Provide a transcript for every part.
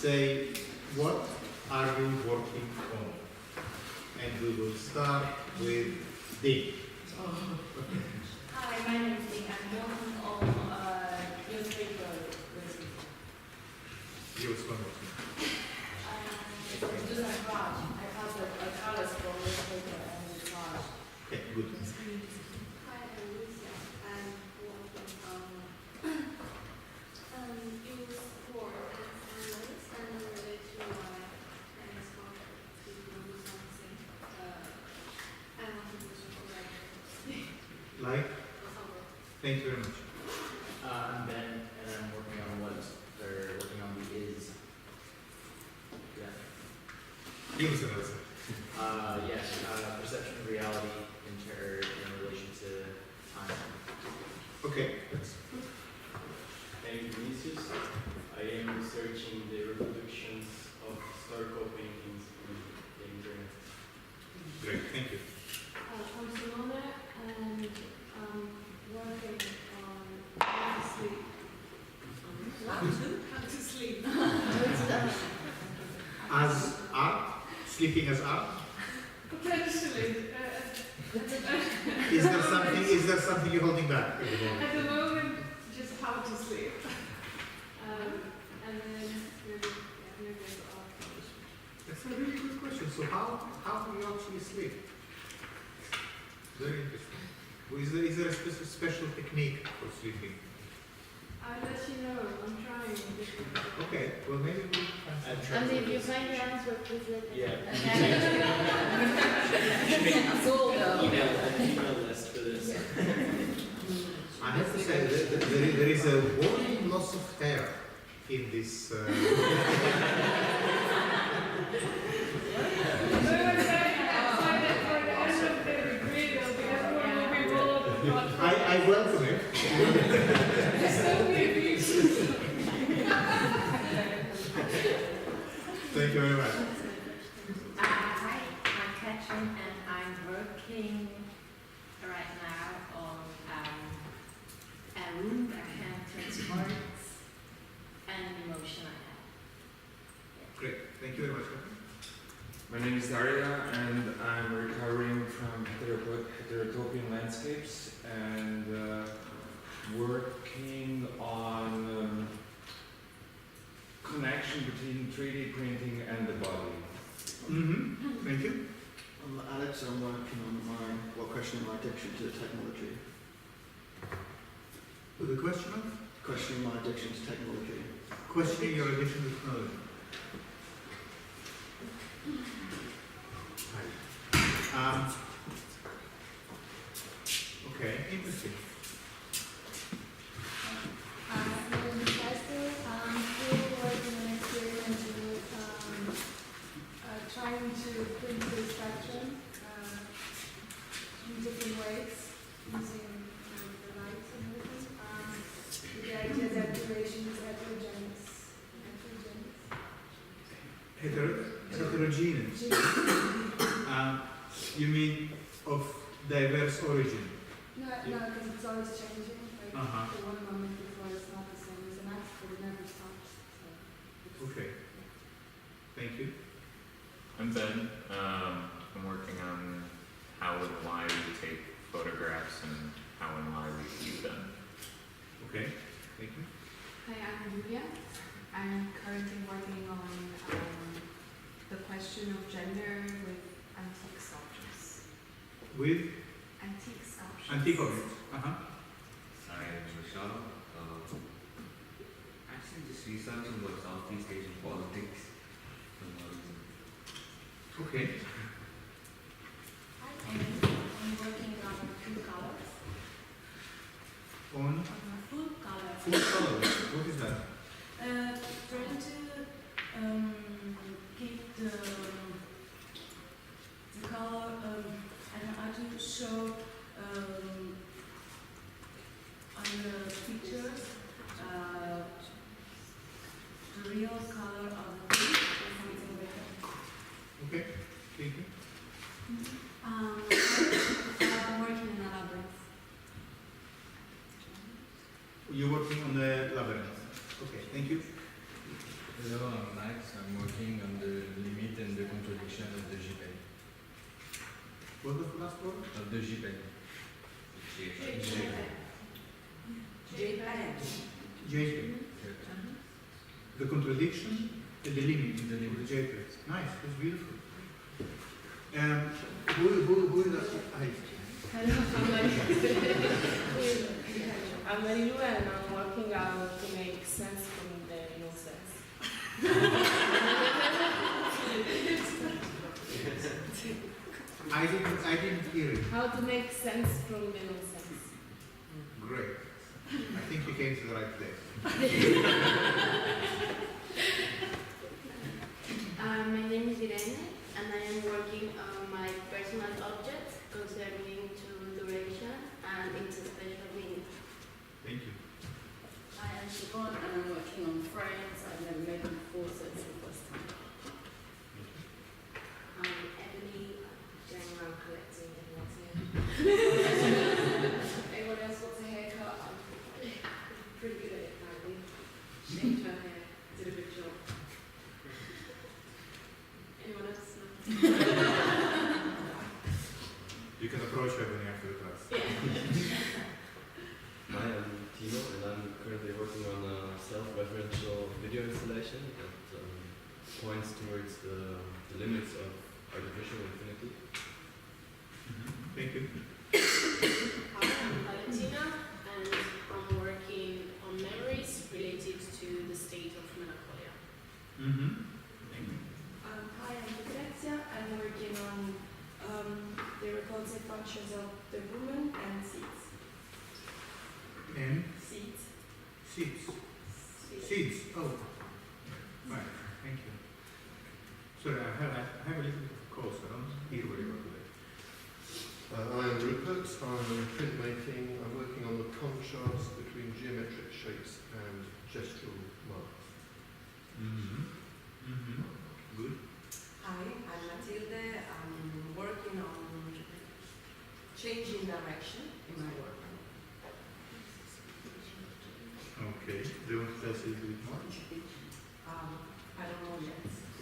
say, what are you working on? And we will start with Dee. Hi, my name is Dee. I'm working on newspaper recipe. Use conversion. It's just a collage. I have a colors for newspaper and collage. Okay, good. Hi, I'm Lucia. I'm working on use for analysis and relate to my MS contact to do something. I want to do something Like? like Thank you very much. I'm Ben, and I'm working on what they're working on the is. Yeah. Give us an answer. Yes, perception of reality in relation to time. Okay, that's My name is Vinicius. I am researching the reproductions of historical paintings on the internet. great. Thank you. I'm Simone and working on how to sleep. How to sleep. As art? Sleeping as art? Potentially. Is there something you're holding back at the moment? At the moment, just how to sleep. And then maybe art. That's a really good question. So how do you actually sleep? Very interesting. Well, is there a special technique for sleeping? I'll let you know. I'm trying. Okay, well maybe we'll I'm And if you find your answer, please let me know. Yeah. Email list for this. I have to say that there is a warning loss of hair in this. I welcome it. Thank you very much. Hi, I'm Katrin and I'm working right now on a room that can transport an emotion I have. Great. Thank you very much. My name is Daria and I'm recovering from heterotopian landscapes and working on connection between 3D printing and the body. Mm-hmm. Thank you. I'm Alex, I'm working on questioning my addiction to technology. The question of? Questioning my addiction to technology. Questioning your addiction to technology. Okay, interesting. I'm still working on an experiment with trying to print the spectrum in different ways using the lights and everything. The idea that duration is Heterogeneous. You mean of diverse origin? No, because it's always changing. Like the one moment before it's not the same as the next, but it never stops. So Okay. Thank you. I'm Ben. I'm working on how and why we take photographs and how and why we view them. Okay. Thank you. Hi, I'm Julia. I'm currently working on the question of gender with antique sculptures. With Antique sculptures. antique objects. I am Vishal. Actually, just researching about Southeast Asian politics. Okay. Hi, I'm working on food colors. On Food colors. food colors. What is that? Trying to keep the color, I don't know how to show on the pictures the real color of the food or something like that. Okay. Thank you. I'm working in a labyrinth. You're working on the labyrinth. Okay. Thank you. Hello, I'm Max. I'm working on the limit and the contradiction of the JPEG. What was the last word? Of the JPEG. JPEG. The contradiction and the limit. The limit. JPEG. Nice. That's beautiful. Who is that? Hello, I'm Marilu and I'm working out to make sense from the nonsense. I didn't hear it. How to make sense from the nonsense. Great. I think you came to the right place. My name is Irene, and I am working on my personal object concerning to duration and its special meaning. Thank you. I am Siobhan and I'm working on frames. I've never made them before, so it's the first time. Emily, general collecting everyone's hair. Anyone else wants a haircut? I'm pretty good at it apparently. Shaved her hair, did a good job. Anyone else? You can approach her when you after the class. Hi, I'm Timo, and I'm currently working on a self-referential video installation that points towards the limits of artificial infinity. Thank you. Hi, I'm Valentina, and I'm working on memories related to the state of melancholia. Thank you. Hi, I'm Lucrezia. I'm working on the repulsive functions of the woman and seeds. And Seeds. seeds. Seeds. Oh. Right. Thank you. Sorry, I have a little bit of cold, so I don't hear very well today. I'm Rupert. I'm printmaking. I'm working on the contrast between geometric shapes and gestural marks. Good. Hi, I'm Matilde. I'm working on changing direction in my work. Okay. Do you want to tell us a little bit more? I don't know yet.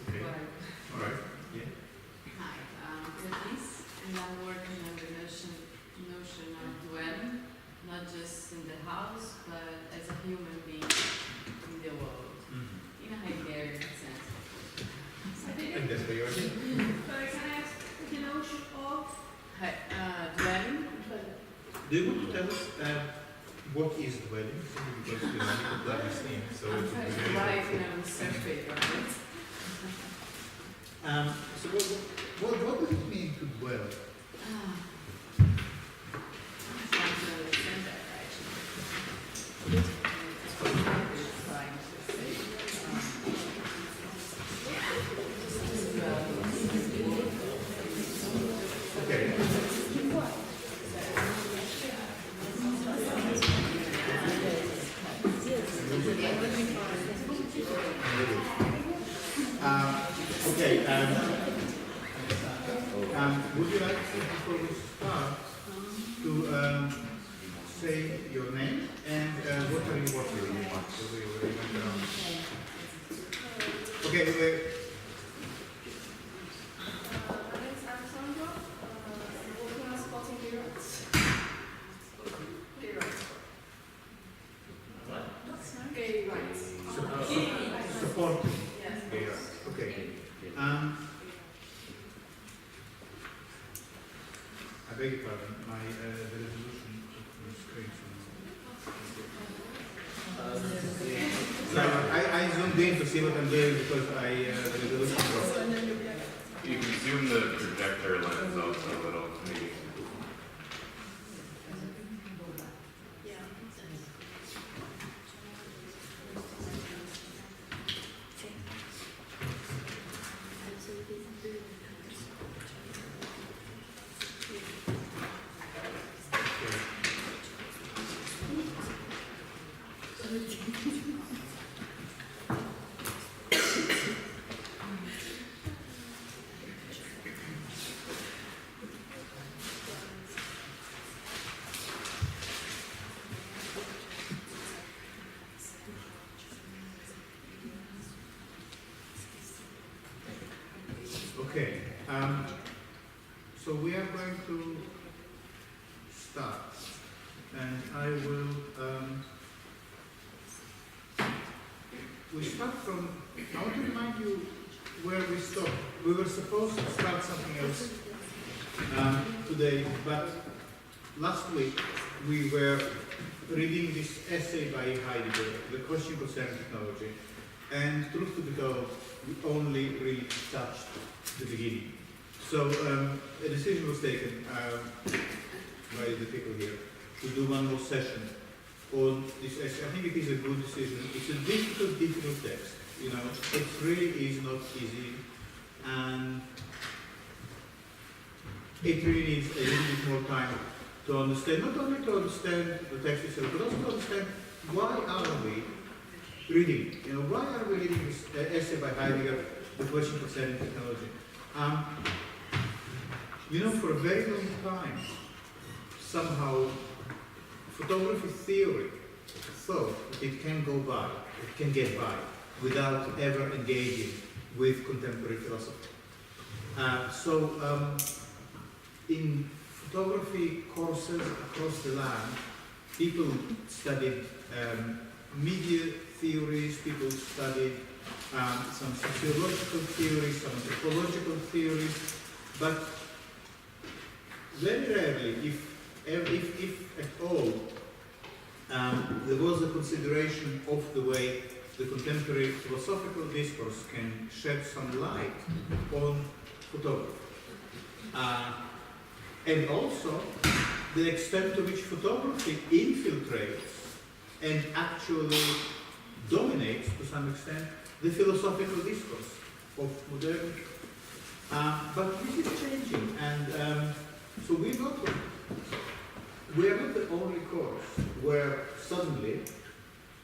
Okay. But All right. Yeah. Hi, I'm Beatrice, and I'm working on the notion of dwelling, not just in the house, but as a human being in the world, in a Heideggerian sense. And that's where you're here. Sorry, can I ask the notion of? Dwelling. Do you want to tell us what is dwelling? Simply because you need to plug this in. So I'm it's trying to very write in a survey, right? So what does it mean to dwell? Okay. Okay. Would you like to, before we start, to say your name and what are you working on? So we went around. Okay. My name is Alessandro. I'm working on spotting playwrights. Playwrights. What? Playwrights. Supporting. Yes. Okay. I beg your pardon. The resolution of the screen. No, I zoomed in to see what I'm doing because the resolution dropped. You can zoom the projector lens also a little, maybe. Okay, so we are going to start, and I will, we start from, I want to remind you where we stopped. We were supposed to start something else today, but last week we were reading this essay by Heidegger, The Question Concerning Technology, and truth to be told, we only really touched the beginning. So a decision was taken by the people here to do one more session on this essay. I think it is a good decision. It's a difficult text. You know, it really is not easy, and it really needs a little bit more time to understand, not only to understand the text itself, but also to understand why are we reading it. You know, why are we reading this essay by Heidegger, The Question Concerning Technology? You know, for a very long time, somehow, photography theory thought that it can go by, it can get by, without ever engaging with contemporary philosophy. In photography courses across the land, people studied media theories, people studied some sociological theories, some anthropological theories, but very rarely, if at all, there was a consideration of the way the contemporary philosophical discourse can shed some light on photography. And also the extent to which photography infiltrates and actually dominates, to some extent, the philosophical discourse of modernity. But this is changing, and so we are not the only course where suddenly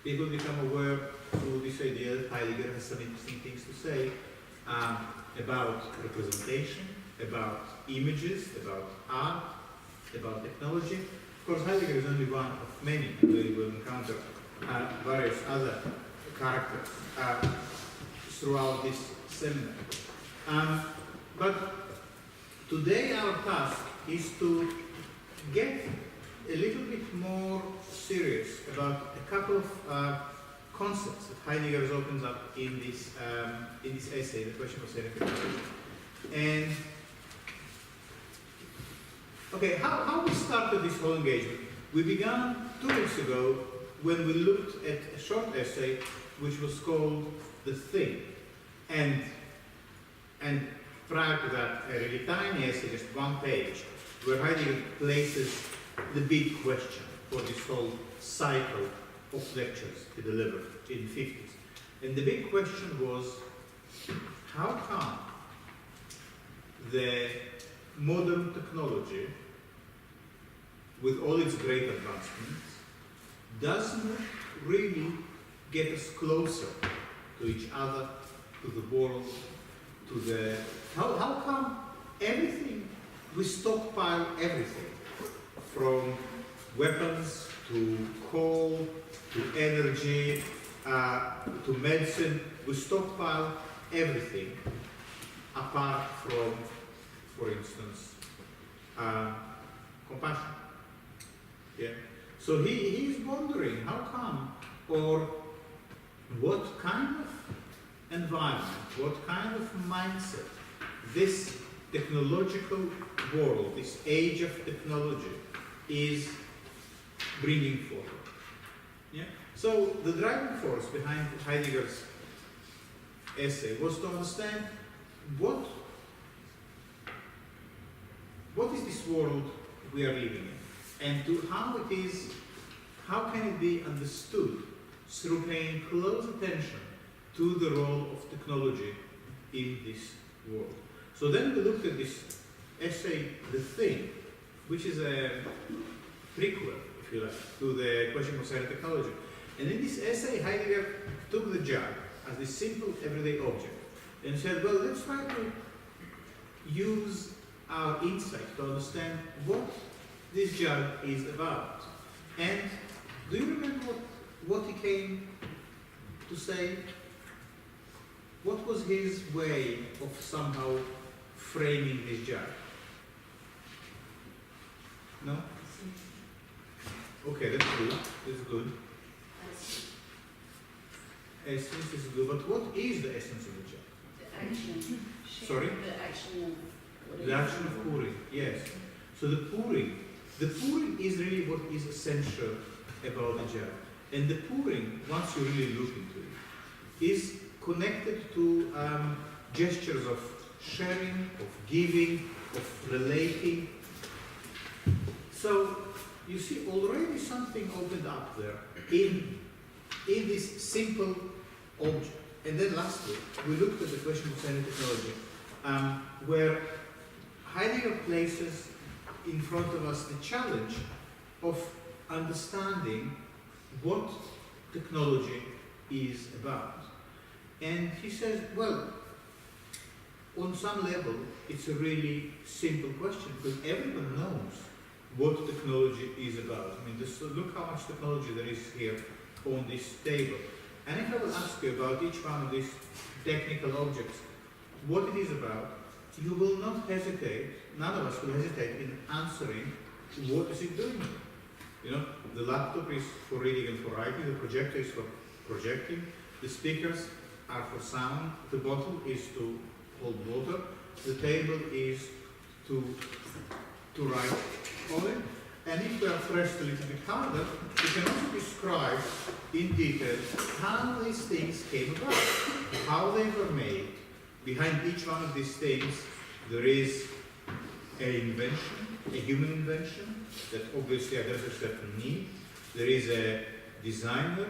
people become aware through this idea that Heidegger has some interesting things to say about representation, about images, about art, about technology. Of course, Heidegger is only one of many. We will encounter various other characters throughout this seminar. But today our task is to get a little bit more serious about a couple of concepts that Heidegger opens up in this essay, The Question Concerning Technology. And okay, how we started this whole engagement? We began 2 weeks ago when we looked at a short essay which was called The Thing. And prior to that, a really tiny essay, just 1 page, where Heidegger places the big question for this whole cycle of lectures he delivered in the 50s. And the big question was, how come the modern technology, with all its great advancements, doesn't really get us closer to each other, to the world, to the... How come everything, we stockpile everything, from weapons to coal, to energy, to medicine, we stockpile everything apart from, for instance, compassion. Yeah. So he is wondering how come, or what kind of environment, what kind of mindset this technological world, this age of technology, is bringing forward. Yeah? So the driving force behind Heidegger's essay was to understand what is this world we are living in, and to how can it be understood through paying close attention to the role of technology in this world. So then we looked at this essay, The Thing, which is a prequel, if you like, to The Question Concerning Technology. And in this essay, Heidegger took the jar as this simple everyday object and said, well, let's try to use our insight to understand what this jar is about. And do you remember what he came to say? What was his way of somehow framing this jar? No? Okay, that's good. That's good. Essence is good, but what is the essence of the jar? The action. Sorry? The action of what The action of pouring, yes. So the pouring is really what is essential about the jar. And the pouring, once you really look into it, is connected to gestures of sharing, of giving, of relating. So you see already something opened up there in this simple object. And then lastly, we looked at the question of science and technology, where Heidegger places in front of us the challenge of understanding what technology is about. And he says, well, on some level, it's a really simple question because everyone knows what technology is about. I mean, look how much technology there is here on this table. And if I will ask you about each one of these technical objects, what it is about, you will not hesitate, none of us will hesitate in answering what is it doing. You know, the laptop is for reading and for writing, the projector is for projecting, the speakers are for sound, the bottle is to hold water, the table is to write on it. And if we are pressed a little bit harder, we can also describe in detail how these things came about, how they were made. Behind each one of these things, there is an invention, a human invention, that obviously addresses a certain need. There is a designer,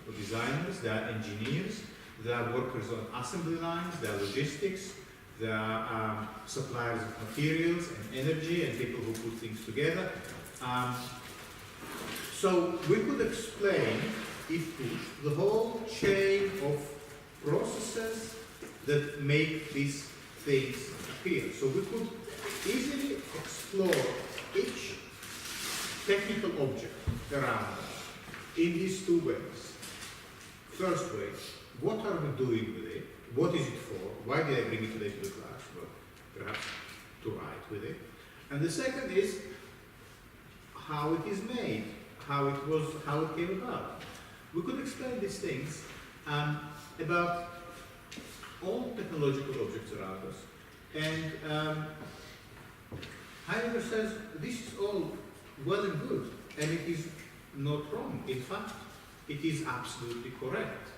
or designers, there are engineers, there are workers on assembly lines, there are logistics, there are suppliers of materials and energy and people who put things together. So we could explain, if pushed, the whole chain of processes that make these things appear. So we could easily explore each technical object around us in these two ways. First way, what are we doing with it? What is it for? Why did I bring it today to the class? Well, perhaps to write with it. And the second is how it is made, how it came about. We could explain these things about all technological objects around us. And Heidegger says this is all well and good, and it is not wrong. In fact, it is absolutely correct.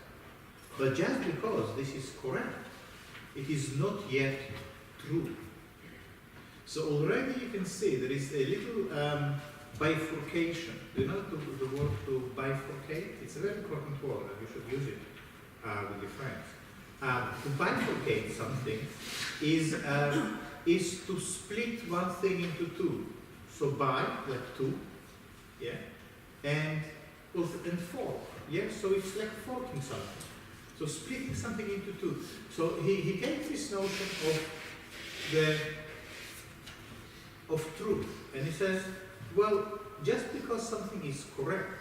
But just because this is correct, it is not yet true. So already you can see there is a little bifurcation. Do you know the word to bifurcate? It's a very important word, and you should use it with your friends. To bifurcate something is to split one thing into two. So bi, like two, yeah, and fork, yeah. So it's like forking something. So splitting something into two. So he takes this notion of truth, and he says, well, just because something is correct,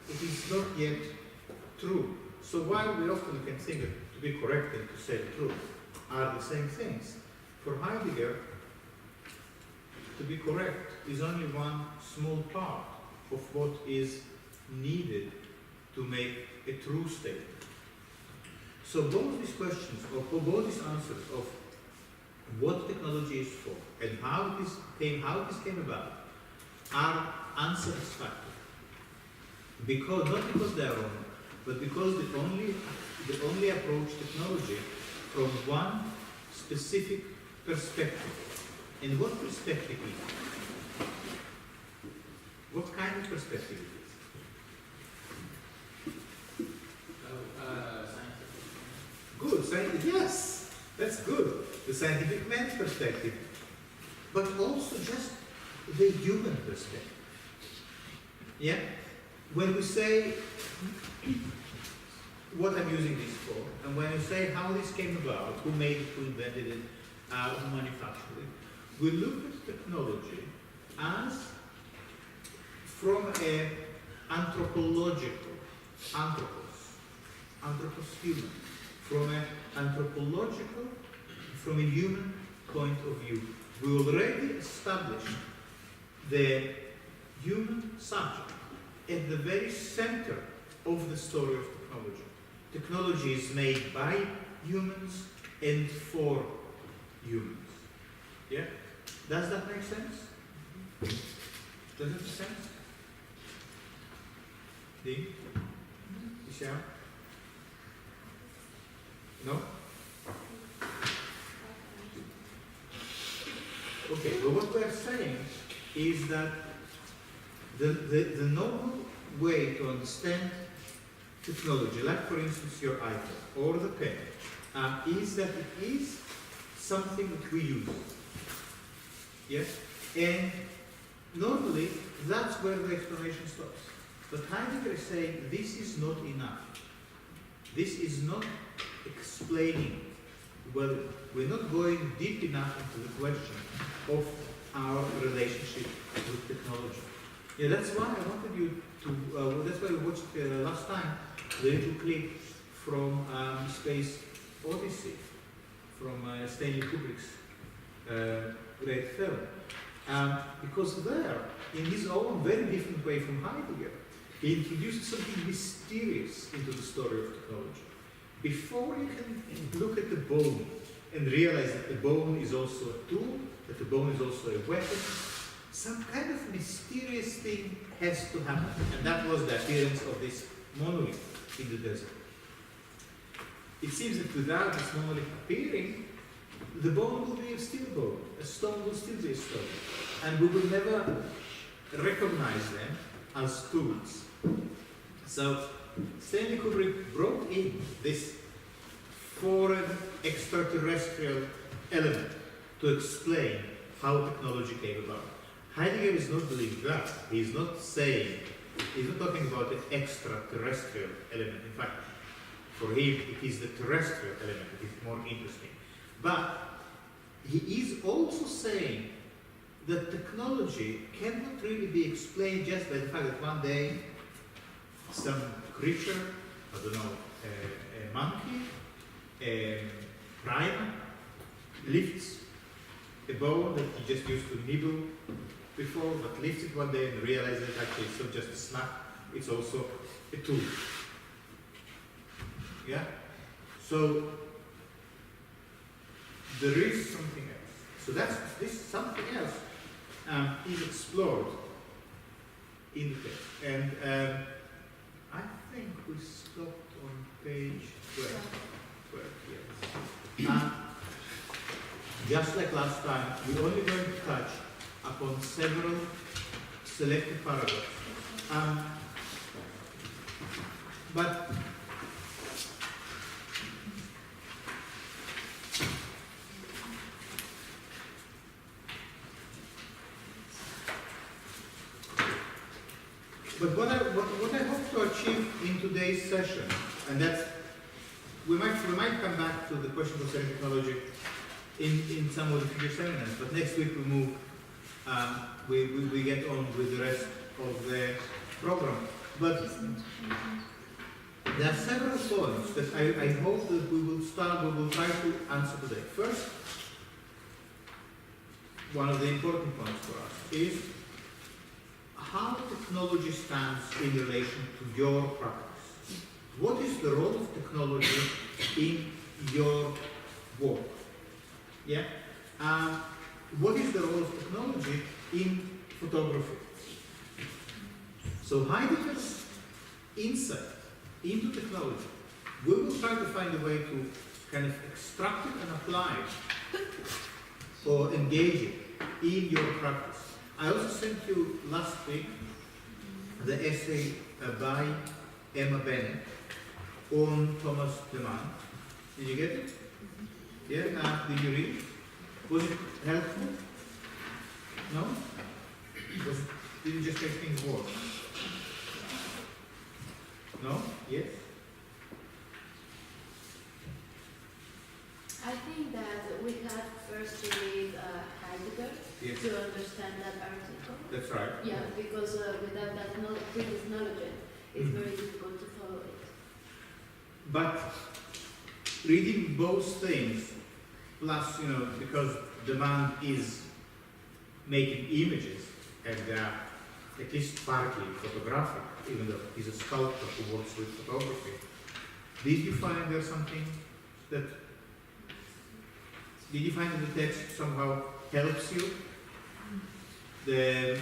it is not yet true. So while we often can think that to be correct and to say the truth are the same things, for Heidegger, to be correct is only one small part of what is needed to make a true statement. So both these questions, or both these answers of what technology is for and how this came about, are unsatisfactory. Because not because they are wrong, but because they only approach technology from one specific perspective. And what perspective is it? What kind of perspective it is? Scientific. Good, scientific, yes, that's good. The scientific man's perspective, but also just the human perspective. Yeah? When we say what I'm using this for, and when you say how this came about, who made it, who invented it, who manufactured it, we look at technology as from an anthropological, anthropos human, from an anthropological, from a human point of view. We already established the human subject at the very center of the story of technology. Technology is made by humans and for humans. Yeah? Does that make sense? Does it make sense? Dean? Michelle? No? Okay, well what we are saying is that the normal way to understand technology, like for instance your iPhone or the pen, is that it is something that we use. Yes? And normally that's where the explanation stops. But Heidegger is saying this is not enough. This is not explaining. Well, we're not going deep enough into the question of our relationship with technology. Yeah, that's why I wanted you to, that's why we watched last time the little clip from Space Odyssey, from Stanley Kubrick's great film. Because there, in his own very different way from Heidegger, he introduces something mysterious into the story of technology. Before you can look at the bone and realize that the bone is also a tool, that the bone is also a weapon, some kind of mysterious thing has to happen. And that was the appearance of this monolith in the desert. It seems that without this monolith appearing, the bone will be still a bone, a stone will still be a stone, and we will never recognize them as tools. So Stanley Kubrick brought in this foreign extraterrestrial element to explain how technology came about. Heidegger is not doing that. He's not saying, he's not talking about the extraterrestrial element. In fact, for him, it is the terrestrial element that is more interesting. But he is also saying that technology cannot really be explained just by the fact that one day some creature, I don't know, a monkey, a primate, lifts a bone that he just used to nibble before, but lifts it one day and realizes that actually it's not just a snack, it's also a tool. Yeah? So there is something else. So that's this something else is explored in the text. And I think we stopped on page 12 yes. Just like last time, we're only going to touch upon several selected paragraphs. But what I hope to achieve in today's session, and that's we might come back to the question of technology in some of the future seminars, but next week we move we get on with the rest of the program. But there are several points that I hope that we will try to answer today. First, one of the important points for us is how technology stands in relation to your practice. What is the role of technology in your work? Yeah? What is the role of technology in photography? So Heidegger's insight into technology, we will try to find a way to kind of extract it and apply it or engage it in your practice. I also sent you last week the essay by Emma Bennett on Thomas Demann. Did you get it? Yeah? Did you read it? Was it helpful? No? Did it just make things worse? No? Yes? I think that we have first to read Heidegger Yes. to understand that article. That's right. Yeah, because without that previous knowledge, it's very difficult to follow it. But reading both things plus, because the man is making images, and they are at least partly photographic, even though he's a sculptor who works with photography. Did you find there something that, did you find that the text somehow helps you? The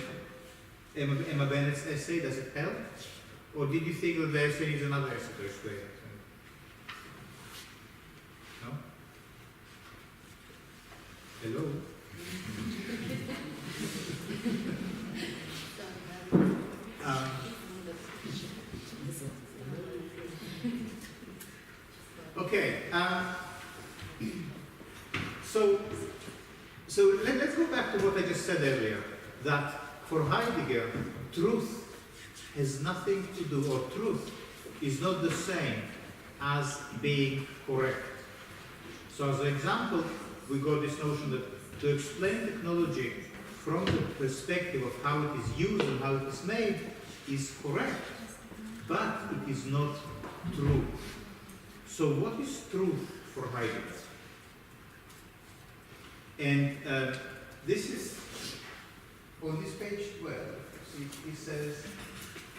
Emma Bennett's essay, does it help? Or did you think that the essay is another essay to explain it? No? Hello? Okay. So let's go back to what I just said earlier, that for Heidegger, truth has nothing to do, or truth is not the same as being correct. So as an example, we got this notion that to explain technology from the perspective of how it is used and how it is made is correct, but it is not true. So what is truth for Heidegger? And this is on this page 12. It says,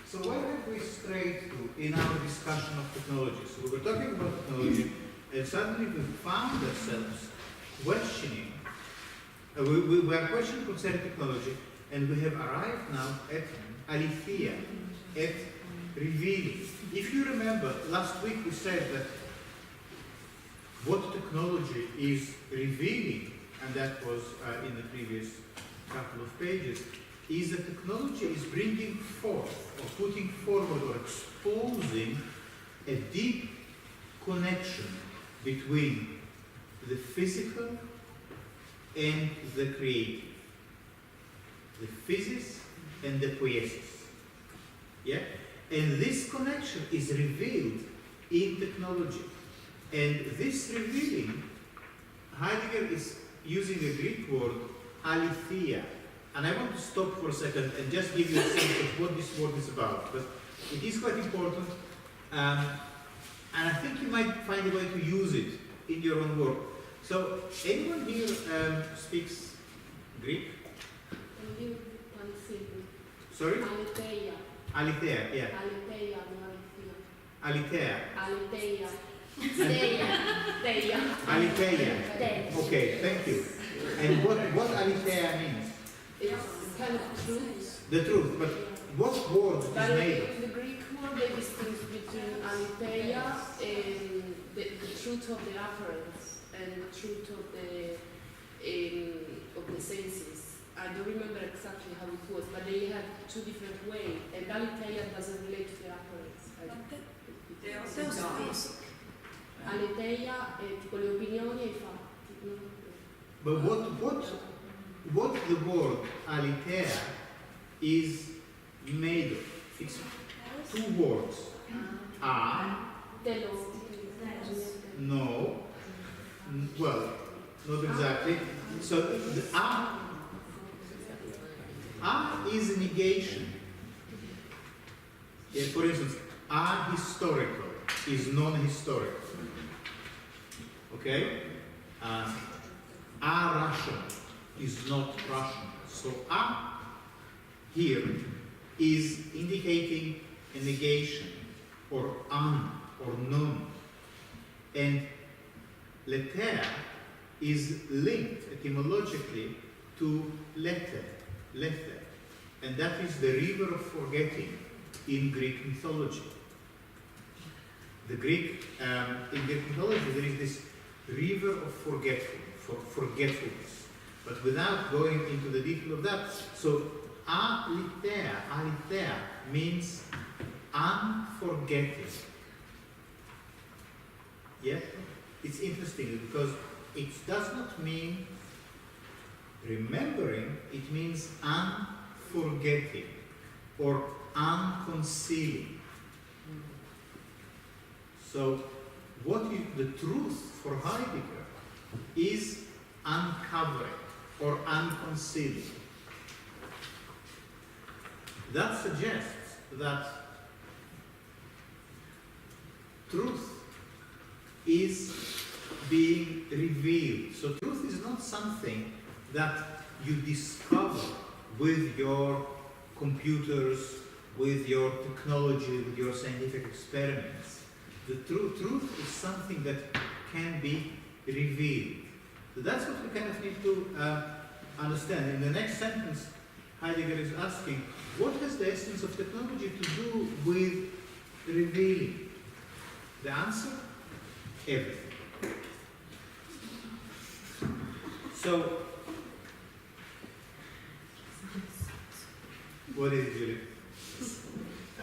so where have we strayed to in our discussion of technology? So we were talking about technology, and suddenly we found ourselves questioning. We were questioning concerning technology, and we have arrived now at aletheia, at revealing. If you remember, last week we said that what technology is revealing, and that was in the previous couple of pages, is that technology is bringing forth, or putting forward, or exposing a deep connection between the physical and the creative, the physis and the poiesis. Yeah? And this connection is revealed in technology. And this revealing, Heidegger is using a Greek word, aletheia. And I want to stop for a second and just give you a sense of what this word is about. But it is quite important, and I think you might find a way to use it in your own work. So, anyone here speaks Greek? Sorry? Aletheia. Aletheia, yeah. Aletheia, no Aletheia. Aletheia. Aletheia. Aletheia. Okay, thank you. And what aletheia means? It's kind of truth. The truth, but what word is But made of? in the Greek word, they distinguish between aletheia and the truth of the appearance and the truth of the senses. I don't remember exactly how it was, but they have two different ways, and aletheia doesn't relate to the appearance. They also basic. Aletheia è tipo le opinioni e i fatti. But what the word aletheia is made of? It's two words. A. No. Well, not exactly. So the A is a negation. Yeah, for instance, ahistorical is non-historical. Okay? A-Russian is not Russian. So A here is indicating a negation, or or none. And letter is linked etymologically to letter. And that is the river of forgetting in Greek mythology. The Greek, in Greek mythology, there is this river of forgetfulness. But without going into the detail of that, so aletheia means unforgetting. Yeah? It's interesting because it does not mean remembering, it means unforgetting or unconcealing. So, the truth for Heidegger is uncovering or unconcealing. That suggests that truth is being revealed. So truth is not something that you discover with your computers, with your technology, with your scientific experiments. The truth is something that can be revealed. So that's what we kind of need to understand. In the next sentence, Heidegger is asking, what has the essence of technology to do with revealing? The answer? Everything. So, what is it, Julie?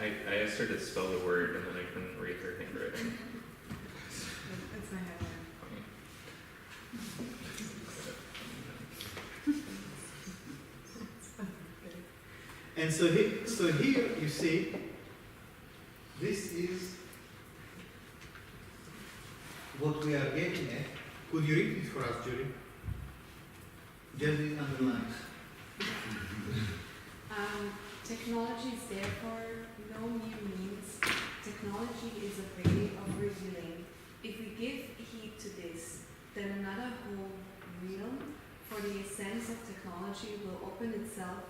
I asked her to spell the word and then I couldn't read her handwriting. That's my headline. And so here you see, this is what we are getting at. Could you read it for us, Julie? Just these underlines. Technology is therefore no mere means. Technology is a way of revealing. If we give heed to this, then another whole realm for the essence of technology will open itself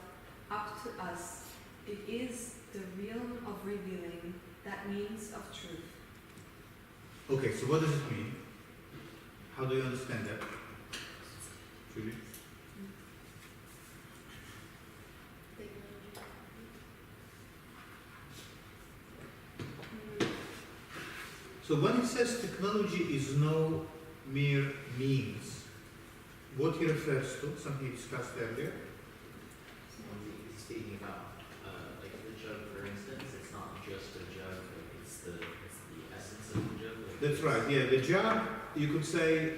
up to us. It is the realm of revealing, that means of truth. Okay, so what does it mean? How do you understand that? Julie? So when it says technology is no mere means, what he refers to, something he discussed earlier? Speaking about, like the jug, for instance, it's not just a jug, it's the essence of the jug. That's right, yeah, the jug, you could say,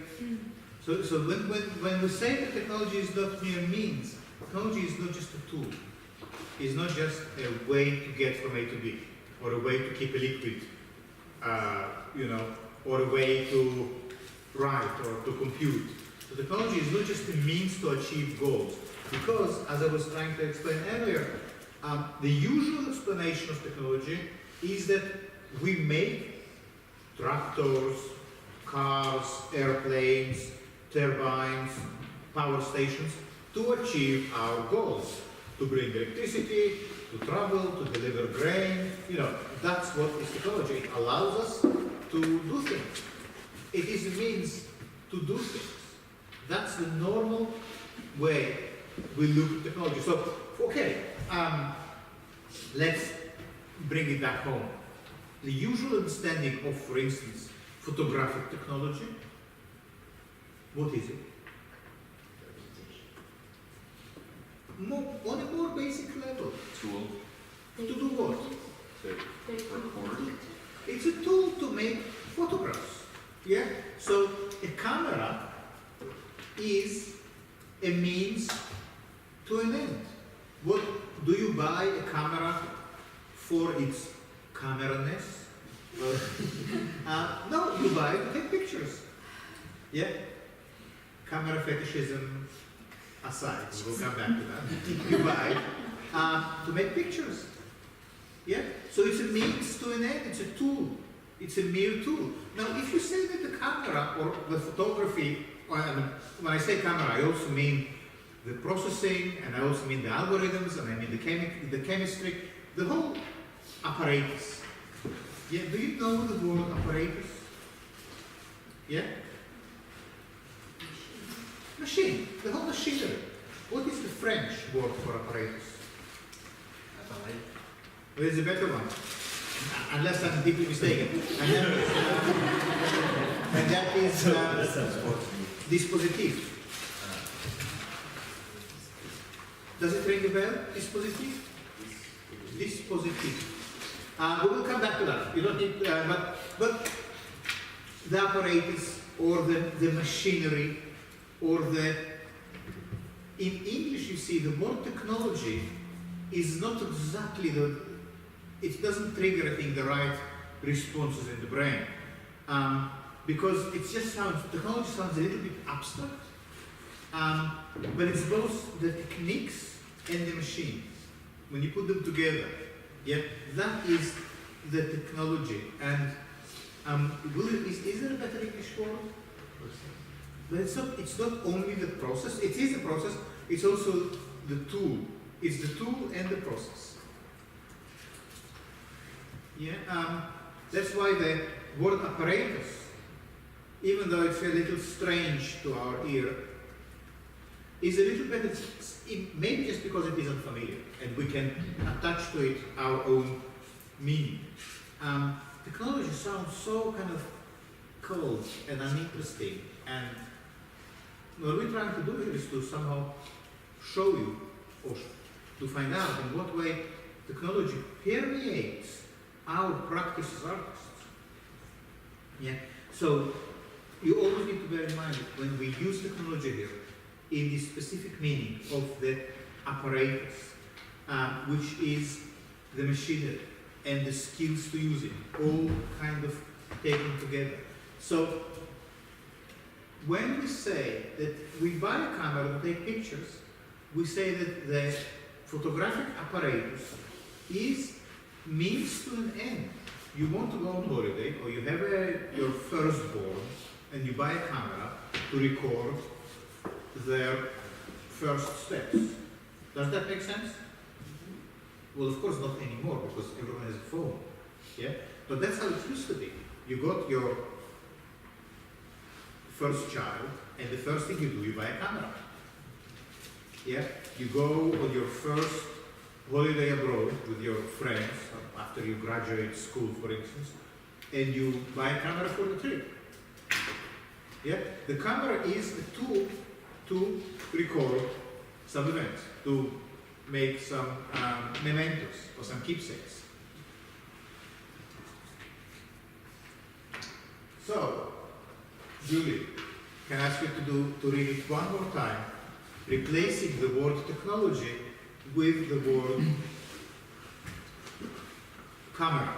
so when we say that technology is not mere means, technology is not just a tool. It's not just a way to get from A to B, or a way to keep a liquid, or a way to write or to compute. So technology is not just a means to achieve goals, because, as I was trying to explain earlier, the usual explanation of technology is that we make tractors, cars, airplanes, turbines, power stations to achieve our goals, to bring electricity, to travel, to deliver grain. That's what is technology. It allows us to do things. It is a means to do things. That's the normal way we look at technology. So, okay, let's bring it back home. The usual understanding of, for instance, photographic technology, what is it? On a more basic level. Tool. To do what? To record. It's a tool to make photographs. Yeah? So a camera is a means to an end. What do you buy a camera for its camera-ness? No, you buy it to take pictures. Yeah? Camera fetishism aside, we'll come back to that. You buy to make pictures. Yeah? So it's a means to an end, it's a tool. It's a mere tool. Now, if you say that the camera or the photography, when I say camera, I also mean the processing, and I also mean the algorithms, and I mean the chemistry, the whole apparatus. Yeah, do you know the word apparatus? Yeah? Machine, the whole machinery. What is the French word for apparatus? There's a better one, unless I'm deeply mistaken. And that is dispositif. Does it ring a bell? Dispositif? Dispositif. We will come back to that. You don't need, but the apparatus or the machinery or in English, you see, the word technology is not exactly it doesn't trigger, I think, the right responses in the brain. Because it just technology sounds a little bit abstract. But it's both the techniques and the machines. When you put them together, yeah, that is the technology. And is there a better English word? process. But it's not only the process, it is the process, it's also the tool. It's the tool and the process. Yeah, that's why the word apparatus, even though it's a little strange to our ear, is a little bit, maybe just because it is unfamiliar and we can attach to it our own meaning. Technology sounds so kind of cold and uninteresting, and what we're trying to do here is to somehow show you, or to find out in what way technology permeates our practice as artists. Yeah. So you always need to bear in mind that when we use technology here, in the specific meaning of the apparatus, which is the machinery and the skills to use it, all kind of taken together. So when we say that we buy a camera to take pictures, we say that the photographic apparatus is means to an end. You want to go on holiday, or you have your firstborn, and you buy a camera to record their first steps. Does that make sense? Well, of course not anymore, because everyone has a phone. Yeah? But that's how it used to be. You got your first child, and the first thing you do, you buy a camera. Yeah? You go on your first holiday abroad with your friends, after you graduate school, for instance, and you buy a camera for the trip. Yeah? The camera is a tool to record some events, to make some mementos or some keepsakes. So, Julie, can I ask you to read it one more time, replacing the word technology with the word camera.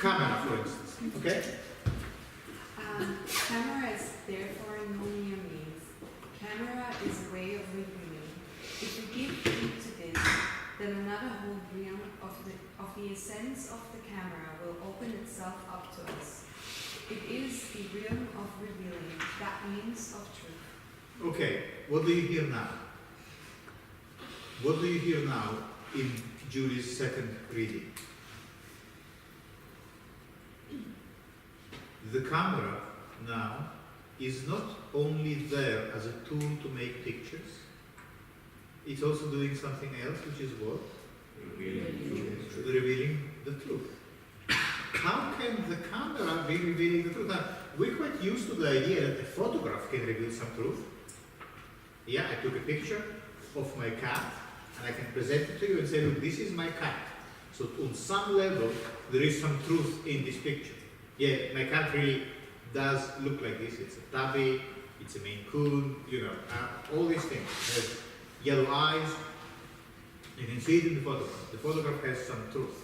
Camera, for instance. Okay? Camera is therefore no mere means. Camera is a way of reviewing. If we give heed to this, then another whole realm of the essence of the camera will open itself up to us. It is the realm of revealing, that means of truth. Okay, what do you hear now? What do you hear now in Julie's second reading? The camera now is not only there as a tool to make pictures, it's also doing something else, which is what? Revealing the truth. How can the camera be revealing the truth? Now, we're quite used to the idea that a photograph can reveal some truth. Yeah, I took a picture of my cat, and I can present it to you and say, look, this is my cat. So on some level, there is some truth in this picture. Yeah, my cat really does look like this. It's a tabby, it's a Maine Coon, all these things. It has yellow eyes. You can see it in the photograph. The photograph has some truth.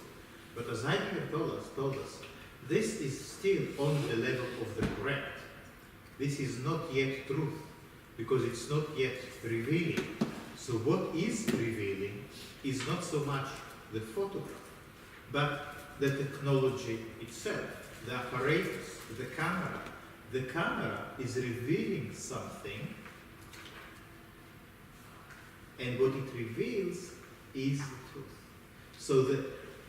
But as Heidegger told us, this is still on the level of the correct. This is not yet truth, because it's not yet revealing. So what is revealing is not so much the photograph, but the technology itself. The apparatus, the camera. The camera is revealing something, and what it reveals is the truth. So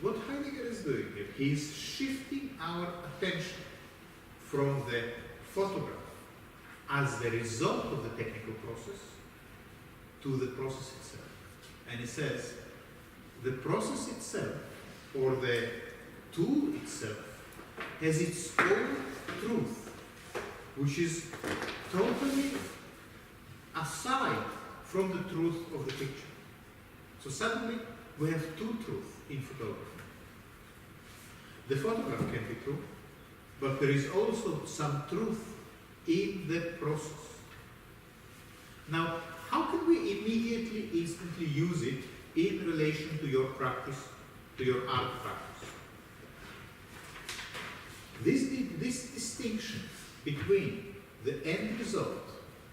what Heidegger is doing here, he's shifting our attention from the photograph as the result of the technical process to the process itself. And he says, the process itself, or the tool itself, has its own truth, which is totally aside from the truth of the picture. So suddenly we have two truths in photography. The photograph can be true, but there is also some truth in the process. Now, how can we immediately, instantly use it in relation to your practice, to your art practice? This distinction between the end result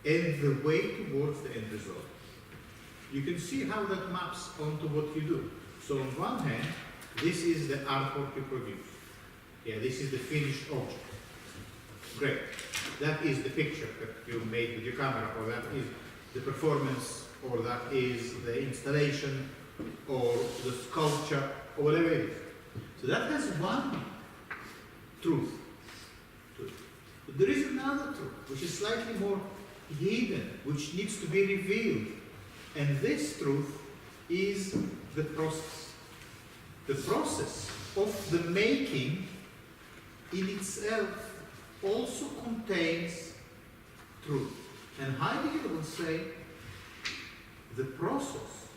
and the way towards the end result, you can see how that maps onto what you do. So on one hand, this is the artwork you produce. Yeah, this is the finished object. Great. that is the picture that you made with your camera, or that is the performance, or that is the installation, or the sculpture, or whatever it is. So that has one truth to it. But there is another truth, which is slightly more hidden, which needs to be revealed. And this truth is the process. The process of the making in itself also contains truth. And Heidegger will say the process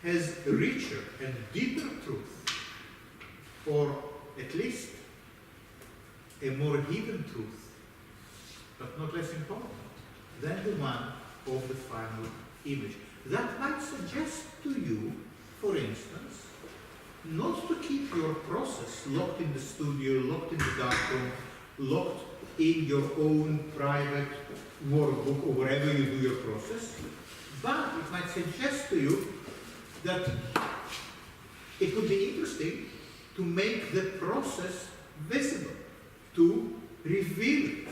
has a richer and deeper truth, or at least a more hidden truth, but not less important, than the one of the final image. That might suggest to you, for instance, not to keep your process locked in the studio, locked in the dark room, locked in your own private workbook or wherever you do your process, but it might suggest to you that it would be interesting to make the process visible, to reveal it.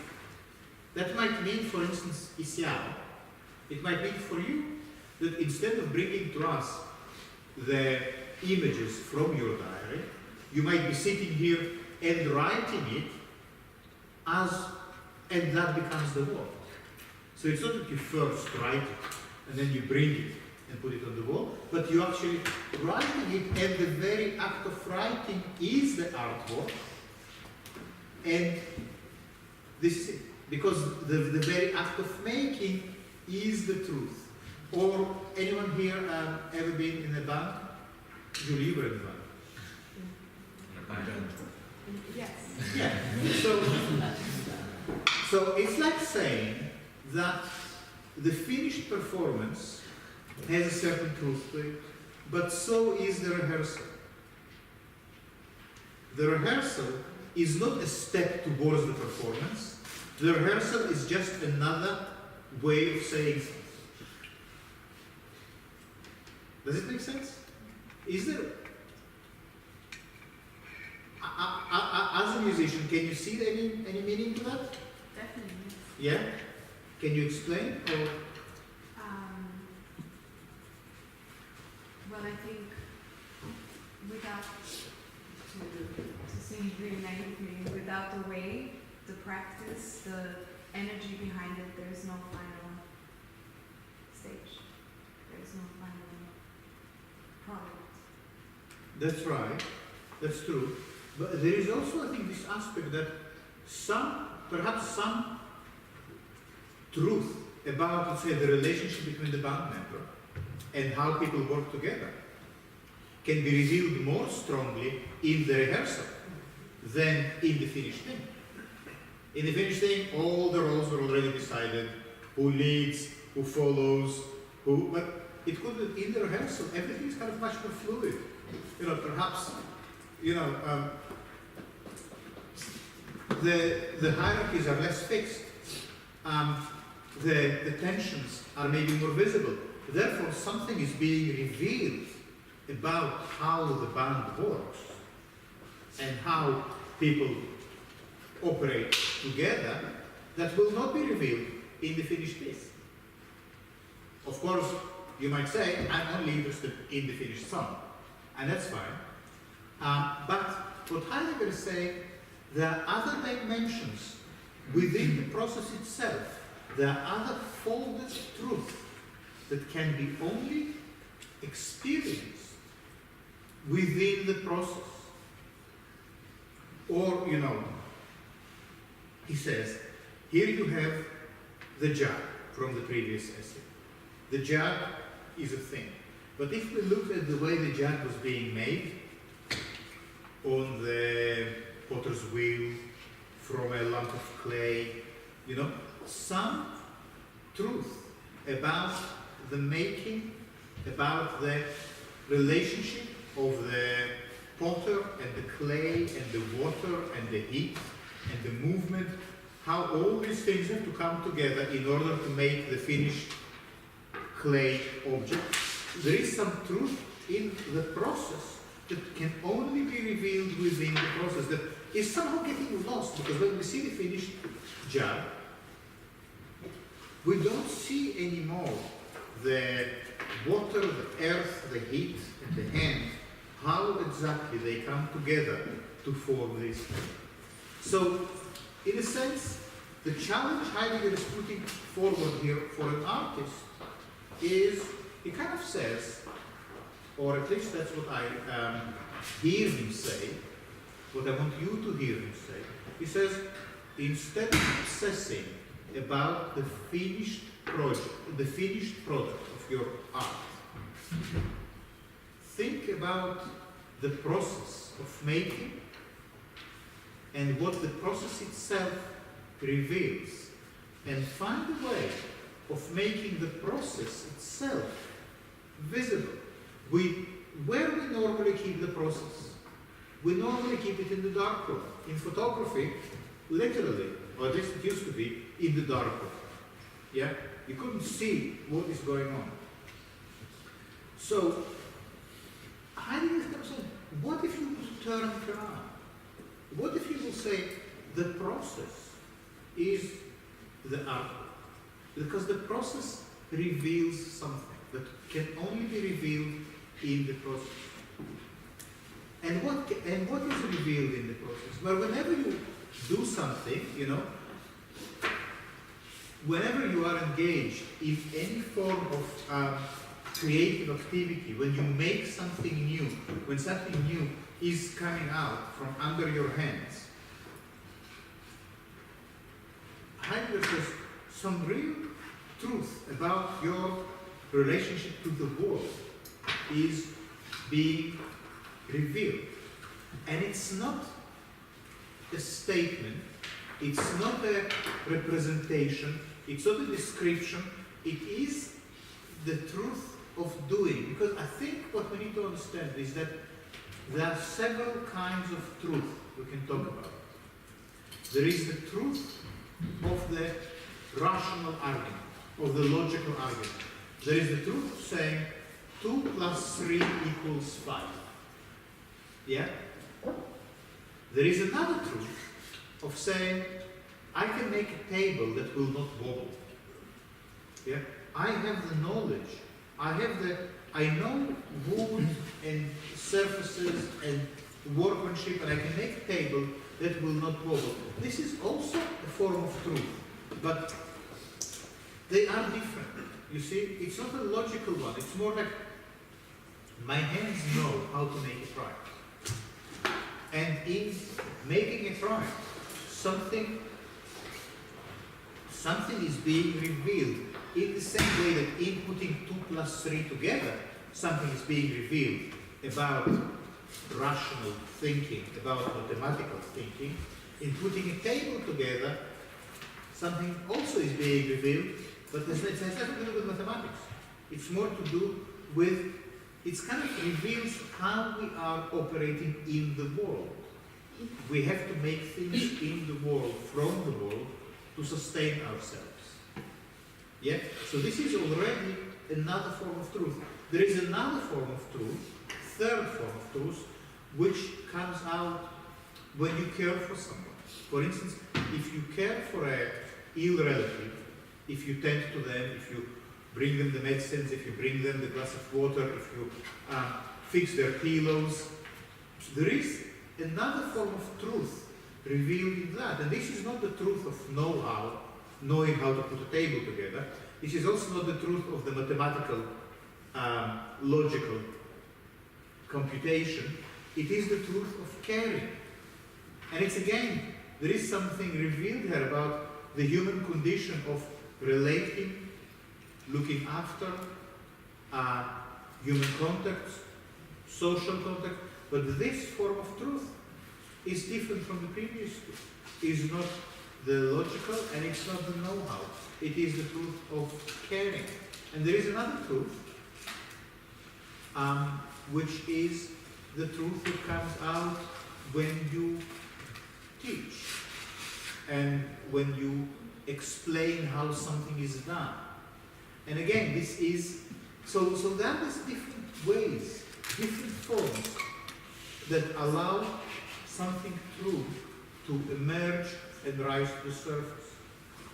That might mean, for instance, Isiao, it might mean for you that instead of bringing to us the images from your diary, you might be sitting here and writing it and that becomes the work. So it's not that you first write it and then you bring it and put it on the wall, but you actually writing it, and the very act of writing is the artwork. And this is it, because the very act of making is the truth. Or anyone here ever been in a band? Julie, you were in a band. Yes. Yeah. So it's like saying that the finished performance has a certain truth to it, but so is the rehearsal. The rehearsal is not a step towards the performance. The rehearsal is just another way of saying things. Does it make sense? Is there... As a musician, can you see any meaning to that? Definitely. Yeah? Can you explain? Or? Well, I think without, to say it very naively, without the way, the practice, the energy behind it, there's no final stage. There's no final product. That's right. That's true. But there is also, I think, this aspect that perhaps some truth about, let's say, the relationship between the band member and how people work together can be revealed more strongly in the rehearsal than in the finished thing. In the finished thing, all the roles are already decided, who leads, who follows, but it could be in the rehearsal, everything is kind of much more fluid. Perhaps, the hierarchies are less fixed. The tensions are maybe more visible. Therefore, something is being revealed about how the band works and how people operate together that will not be revealed in the finished piece. Of course, you might say, I'm only interested in the finished song, and that's fine. But what Heidegger is saying, there are other dimensions within the process itself. There are other folded truths that can be only experienced within the process. Or, he says, here you have the jug from the previous essay. The jug is a thing. But if we look at the way the jug was being made, on the potter's wheel, from a lump of clay, some truth about the making, about the relationship of the potter and the clay and the water and the heat and the movement, how all these things have to come together in order to make the finished clay object. There is some truth in the process that can only be revealed within the process, that is somehow getting lost, because when we see the finished jug, we don't see anymore the water, the earth, the heat, and the hand, how exactly they come together to form this thing. So, in a sense, the challenge Heidegger is putting forward here for an artist is, he kind of says, or at least that's what I hear him say, what I want you to hear him say. He says, instead of obsessing about the finished project, the finished product of your art, think about the process of making and what the process itself reveals, and find a way of making the process itself visible. Where we normally keep the process? We normally keep it in the dark room. In photography, literally, or at least it used to be, in the dark room. Yeah? You couldn't see what is going on. So, Heidegger comes in, what if you would turn it around? What if you will say, the process is the art? Because the process reveals something that can only be revealed in the process. And what is revealed in the process? Well, whenever you do something, you know, whenever you are engaged in any form of creative activity, when you make something new, when something new is coming out from under your hands, Heidegger says some real truth about your relationship to the world is being revealed. And it's not a statement, it's not a representation, it's not a description, it is the truth of doing. Because I think what we need to understand is that there are several kinds of truth we can talk about. There is the truth of the rational argument, of the logical argument. There is the truth of saying 2 plus 3 equals 5. Yeah? There is another truth of saying I can make a table that will not wobble. Yeah? I have the knowledge. I know wood and surfaces and workmanship, and I can make a table that will not wobble. This is also a form of truth, but they are different. You see, it's not a logical one. It's more like my hands know how to make it right. And in making it right, something is being revealed. In the same way that in putting 2 plus 3 together, something is being revealed about rational thinking, about mathematical thinking. In putting a table together, something also is being revealed, but it has nothing to do with mathematics. It's more to do with, it kind of reveals how we are operating in the world. We have to make things in the world, from the world, to sustain ourselves. Yeah? So this is already another form of truth. There is another form of truth, third form of truth, which comes out when you care for someone. For instance, if you care for an ill relative, if you tend to them, if you bring them the medicines, if you bring them the glass of water, if you fix their pillows, there is another form of truth revealed in that. And this is not the truth of know-how, knowing how to put a table together. This is also not the truth of the mathematical, logical computation. It is the truth of caring. And it's again, there is something revealed here about the human condition of relating, looking after, human contacts, social contact. But this form of truth is different from the previous two. It's not the logical and it's not the know-how. It is the truth of caring. And there is another truth, which is the truth that comes out when you teach and when you explain how something is done. And again, this is, so that is different ways, different forms that allow something true to emerge and rise to the surface.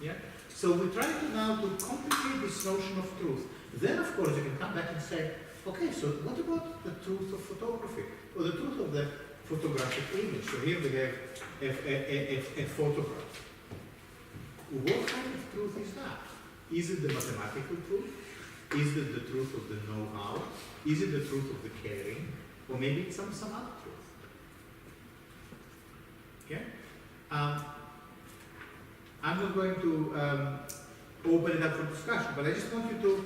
Yeah? So we try to now to complicate this notion of truth. Then, of course, you can come back and say, okay, so what about the truth of photography, or the truth of the photographic image? So here we have a photograph. What kind of truth is that? Is it the mathematical truth? Is it the truth of the know-how? Is it the truth of the caring? Or maybe it's some other truth? Okay? I'm not going to open it up for discussion, but I just want you to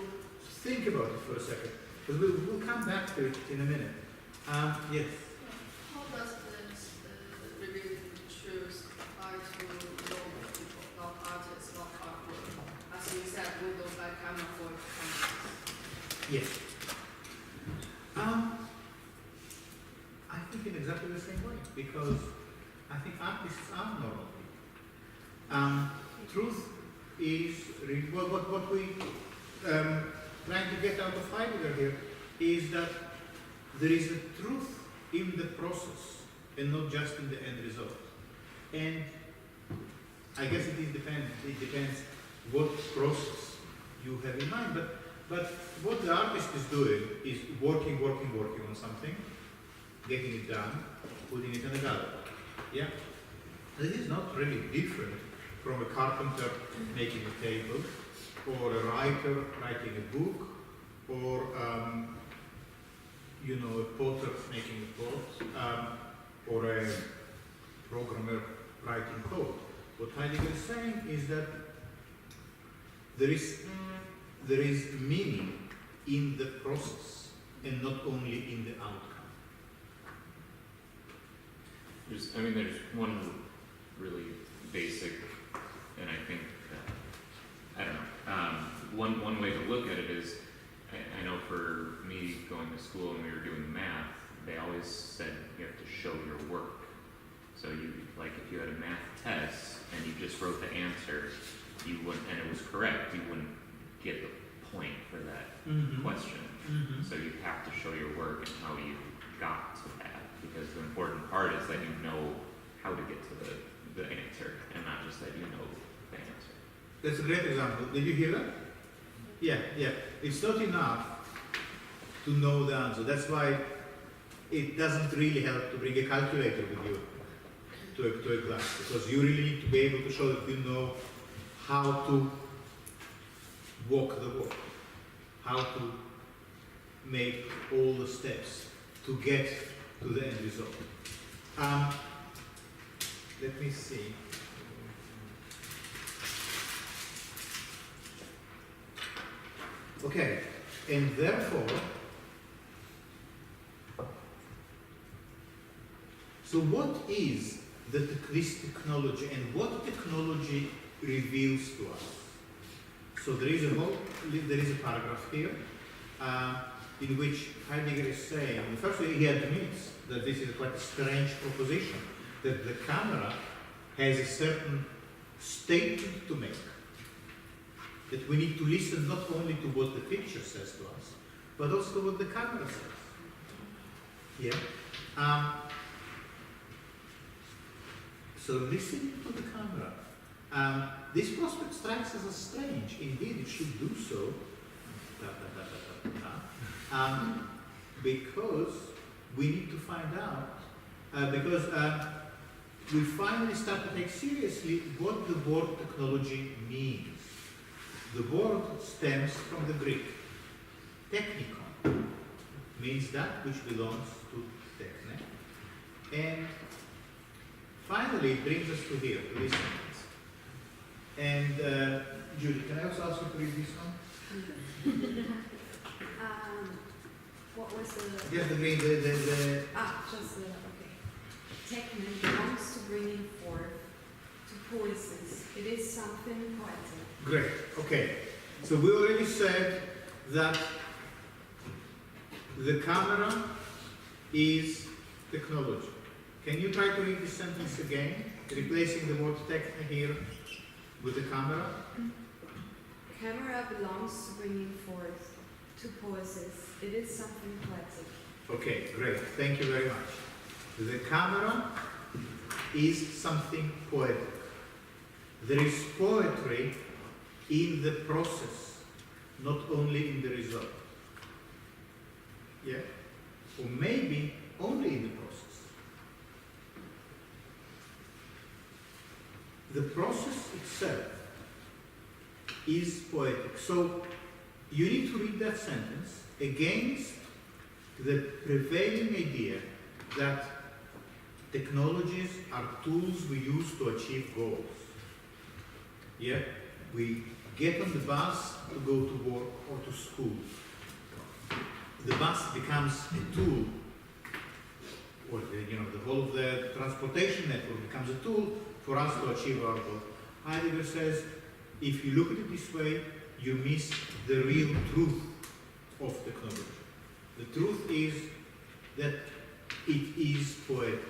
think about it for a second, because we'll come back to it in a minute. Yes? How does this revealing truth apply to normal people, not artists, not artwork? As you said, we don't buy camera for cameras. Yes. I think in exactly the same way, because I think artists are normal people. Truth is, what we trying to get out of Heidegger here is that there is a truth in the process and not just in the end result. And I guess it depends what process you have in mind, but what the artist is doing is working on something, getting it done, putting it in a gallery. Yeah? This is not really different from a carpenter making a table, or a writer writing a book, or a potter making a pot, or a programmer writing code. What Heidegger is saying is that there is meaning in the process and not only in the outcome. There's one really basic, and I think, one way to look at it is, I know for me going to school and we were doing math, they always said you have to show your work. So if you had a math test and you just wrote the answer, you wouldn't, and it was correct, you wouldn't get the point for that question. So you have to show your work and how you got to that, because the important part is that you know how to get to the answer, and not just that you know the answer. That's a great example. Did you hear that? Yeah. It's not enough to know the answer. That's why it doesn't really help to bring a calculator with you to a class, because you really need to be able to show that you know how to walk the walk, how to make all the steps to get to the end result. Let me see. Okay, and therefore, so what is this technology, and what technology reveals to us? So there is a paragraph here in which Heidegger is saying, firstly he admits that this is quite a strange proposition, that the camera has a certain statement to make, that we need to listen not only to what the picture says to us, but also what the camera says. Yeah. So listening to the camera. This prospect strikes us as strange. Indeed, it should do so. Because we need to find out, because we finally start to take seriously what the word technology means. The word stems from the Greek. Technikon means that which belongs to techne. And finally, it brings us to here, to this sentence. And Julie, can I also ask you to read this one? What was the... Just the green, just the, okay. Techne belongs to bringing forth, to poesis. It is something poetic. Great, okay. So we already said that the camera is technology. Can you try to read this sentence again, replacing the word techne here with the camera? Camera belongs to bringing forth, to poesis. It is something poetic. Okay, great. Thank you very much. The camera is something poetic. There is poetry in the process, not only in the result. Yeah? Or maybe only in the process. The process itself is poetic. So you need to read that sentence against the prevailing idea that technologies are tools we use to achieve goals. Yeah? We get on the bus to go to work or to school. The bus becomes a tool, or the whole of the transportation network becomes a tool for us to achieve our goal. Heidegger says, if you look at it this way, you miss the real truth of technology. The truth is that it is poetic.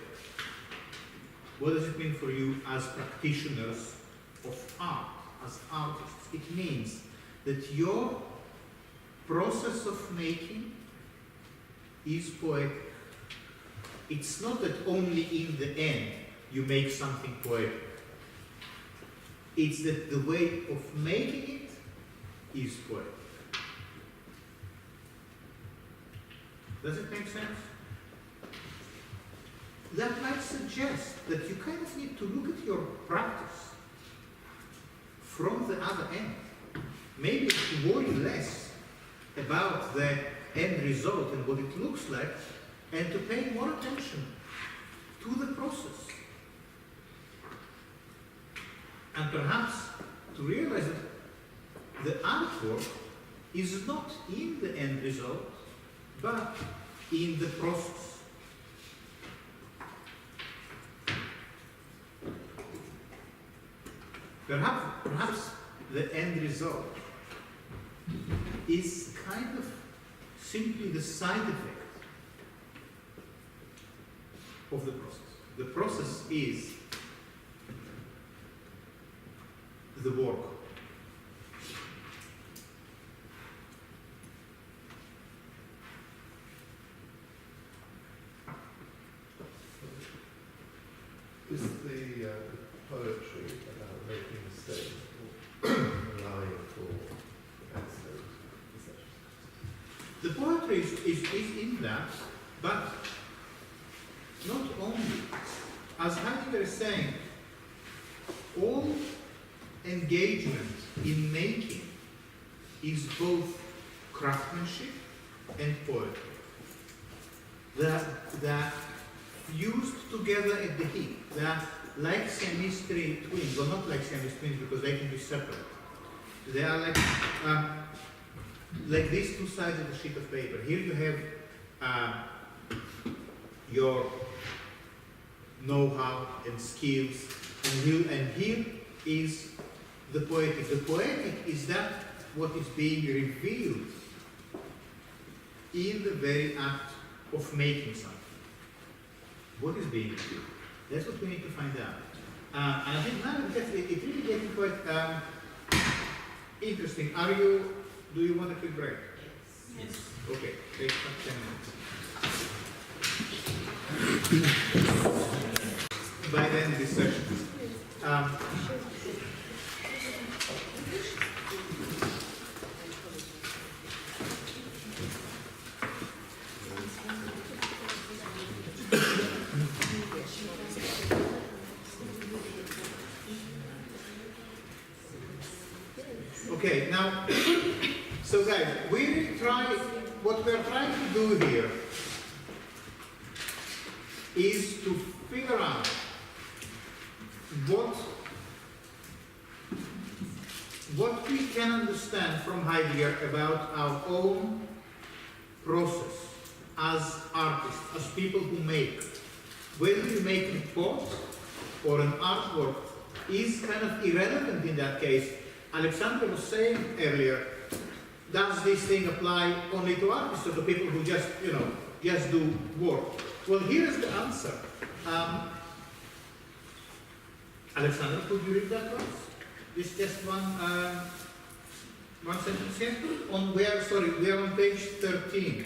What does it mean for you as practitioners of art, as artists? It means that your process of making is poetic. It's not that only in the end you make something poetic. It's that the way of making it is poetic. Does it make sense? That might suggest that you kind of need to look at your practice from the other end. Maybe to worry less about the end result and what it looks like, and to pay more attention to the process. And perhaps to realize that the artwork is not in the end result, but in the process. Perhaps the end result is kind of simply the side effect of the process. The process is the work. Is the poetry about making mistakes or allowing for accidents? The poetry is in that, but not only. As Heidegger is saying, all engagement in making is both craftsmanship and poetry. They're fused together at the hip. They're like semestry twins. Well, not like semestry twins because they can be separate. They are like these two sides of the sheet of paper. Here you have your know-how and skills, and here is the poetic. The poetic is that what is being revealed in the very act of making something. What is being revealed? That's what we need to find out. And I think now it's really getting quite interesting. Do you want a quick break? Yes. Okay, take 10 minutes. By then, this session. Okay, now, so guys, what we're trying to do here is to figure out what we can understand from Heidegger about our own process as artists, as people who make. Whether you make a pot or an artwork is kind of irrelevant in that case. Alexander was saying earlier, does this thing apply only to artists or to people who just do work? Well, here is the answer. Alexander, could you read that once? It's just one sentence here. We are on page 13.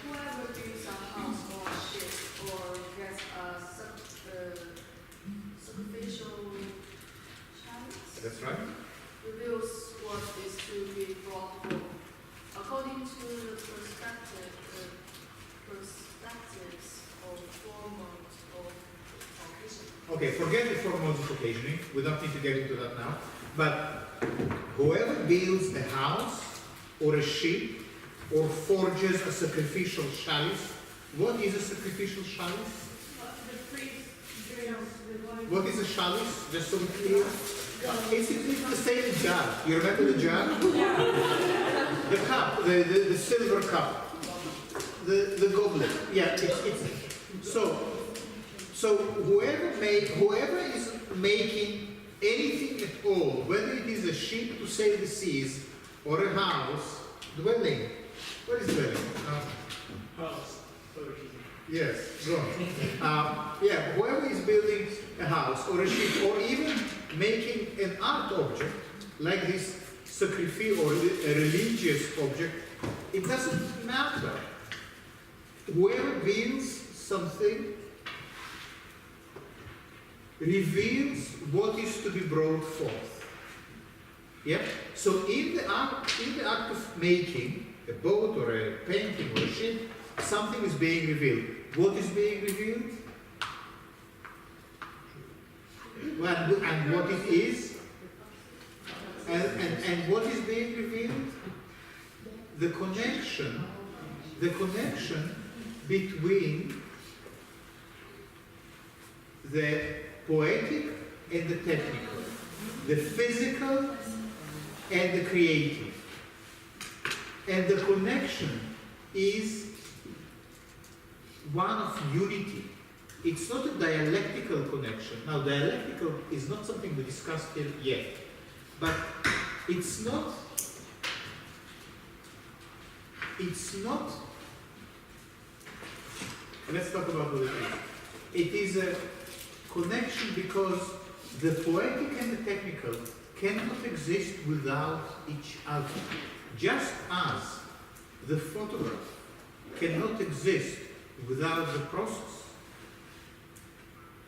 Whoever builds a house or a ship or gets a superficial That's right. Reveals what is to be brought forth. According to the perspectives of four modes of occasion. Okay, forget the four modes of occasioning. We don't need to get into that now. But whoever builds a house or a ship or forges a sacrificial chalice, what is a sacrificial chalice? What is a chalice? Just so we clear. It's the same jar. You remember the jar? The cup, the silver cup, the goblet. Yeah, it's so whoever is making anything at all, whether it is a ship to sail the seas or a house, dwelling. What is dwelling? House. Yes, go on. Yeah, whoever is building a house or a ship or even making an art object like this sacrifice or a religious object, it doesn't matter. Whoever builds something reveals what is to be brought forth. Yeah? So in the act of making a boat or a painting or a ship, something is being revealed. What is being revealed? And what it is? And what is being revealed? The connection between the poetic and the technical, the physical and the creative. And the connection is one of unity. It's not a dialectical connection. Now, dialectical is not something we discussed here yet, but it's not, let's talk about what it is. It is a connection because the poetic and the technical cannot exist without each other. Just as the photograph cannot exist without the process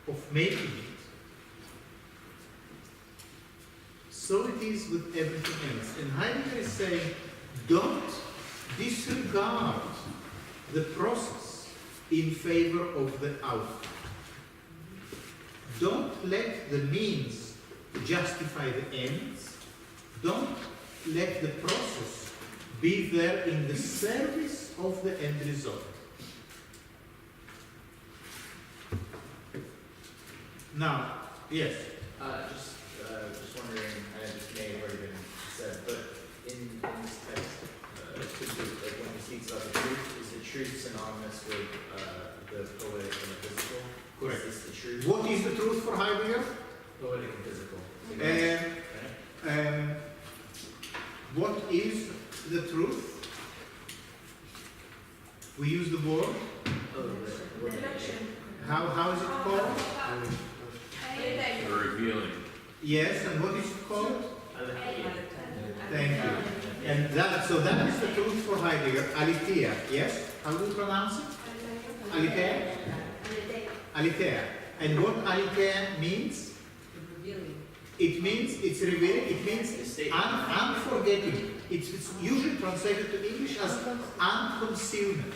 of making it, so it is with everything else. And Heidegger is saying, don't disregard the process in favor of the outcome. Don't let the means justify the ends. Don't let the process be there in the service of the end result. Now, yes? Just wondering, I may have already been said, but in this text, like when he speaks about the truth, is the truth synonymous with the poetic and the physical? Correct. Is this the truth? What is the truth for Heidegger? Poetic and physical. What is the truth? We use the word. How is it called? Revealing. Yes, and what is it called? Thank you. And that is the truth for Heidegger. Aletheia. Yes? How do you pronounce it? Aletheia? Aletheia. And what aletheia means? It means it's revealing. It means unforgetting. It's usually translated to English as unconcealment.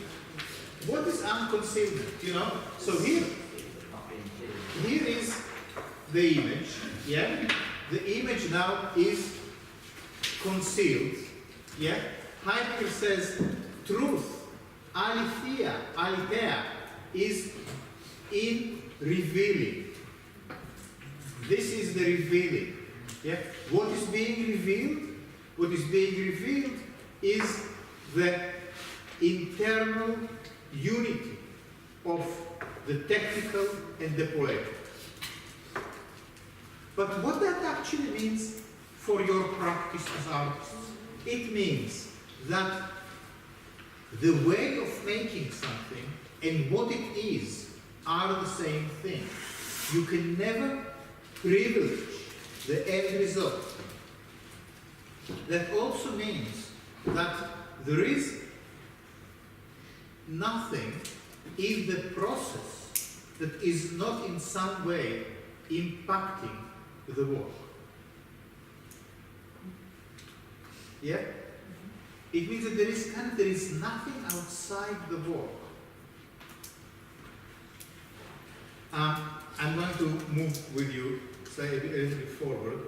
What is unconcealment? You know. So here is the image. Yeah. The image now is concealed. Yeah. Heidegger says truth, aletheia, is in revealing. This is the revealing. Yeah? What is being revealed? What is being revealed is the internal unity of the technical and the poetic. But what that actually means for your practice as artists, it means that the way of making something and what it is are the same thing. You can never privilege the end result. That also means that there is nothing in the process that is not in some way impacting the work. Yeah? It means that there is nothing outside the work. I'm going to move with you, say a little bit forward.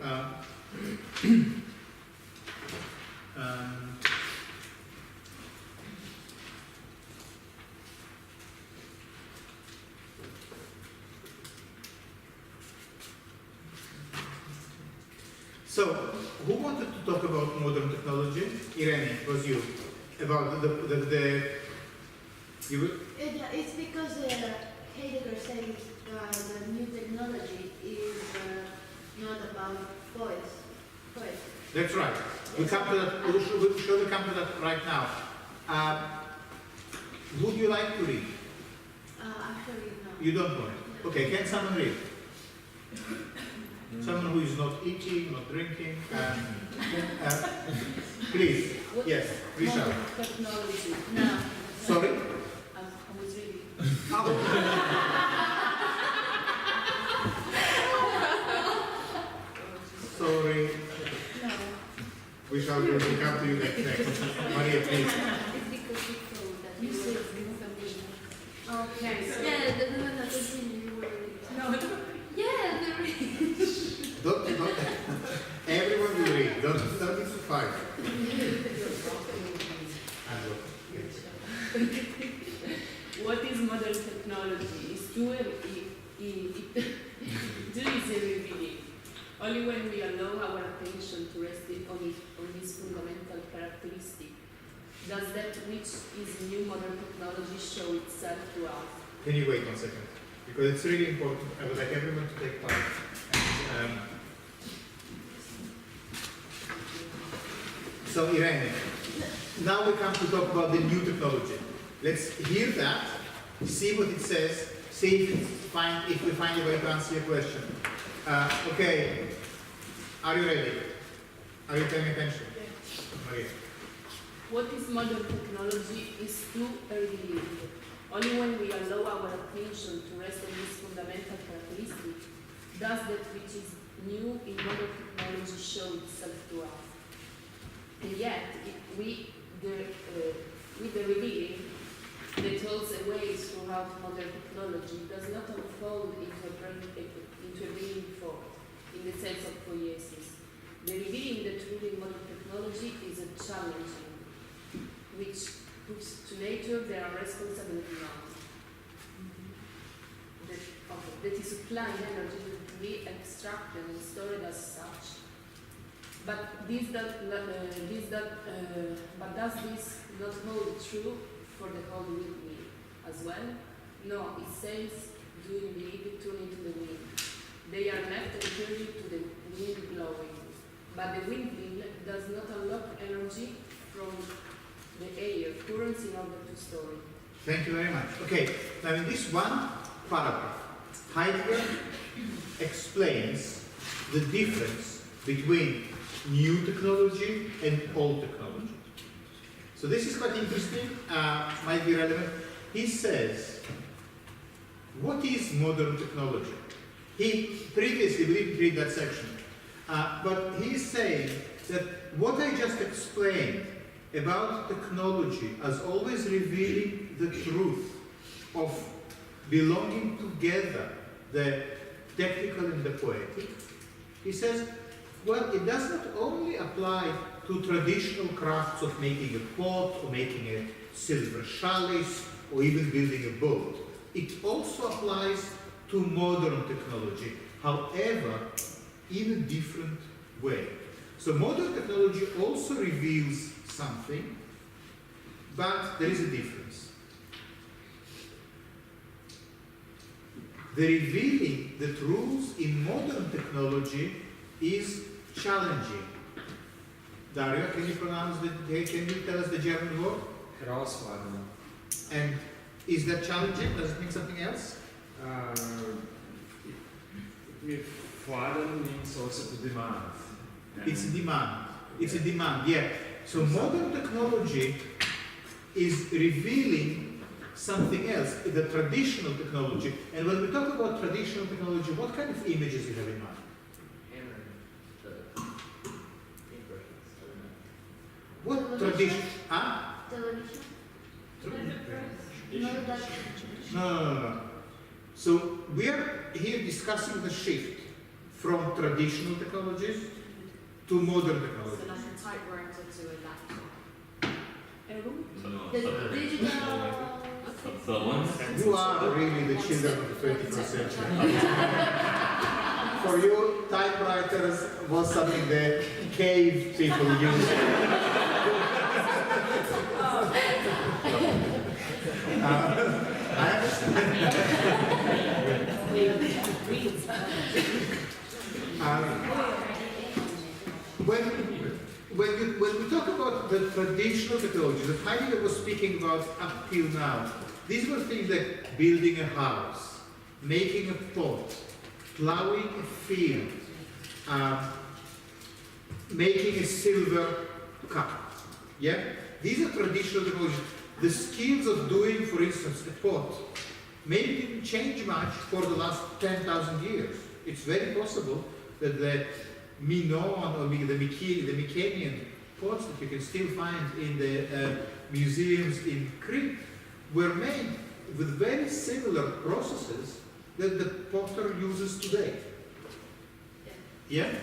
So, who wanted to talk about modern technology? Irene, it was you. About you will? Yeah, it's because Heidegger says the new technology is not about voice. That's right. We come to that. We'll surely come to that right now. Would you like to read? Actually, no. You don't want it. Okay. Can someone read? Someone who is not eating, not drinking. Please. Yes. Richard. Modern technology. No. Sorry. I was reading. Sorry. No. We shall come to you next. Maria, please. It's because you told that you said Okay, so yeah, the one that was in you were no, yeah, the Don't. Everyone will read. Don't need to fight. what is modern technology? It's too revealing. Only when we allow our attention to rest on this fundamental characteristic does that which is new modern technology show itself to us. Can you wait 1 second? Because it's really important. I would like everyone to take part. So, Irene, now we come to talk about the new technology. Let's hear that, see what it says, see if we find a way to answer your question. Okay, are you ready? Are you paying attention? Okay. What is modern technology is too early. Only when we allow our attention to rest on this fundamental characteristic does that which is new in modern technology show itself to us. And yet, with the revealing that holds away throughout modern technology does not unfold into a bringing forth in the sense of poiesis. The revealing that ruling modern technology is a challenge which puts to nature their responsibility on. That is supplying energy to be extracted and stored as such. But does this not hold true for the whole wind as well? No, it says, do indeed tune into the wind. They are left entirely to the wind blowing. But the windmill does not unlock energy from the air currents in order to store it. Thank you very much. Okay, now in this one paragraph, Heidegger explains the difference between new technology and old technology. So this is quite interesting, might be relevant. He says, what is modern technology? He previously, we didn't read that section, but he's saying that what I just explained about technology as always revealing the truth of belonging together the technical and the poetic, he says, well, it does not only apply to traditional crafts of making a pot or making a silver chalice or even building a boat. It also applies to modern technology, however, in a different way. So modern technology also reveals something, but there is a difference. The revealing the truths in modern technology is challenging. Dario, can you tell us the German word? Herausforderung. And is that challenging? Does it mean something else? Fordern means also to demand. It's a demand. It's a demand, yeah. So modern technology is revealing something else, the traditional technology. And when we talk about traditional technology, what kind of images you have in mind? tradition. Huh? Television? No, No, that. no. So we are here discussing the shift from traditional technologies to modern So technologies. like a typewriter to a laptop. The digital. The ones? You are really the children of the 21st century. For you, typewriters was something that cave people used. I understand. When we talk about the traditional technologies that Heidegger was speaking about up till now, these were things like building a house, making a pot, plowing a field, making a silver cup. Yeah? These are traditional technologies. The skills of doing, for instance, a pot maybe didn't change much for the last 10,000 years. It's very possible that the Minoan or the Mycenaean pots that you can still find in the museums in Crete were made with very similar processes that the potter uses today. Yeah?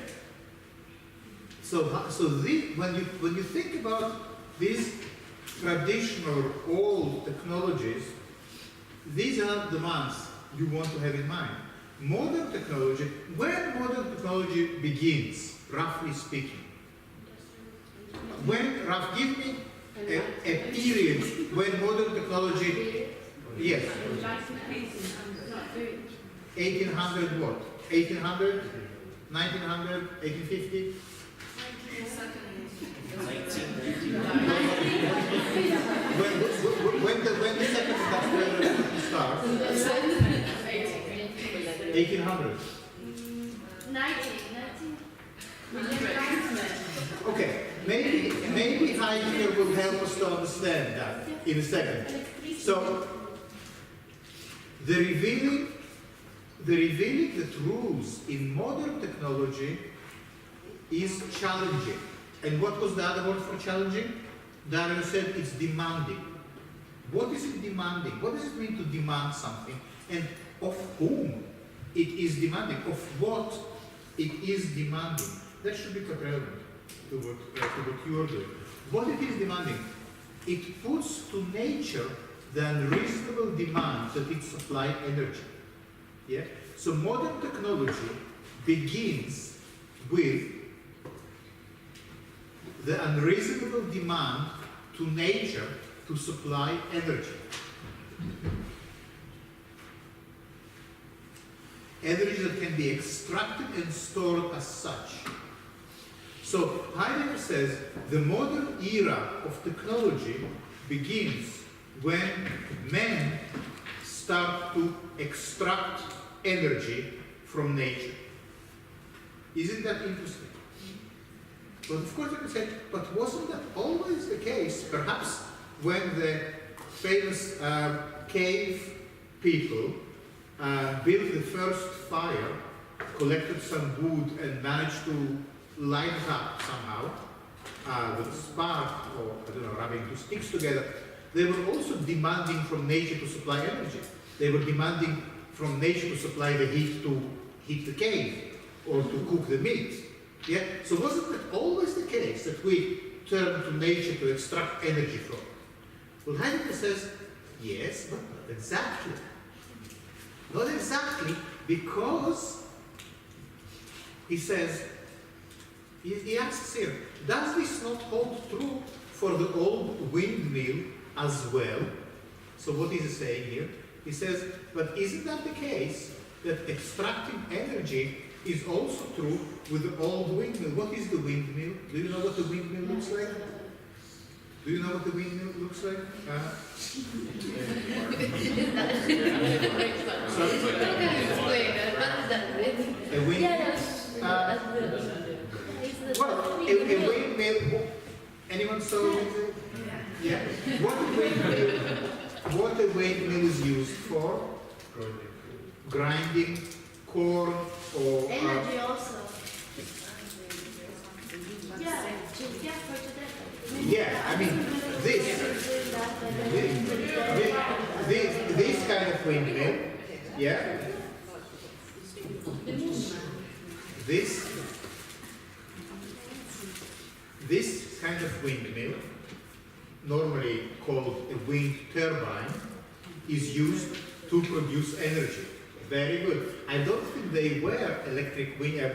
So when you think about these traditional old technologies, these are the ones you want to have in mind. Modern technology, when modern technology begins, roughly speaking, give me a period when modern technology, yes, 1800 what? 1800, 1900, 1850? When the second industrial revolution starts? 1800. 19. Okay, maybe Heidegger will help us to understand that in a second. So, the revealing the truths in modern technology is challenging. And what was the other word for challenging? Darren said it's demanding. What is it demanding? What does it mean to demand something? And of whom it is demanding? Of what it is demanding? That should be quite relevant to what you are doing. What it is demanding? It puts to nature the unreasonable demand that it supply energy. Yeah? So modern technology begins with the unreasonable demand to nature to supply energy. Energy that can be extracted and stored as such. So Heidegger says the modern era of technology begins when men start to extract energy from nature. Isn't that interesting? But of course you can say, but wasn't that always the case? Perhaps when the famous cave people built the first fire, collected some wood and managed to light it up somehow with a spark or, I don't know, rubbing two sticks together, they were also demanding from nature to supply energy. They were demanding from nature to supply the heat to heat the cave or to cook the meat. Yeah? So wasn't it always the case that we turn to nature to extract energy from? Well, Heidegger says, yes, but not exactly. Not exactly, because he says, he asks here, does this not hold true for the old windmill as well? So what is he saying here? He says, but isn't that the case that extracting energy is also true with the old windmill? What is the windmill? Do you know what the windmill looks like? Do you know what the windmill looks like? A windmill? Well, a windmill, anyone saw a windmill? Yeah. What a windmill is used for? Grinding corn or... Energy also. Yeah, for today. Yeah, this kind of windmill, yeah, this kind of windmill, normally called a wind turbine, is used to produce energy. Very good. I don't think they were electric wind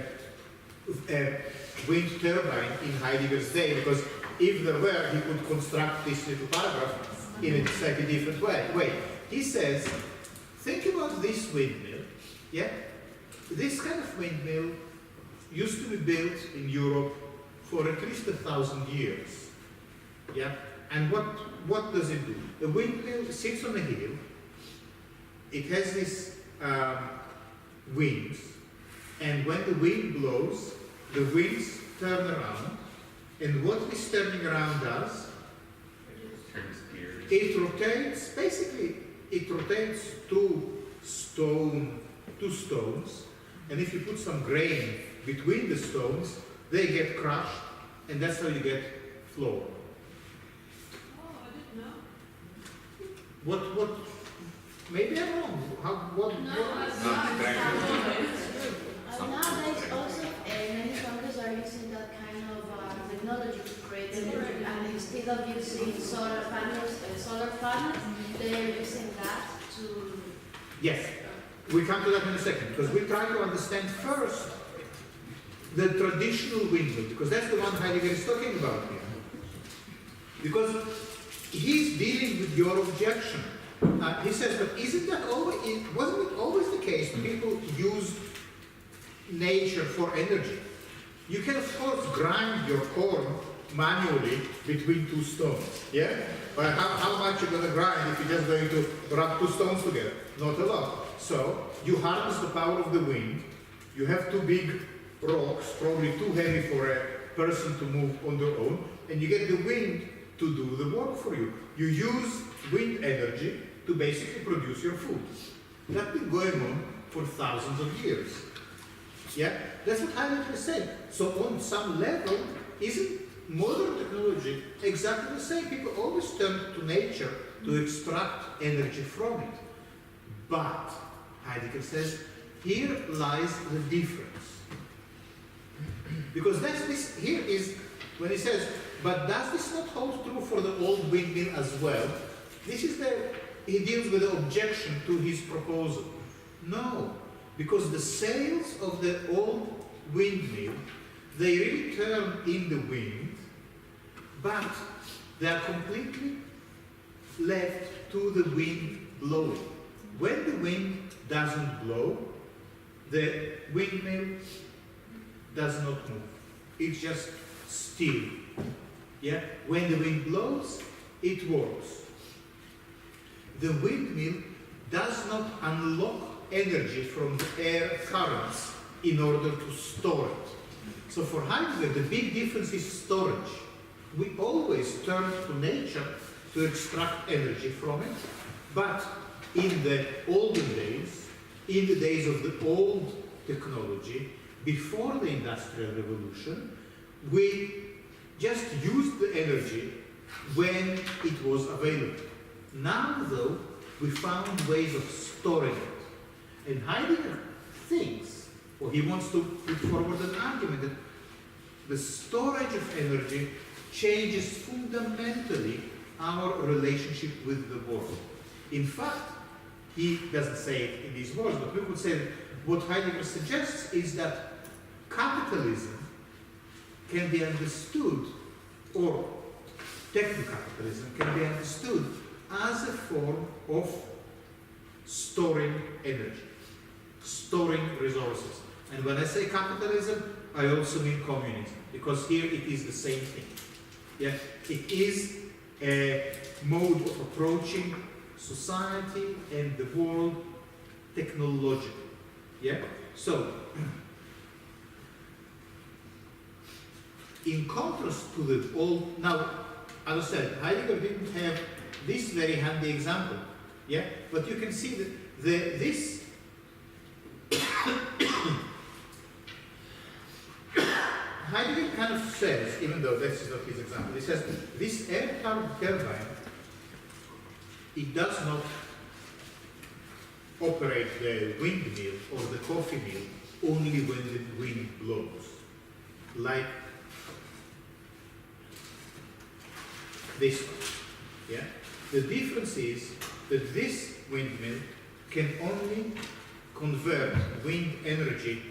turbine in Heidegger's day, because if there were, he could construct this little paragraph in a slightly different way. Wait, he says, think about this windmill, yeah? This kind of windmill used to be built in Europe for at least 1,000 years, yeah? And what does it do? The windmill sits on a hill, it has these wings, and when the wind blows, the wings turn around, and what this turning around does, it rotates, basically, it rotates two stones, and if you put some grain between the stones, they get crushed, and that's how you get flour. Oh, I didn't know. What, maybe I'm wrong. Nowadays also many countries are using that kind of technology to create energy, and instead of using solar panels, they're using that to... Yes, we come to that in a second, because we try to understand first the traditional windmill, because that's the one Heidegger is talking about here. Because he's dealing with your objection. He says, but wasn't it always the case that people use nature for energy? You can of course grind your corn manually between two stones, yeah? But how much you're going to grind if you're just going to rub two stones together? Not a lot. So you harness the power of the wind. You have two big rocks, probably too heavy for a person to move on their own, and you get the wind to do the work for you. You use wind energy to basically produce your food. That's been going on for thousands of years. Yeah, that's what Heidegger said. So on some level, isn't modern technology exactly the same? People always turn to nature to extract energy from it. But, Heidegger says, here lies the difference. Because here is, when he says, but does this not hold true for the old windmill as well? This is he deals with the objection to his proposal. No, because the sails of the old windmill, they really turn in the wind, but they are completely left to the wind blowing. When the wind doesn't blow, the windmill does not move. It's just still. Yeah? When the wind blows, it works. The windmill does not unlock energy from the air currents in order to store it. So for Heidegger, the big difference is storage. We always turn to nature to extract energy from it, but in the olden days, in the days of the old technology, before the Industrial Revolution, we just used the energy when it was available. Now, though, we found ways of storing it. And Heidegger thinks, or he wants to put forward an argument that the storage of energy changes fundamentally our relationship with the world. In fact, he doesn't say it in these words, but we could say that what Heidegger suggests is that capitalism can be understood, or techno-capitalism can be understood as a form of storing energy, storing resources. And when I say capitalism, I also mean communism, because here it is the same thing. Yeah? It is a mode of approaching society and the world technologically. Yeah? So, in contrast to the old, now, as I said, Heidegger didn't have this very handy example, yeah? But you can see that this Heidegger kind of says, even though this is not his example, he says this air turbine it does not operate the windmill or the coffee mill only when the wind blows, like this one. Yeah? The difference is that this windmill can only convert wind energy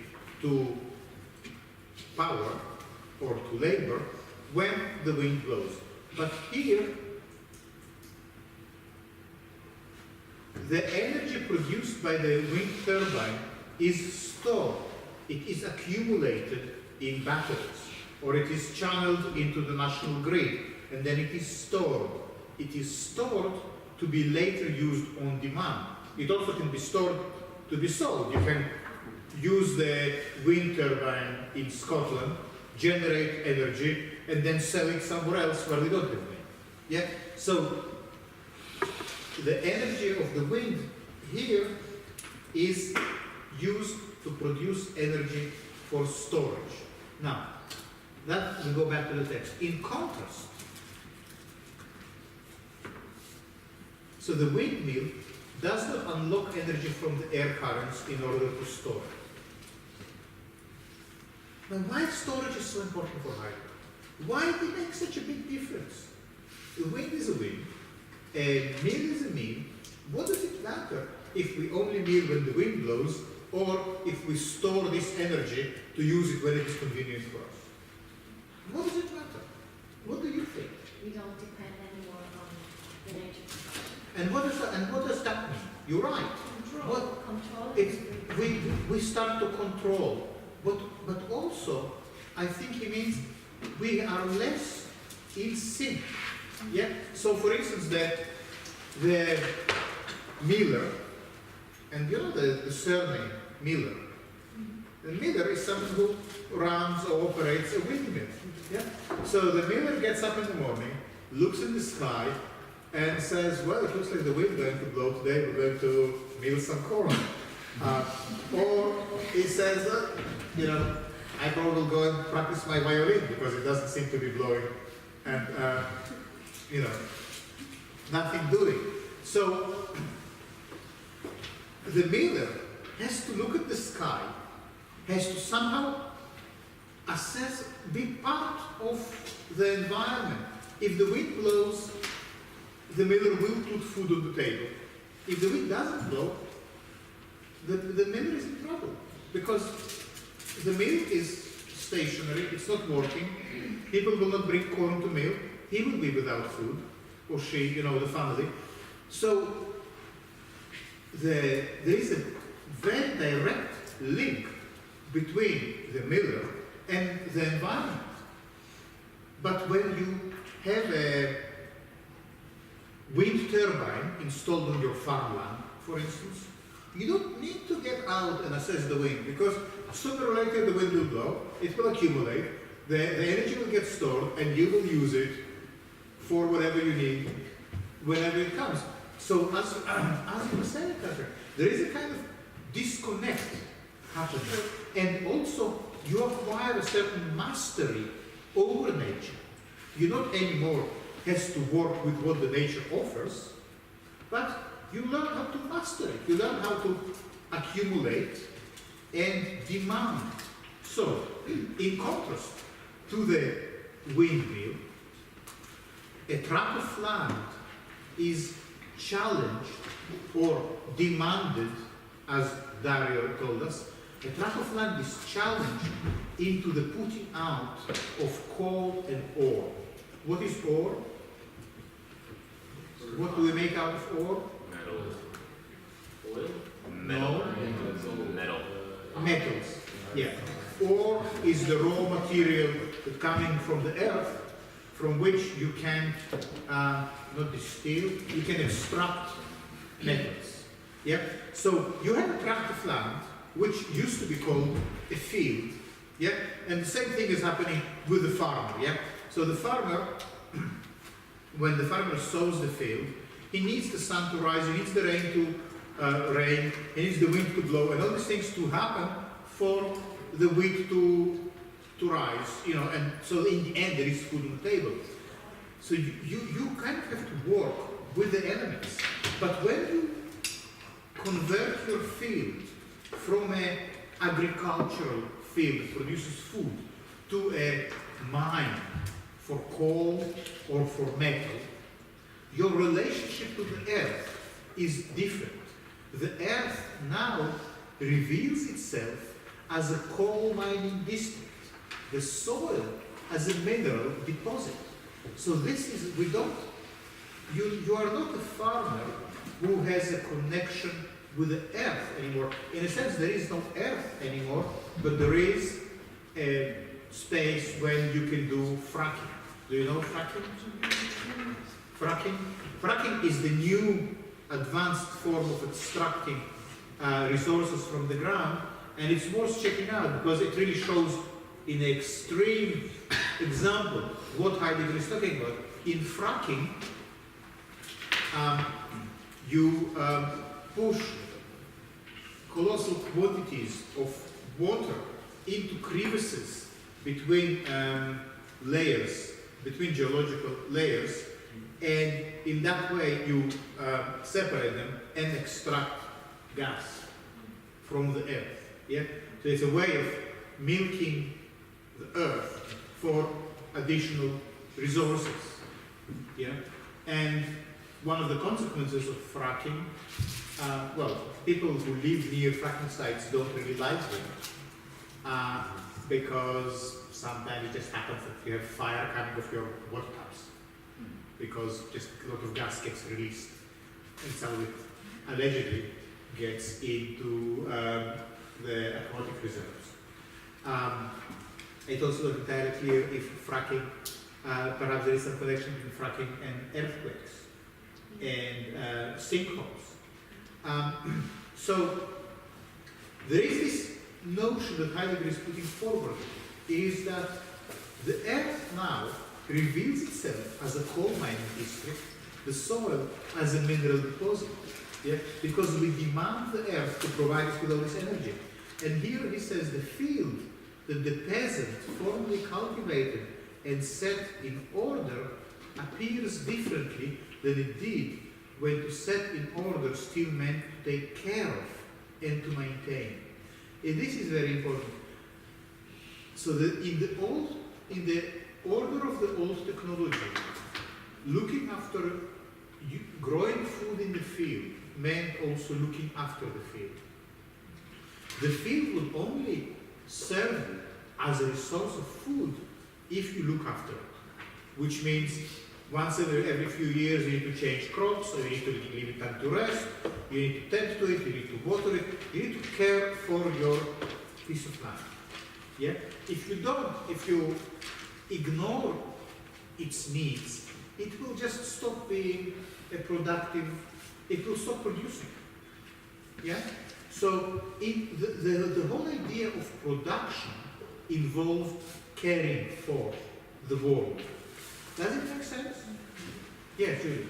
to power or to labor when the wind blows. But here, the energy produced by the wind turbine is stored. It is accumulated in batteries, or it is channeled into the national grid, and then it is stored. It is stored to be later used on demand. It also can be stored to be sold. You can use the wind turbine in Scotland, generate energy, and then sell it somewhere else where they don't have wind. Yeah? So the energy of the wind here is used to produce energy for storage. Now, that we go back to the text. In contrast, so the windmill does not unlock energy from the air currents in order to store it. Now, why storage is so important for Heidegger? Why did it make such a big difference? The wind is a wind, a mill is a mill. What does it matter if we only mill when the wind blows, or if we store this energy to use it when it is convenient for us? What does it matter? What do you think? We don't depend anymore on the nature. And what does that mean? You're right. Control. Control It's, is we start to control, but also I think he means we are less in sync. Yeah. So for instance, that the Miller, and you know the surname Miller. The miller is someone who runs or operates a windmill. Yeah. So the miller gets up in the morning, looks in the sky, and says, well, it looks like the wind's going to blow today, we're going to mill some corn. Or he says, you know, I probably will go and practice my violin because it doesn't seem to be blowing, and, you know, nothing doing. So the miller has to look at the sky, has to somehow assess, be part of the environment. If the wind blows, the miller will put food on the table. If the wind doesn't blow, the miller is in trouble because the mill is stationary, it's not working, people will not bring corn to mill, he will be without food, or she, you know, the family. So there is a very direct link between the miller and the environment. But when you have a wind turbine installed on your farmland, for instance, you don't need to get out and assess the wind, because sooner or later the wind will blow, it will accumulate, the energy will get stored, and you will use it for whatever you need whenever it comes. So as you were saying, Katrin, there is a kind of disconnect happening, and also you acquire a certain mastery over nature. You not anymore has to work with what the nature offers, but you learn how to master it. You learn how to accumulate and demand. So, in contrast to the windmill, a tract of land is challenged or demanded, as Dario told us. A tract of land is challenged into the putting out of coal and ore. What is ore? What do we make out of ore? Metal. Oil? Metal. Metal. Metals. Yeah. Ore is the raw material coming from the earth, from which you can not distill, you can extract metals. Yeah. So you have a tract of land which used to be called a field. Yeah. And the same thing is happening with the farmer. Yeah. So the farmer, when the farmer sows the field, he needs the sun to rise, he needs the rain to rain, he needs the wind to blow, and all these things to happen for the wheat to rise, you know, and so in the end there is food on the table. So you kind of have to work with the elements. But when you convert your field from an agricultural field that produces food to a mine for coal or for metal, your relationship to the earth is different. The earth now reveals itself as a coal mining district, the soil as a mineral deposit. So this is, you are not a farmer who has a connection with the earth anymore. In a sense, there is no earth anymore, but there is a space when you can do fracking. Do you know fracking? Fracking is the new advanced form of extracting resources from the ground, and it's worth checking out because it really shows in an extreme example what Heidegger is talking about. In fracking, you push colossal quantities of water into crevices between layers, between geological layers, and in that way you separate them and extract gas from the earth. Yeah? So it's a way of milking the earth for additional resources. Yeah? And one of the consequences of fracking, well, people who live near fracking sites don't really like them because sometimes it just happens that you have fire coming off your water pipes because just a lot of gas gets released, and some of it allegedly gets into the aquatic reserves. It's also not entirely clear if fracking, perhaps there is some connection between fracking and earthquakes and sinkholes. So there is this notion that Heidegger is putting forward, is that the earth now reveals itself as a coal mining district, the soil as a mineral deposit, yeah? Because we demand the earth to provide us with all this energy. And here he says the field that the peasant formerly cultivated and set in order appears differently than it did when to set in order still meant to take care of and to maintain. And this is very important. So that in the order of the old technology, looking after growing food in the field meant also looking after the field. The field would only serve you as a resource of food if you look after it, which means once every few years you need to change crops, or you need to leave it time to rest, you need to tend to it, you need to water it, you need to care for your piece of land. Yeah? If you don't, if you ignore its needs, it will just stop being a productive, it will stop producing. Yeah? So the whole idea of production involved caring for the world. Does it make sense? Yeah, Julie.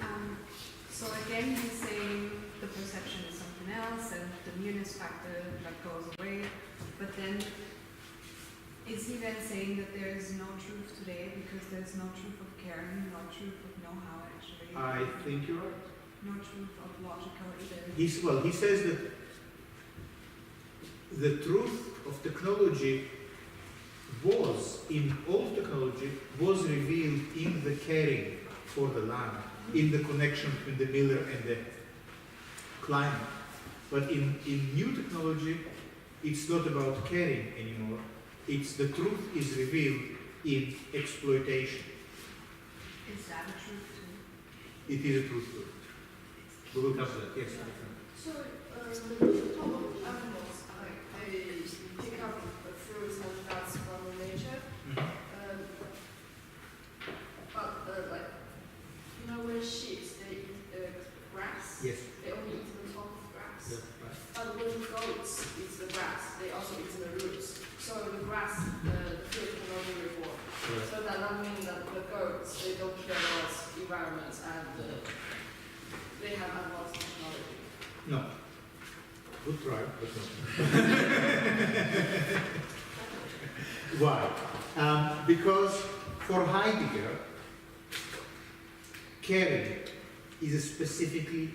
So again, he's saying the perception is something else and the newness factor that goes away, but then is he then saying that there is no truth today because there's no truth of caring, no truth of know-how actually? I think you're right. No truth of logical either. He says that the truth of technology was, in old technology, was revealed in the caring for the land, in the connection between the miller and the climate. But in new technology, it's not about caring anymore. It's the truth is revealed in exploitation. Is that a truth too? It is a truth too. We will come to that, yes. So, when you talk about animals, like they pick up the fruits and nuts from nature, but like, you know, when sheep they eat grass, Yes. they only eat the top of grass. Yeah, right. But when goats eat the grass, they also eat the roots. So the grass, the fruit can only reborn. Right. So that means that the goats, they don't care about environment and they have advanced technology. No. Good try, but no. Why? Because for Heidegger, caring is a specifically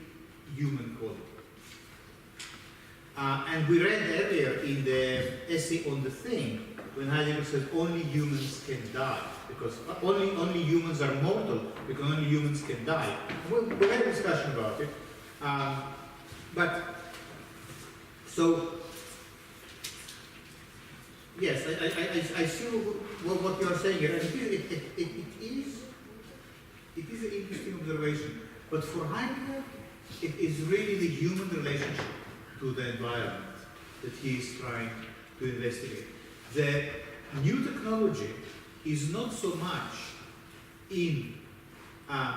human quality. And we read earlier in the essay on the thing, when Heidegger said only humans can die, because only humans are mortal, because only humans can die. We had a discussion about it. So, yes, I see what you are saying here, and it is an interesting observation. But for Heidegger, it is really the human relationship to the environment that he is trying to investigate. The new technology is not so much in, as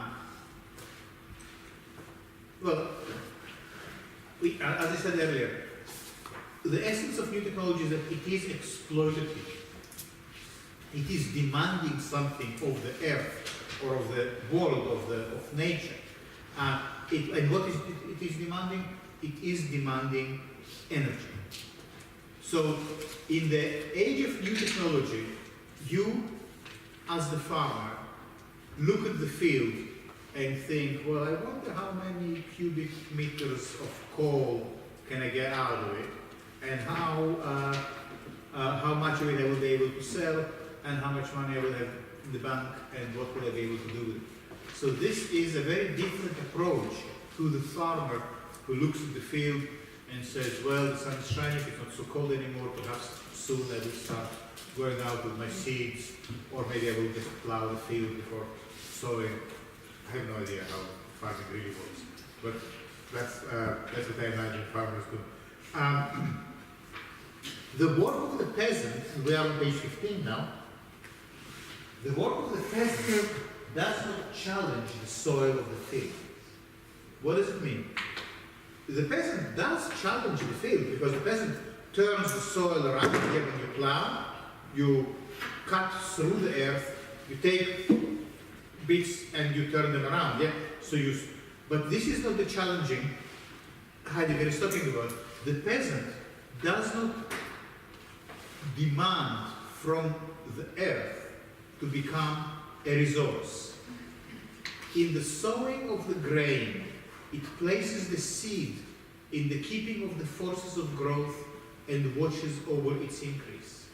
I said earlier, the essence of new technology is that it is exploitative. It is demanding something of the earth or of the world, of nature. And what is it is demanding? It is demanding energy. So, in the age of new technology, you, as the farmer, look at the field and think, well, I wonder how many cubic meters of coal can I get out of it, and how much of it I will be able to sell, and how much money I will have in the bank, and what will I be able to do with it. So this is a very different approach to the farmer who looks at the field and says, well, the sun is shining, it's not so cold anymore, perhaps soon I will start going out with my seeds, or maybe I will just plow the field before sowing. I have no idea how farming really works, but that's what I imagine farmers do. The work of the peasant, and we are on page 15 now, the work of the peasant does not challenge the soil of the field. What does it mean? The peasant does challenge the field, because the peasant turns the soil around. When you plow, you cut through the earth, you take bits and you turn them around. Yeah. But this is not the challenging Heidegger is talking about. The peasant does not demand from the earth to become a resource. In the sowing of the grain, it places the seed in the keeping of the forces of growth and watches over its increase.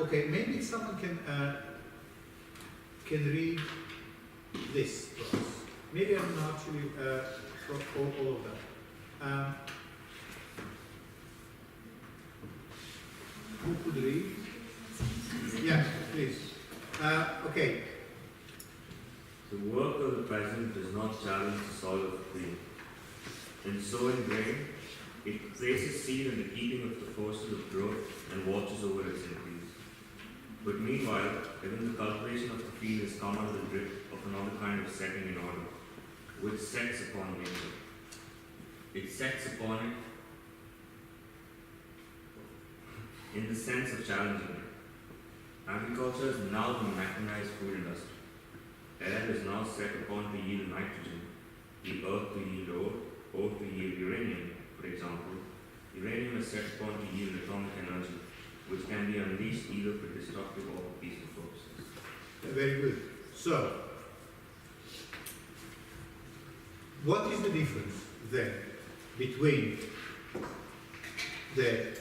Okay, maybe someone can read this to us. Maybe I'm not actually all of that. Who could read? Yes, please. Okay. The work of the peasant does not challenge the soil of the field. In sowing grain, it places seed in the keeping of the forces of growth and watches over its increase. But meanwhile, even the cultivation of the field has come under the grip of another kind of setting in order, which sets upon nature. It sets upon it in the sense of challenging it. Agriculture is now the mechanized food industry. Air is now set upon to yield nitrogen, the earth to yield ore to yield uranium, for example. Uranium is set upon to yield atomic energy, which can be unleashed either for destructive or peaceful purposes. Very good. So, what is the difference then between the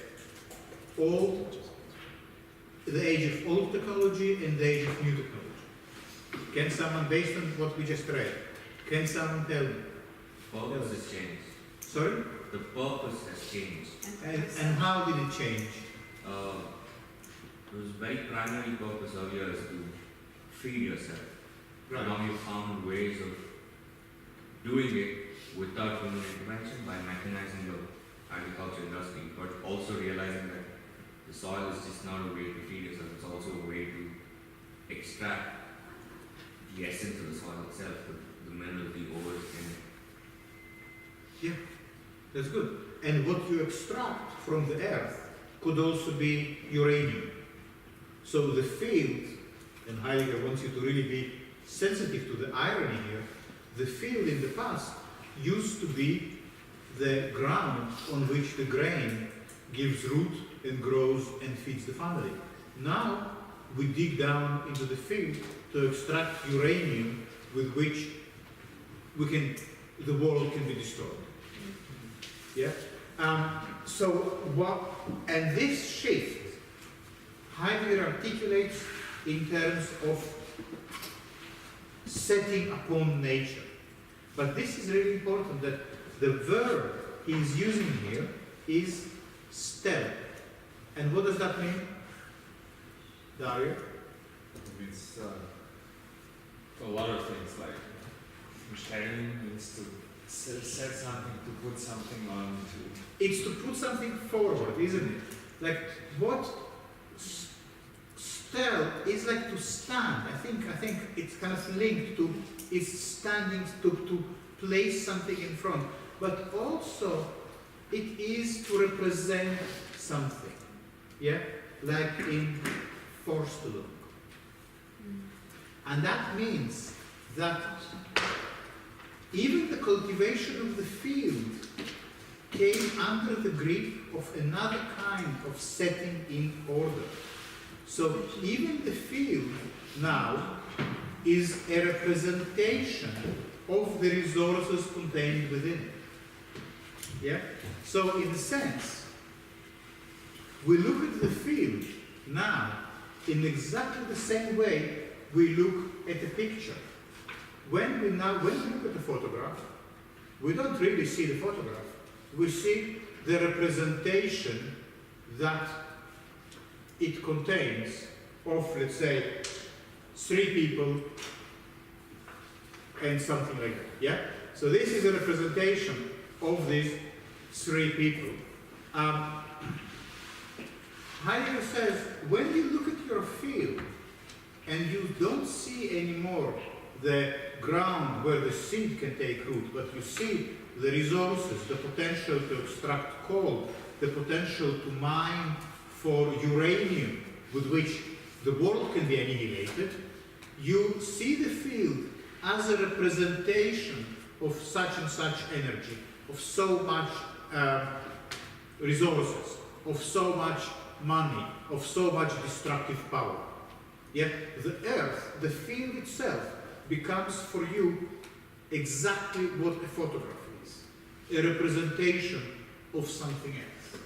age of old technology and the age of new technology? Can someone, based on what we just read, can someone tell me? Purpose has changed. Sorry? The purpose has changed. And how did it change? It was very primary purpose earlier is to feed yourself. Right. Now you found ways of doing it without human intervention by mechanizing the agriculture industry, but also realizing that the soil is just not a way to feed yourself, it's also a way to extract the essence of the soil itself, the minerals, the ores in it. Yeah, that's good. And what you extract from the earth could also be uranium. So the field, and Heidegger wants you to really be sensitive to the irony here, the field in the past used to be the ground on which the grain gives root and grows and feeds the family. Now we dig down into the field to extract uranium with which the world can be destroyed. Yeah? And this shift, Heidegger articulates in terms of setting upon nature. But this is really important, that the verb he is using here is stealth. And what does that mean, Dario? It's a lot of things, like stellen means to set something, to put something on, to... It's to put something forward, isn't it? Like what stell is like to stand. I think it's kind of linked to is standing, to place something in front. But also it is to represent something. Yeah? Like in Vorstellung. And that means that even the cultivation of the field came under the grip of another kind of setting in order. So even the field now is a representation of the resources contained within it. Yeah? So in a sense, we look at the field now in exactly the same way we look at a picture. When we look at the photograph, we don't really see the photograph. We see the representation that it contains of, let's say, 3 people and something like that. Yeah? So this is a representation of these 3 people. Heidegger says, when you look at your field and you don't see anymore the ground where the seed can take root, but you see the resources, the potential to extract coal, the potential to mine for uranium with which the world can be annihilated, you see the field as a representation of such and such energy, of so much resources, of so much money, of so much destructive power. Yet the earth, the field itself, becomes for you exactly what a photograph is, a representation of something else.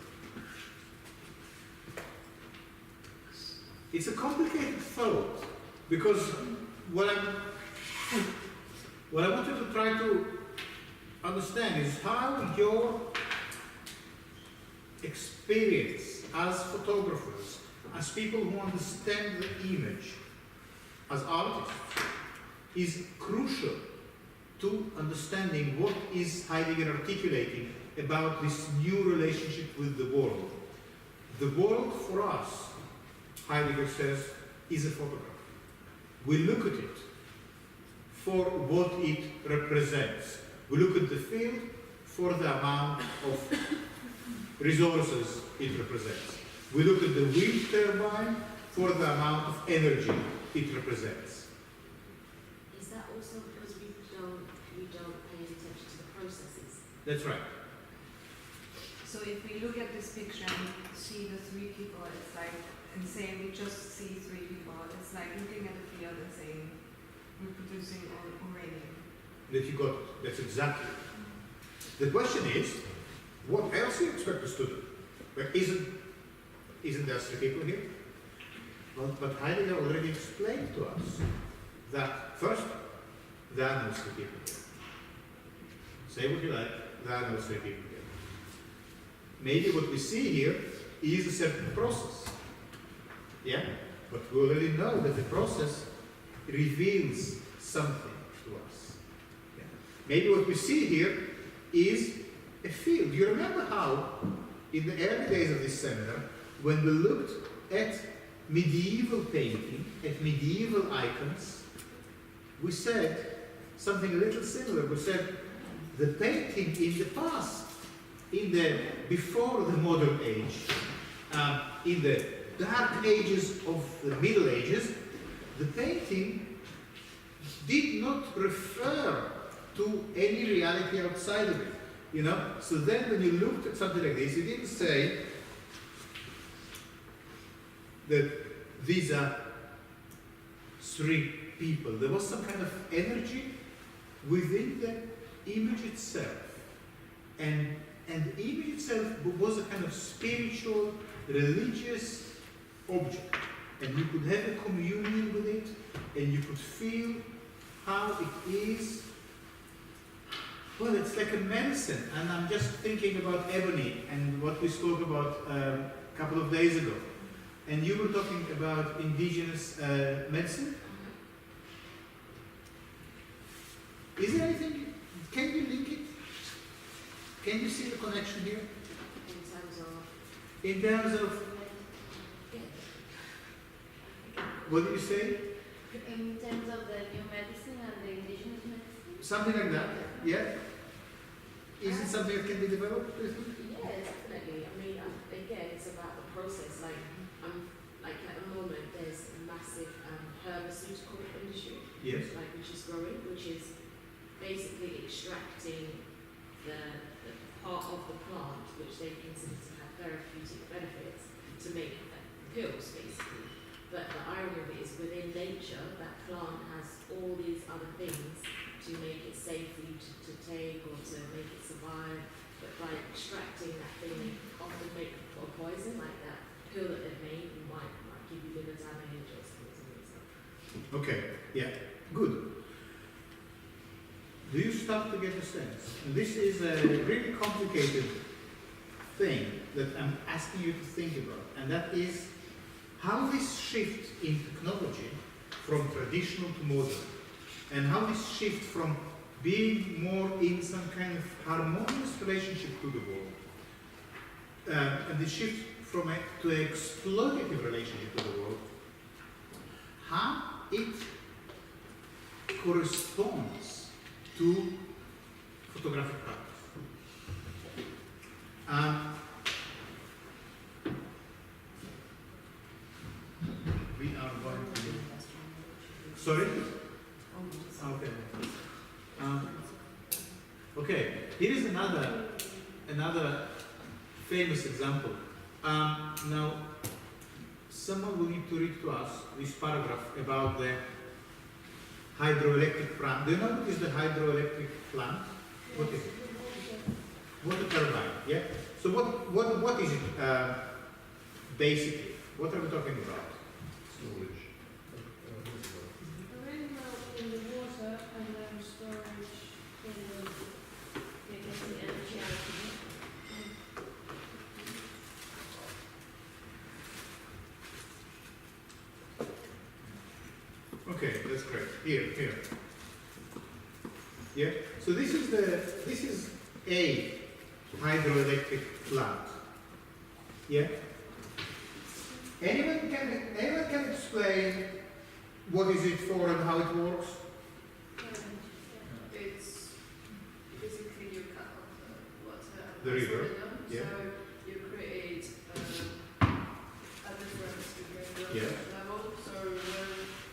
It's a complicated thought, because what I want you to try to understand is how your experience as photographers, as people who understand the image, as artists, is crucial to understanding what is Heidegger articulating about this new relationship with the world. The world for us, Heidegger says, is a photograph. We look at it for what it represents. We look at the field for the amount of resources it represents. We look at the wind turbine for the amount of energy it represents. Is that also because we don't pay attention to the processes? That's right. So if we look at this picture and see the 3 people, it's like, and say we just see 3 people, it's like looking at the field and saying, we're producing uranium. That you got it. That's exactly it. The question is, what else do you expect us to do? But isn't there 3 people here? Well, but Heidegger already explained to us that first, there are no 3 people here. Say what you like, there are no 3 people here. Maybe what we see here is a certain process. Yeah? But we already know that the process reveals something to us. Yeah? Maybe what we see here is a field. You remember how, in the early days of this seminar, when we looked at medieval painting, at medieval icons, we said something a little similar. We said the painting in the past, before the modern age, in the dark ages of the Middle Ages, the painting did not refer to any reality outside of it. You know? So then when you looked at something like this, you didn't say that these are three people. There was some kind of energy within the image itself. And the image itself was a kind of spiritual, religious object. And you could have a communion with it, and you could feel how it is. Well, it's like a medicine. And I'm just thinking about ebony and what we spoke about a couple of days ago. And you were talking about indigenous medicine. Is there anything, can you link it? Can you see the connection here? In terms of, what did you say? In terms of the new medicine and the indigenous medicine? Something like that, yeah? Is it something that can be developed? Yeah, definitely. I mean, again, it's about the process. Like at the moment, there's a massive pharmaceutical industry, Yes. which is growing, which is basically extracting the part of the plant which they consider to have therapeutic benefits to make pills, basically. But the irony of it is, within nature, that plant has all these other things to make it safe for you to take or to make it survive. But by extracting that thing, they often make a poison, like that pill that they've made, might give you liver damage or something like that. Okay, yeah, good. Do you start to get a sense? And this is a really complicated thing that I'm asking you to think about, and that is how this shift in technology from traditional to modern, and how this shift from being more in some kind of harmonious relationship to the world, and the shift from to an exploitative relationship to the world, how it corresponds to photographic practice. We are going to do. Sorry? Okay. Okay. Here is another famous example. Now, someone will need to read to us this paragraph about the hydroelectric plant. Do you know what is the hydroelectric plant? What is it? Water turbine, yeah? So what is it basically? What are we talking about? Storage. In the water and then storage in the energy out of it. Okay, that's great. Here. Yeah. So this is a hydroelectric plant. Yeah. Anyone can explain what is it for and how it works? It's basically you cut off the water The river, yeah. So you create a difference between the Yeah. level. So when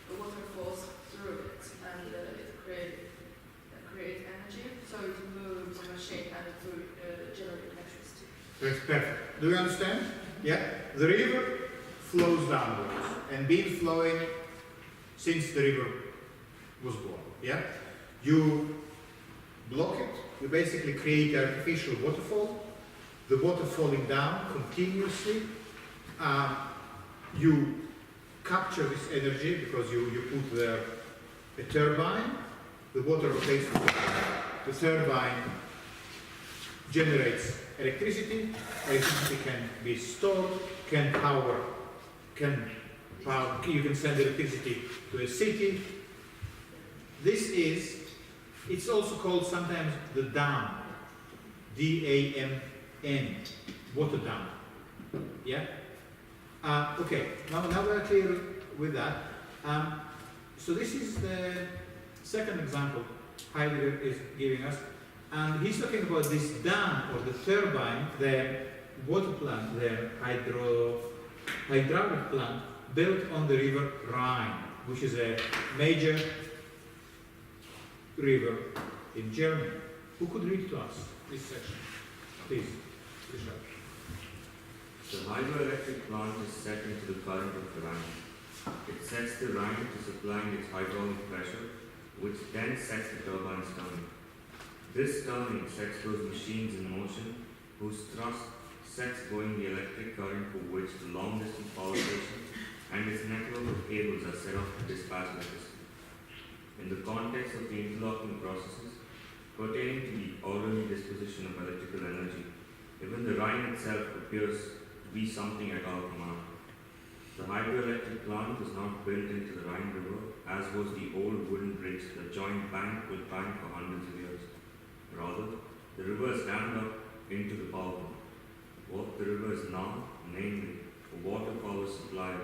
the water falls through it and it creates energy, so it moves in a shape and it will generate electricity. That's perfect. Do you understand? Yeah. The river flows downwards and been flowing since the river was born. Yeah. You block it. You basically create an artificial waterfall. The water falling down continuously. You capture this energy because you put there a turbine. The water rotates. The turbine generates electricity. Electricity can be stored, can power. You can send electricity to a city. It's also called sometimes the dam, D-A-M-N, water dam. Yeah? Okay, now we're clear with that. So this is the second example Heidegger is giving us. And he's talking about this dam or the turbine, the water plant, the hydraulic plant built on the river Rhine, which is a major river in Germany. Who could read to us this section? Please, Krishna. The hydroelectric plant is set into the current of the Rhine. It sets the Rhine to supplying its hydraulic pressure, which then sets the turbines turning. This turning sets those machines in motion, whose thrust sets going the electric current for which the long-distance power station and its network of cables are set up to dispatch electricity. In the context of the interlocking processes pertaining to the orderly disposition of electrical energy, even the Rhine itself appears to be something at our command. The hydroelectric plant was not built into the Rhine River, as was the old wooden bridge that joined bank with bank for hundreds of years. Rather, the river is dammed up into the power plant. What the river is now, namely a water power supply,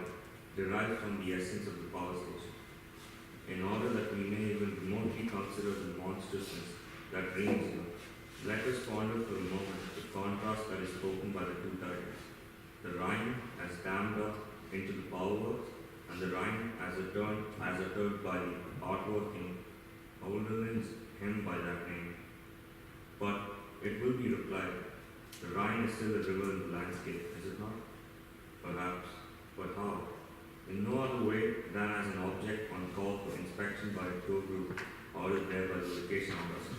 derived from the essence of the power station. In order that we may even remotely consider the monstrousness that reigns here, let us ponder for a moment the contrast that is spoken by the two titles. The Rhine as dammed up into the power works, and the Rhine as uttered by the artwork in Hölderlin's hymn by that name. But it will be replied, the Rhine is still a river in the landscape, is it not? Perhaps, but how? In no other way than as an object on call for inspection by a tour group ordered there by the location officer.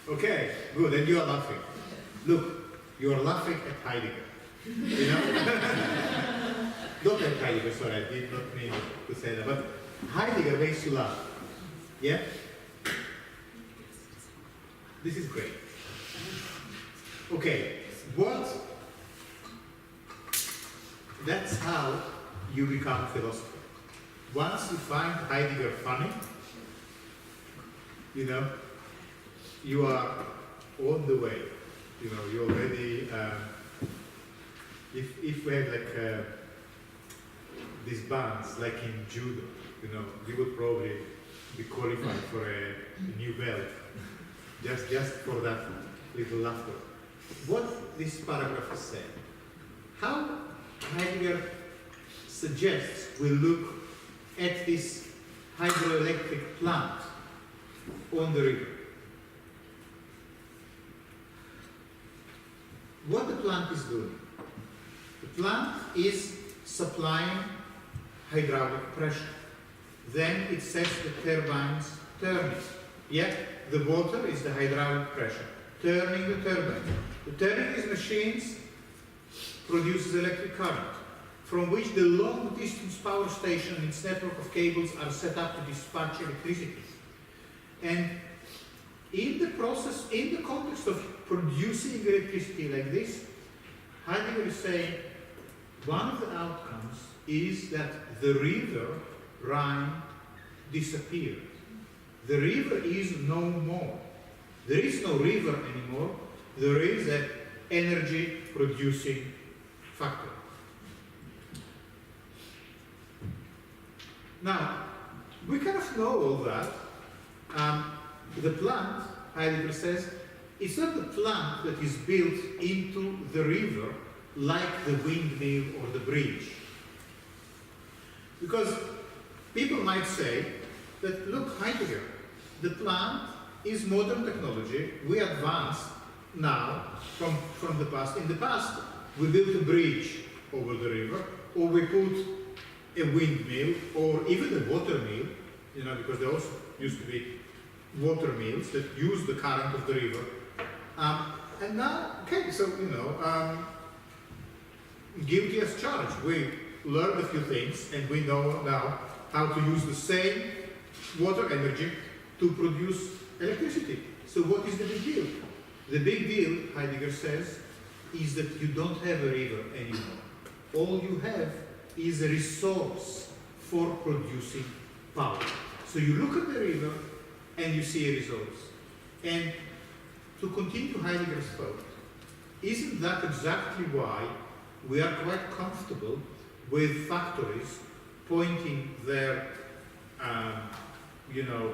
Okay, good, and you are laughing. Look, you are laughing at Heidegger. You know? Not at Heidegger, sorry, I did not mean to say that, but Heidegger makes you laugh. Yeah? This is great. Okay, that's how you become a philosopher. Once you find Heidegger funny, you know, you are on the way. You know, you already, if we had like these bands, like in judo, you know, you would probably be qualified for a new belt, just for that little laughter. What this paragraph is saying, how Heidegger suggests we look at this hydroelectric plant on the river. What the plant is doing? The plant is supplying hydraulic pressure. Then it sets the turbines turning. Yeah, the water is the hydraulic pressure, turning the turbine. The turning these machines produces electric current, from which the long-distance power station and its network of cables are set up to dispatch electricity. And in the process, in the context of producing electricity like this, Heidegger is saying one of the outcomes is that the river Rhine disappeared. The river is no more. There is no river anymore. There is an energy producing factor. Now, we kind of know all that. The plant, Heidegger says, it's not the plant that is built into the river like the windmill or the bridge. Because people might say that, look, Heidegger, the plant is modern technology. We advance now from the past. In the past, we built a bridge over the river, or we put a windmill, or even a water mill, you know, because there also used to be water mills that use the current of the river. And now, okay, so, you know, guilty as charged. We learned a few things, and we know now how to use the same water energy to produce electricity. So what is the big deal? The big deal, Heidegger says, is that you don't have a river anymore. All you have is a resource for producing power. So you look at the river and you see a resource. And to continue Heidegger's thought, isn't that exactly why we are quite comfortable with factories pointing their, you know,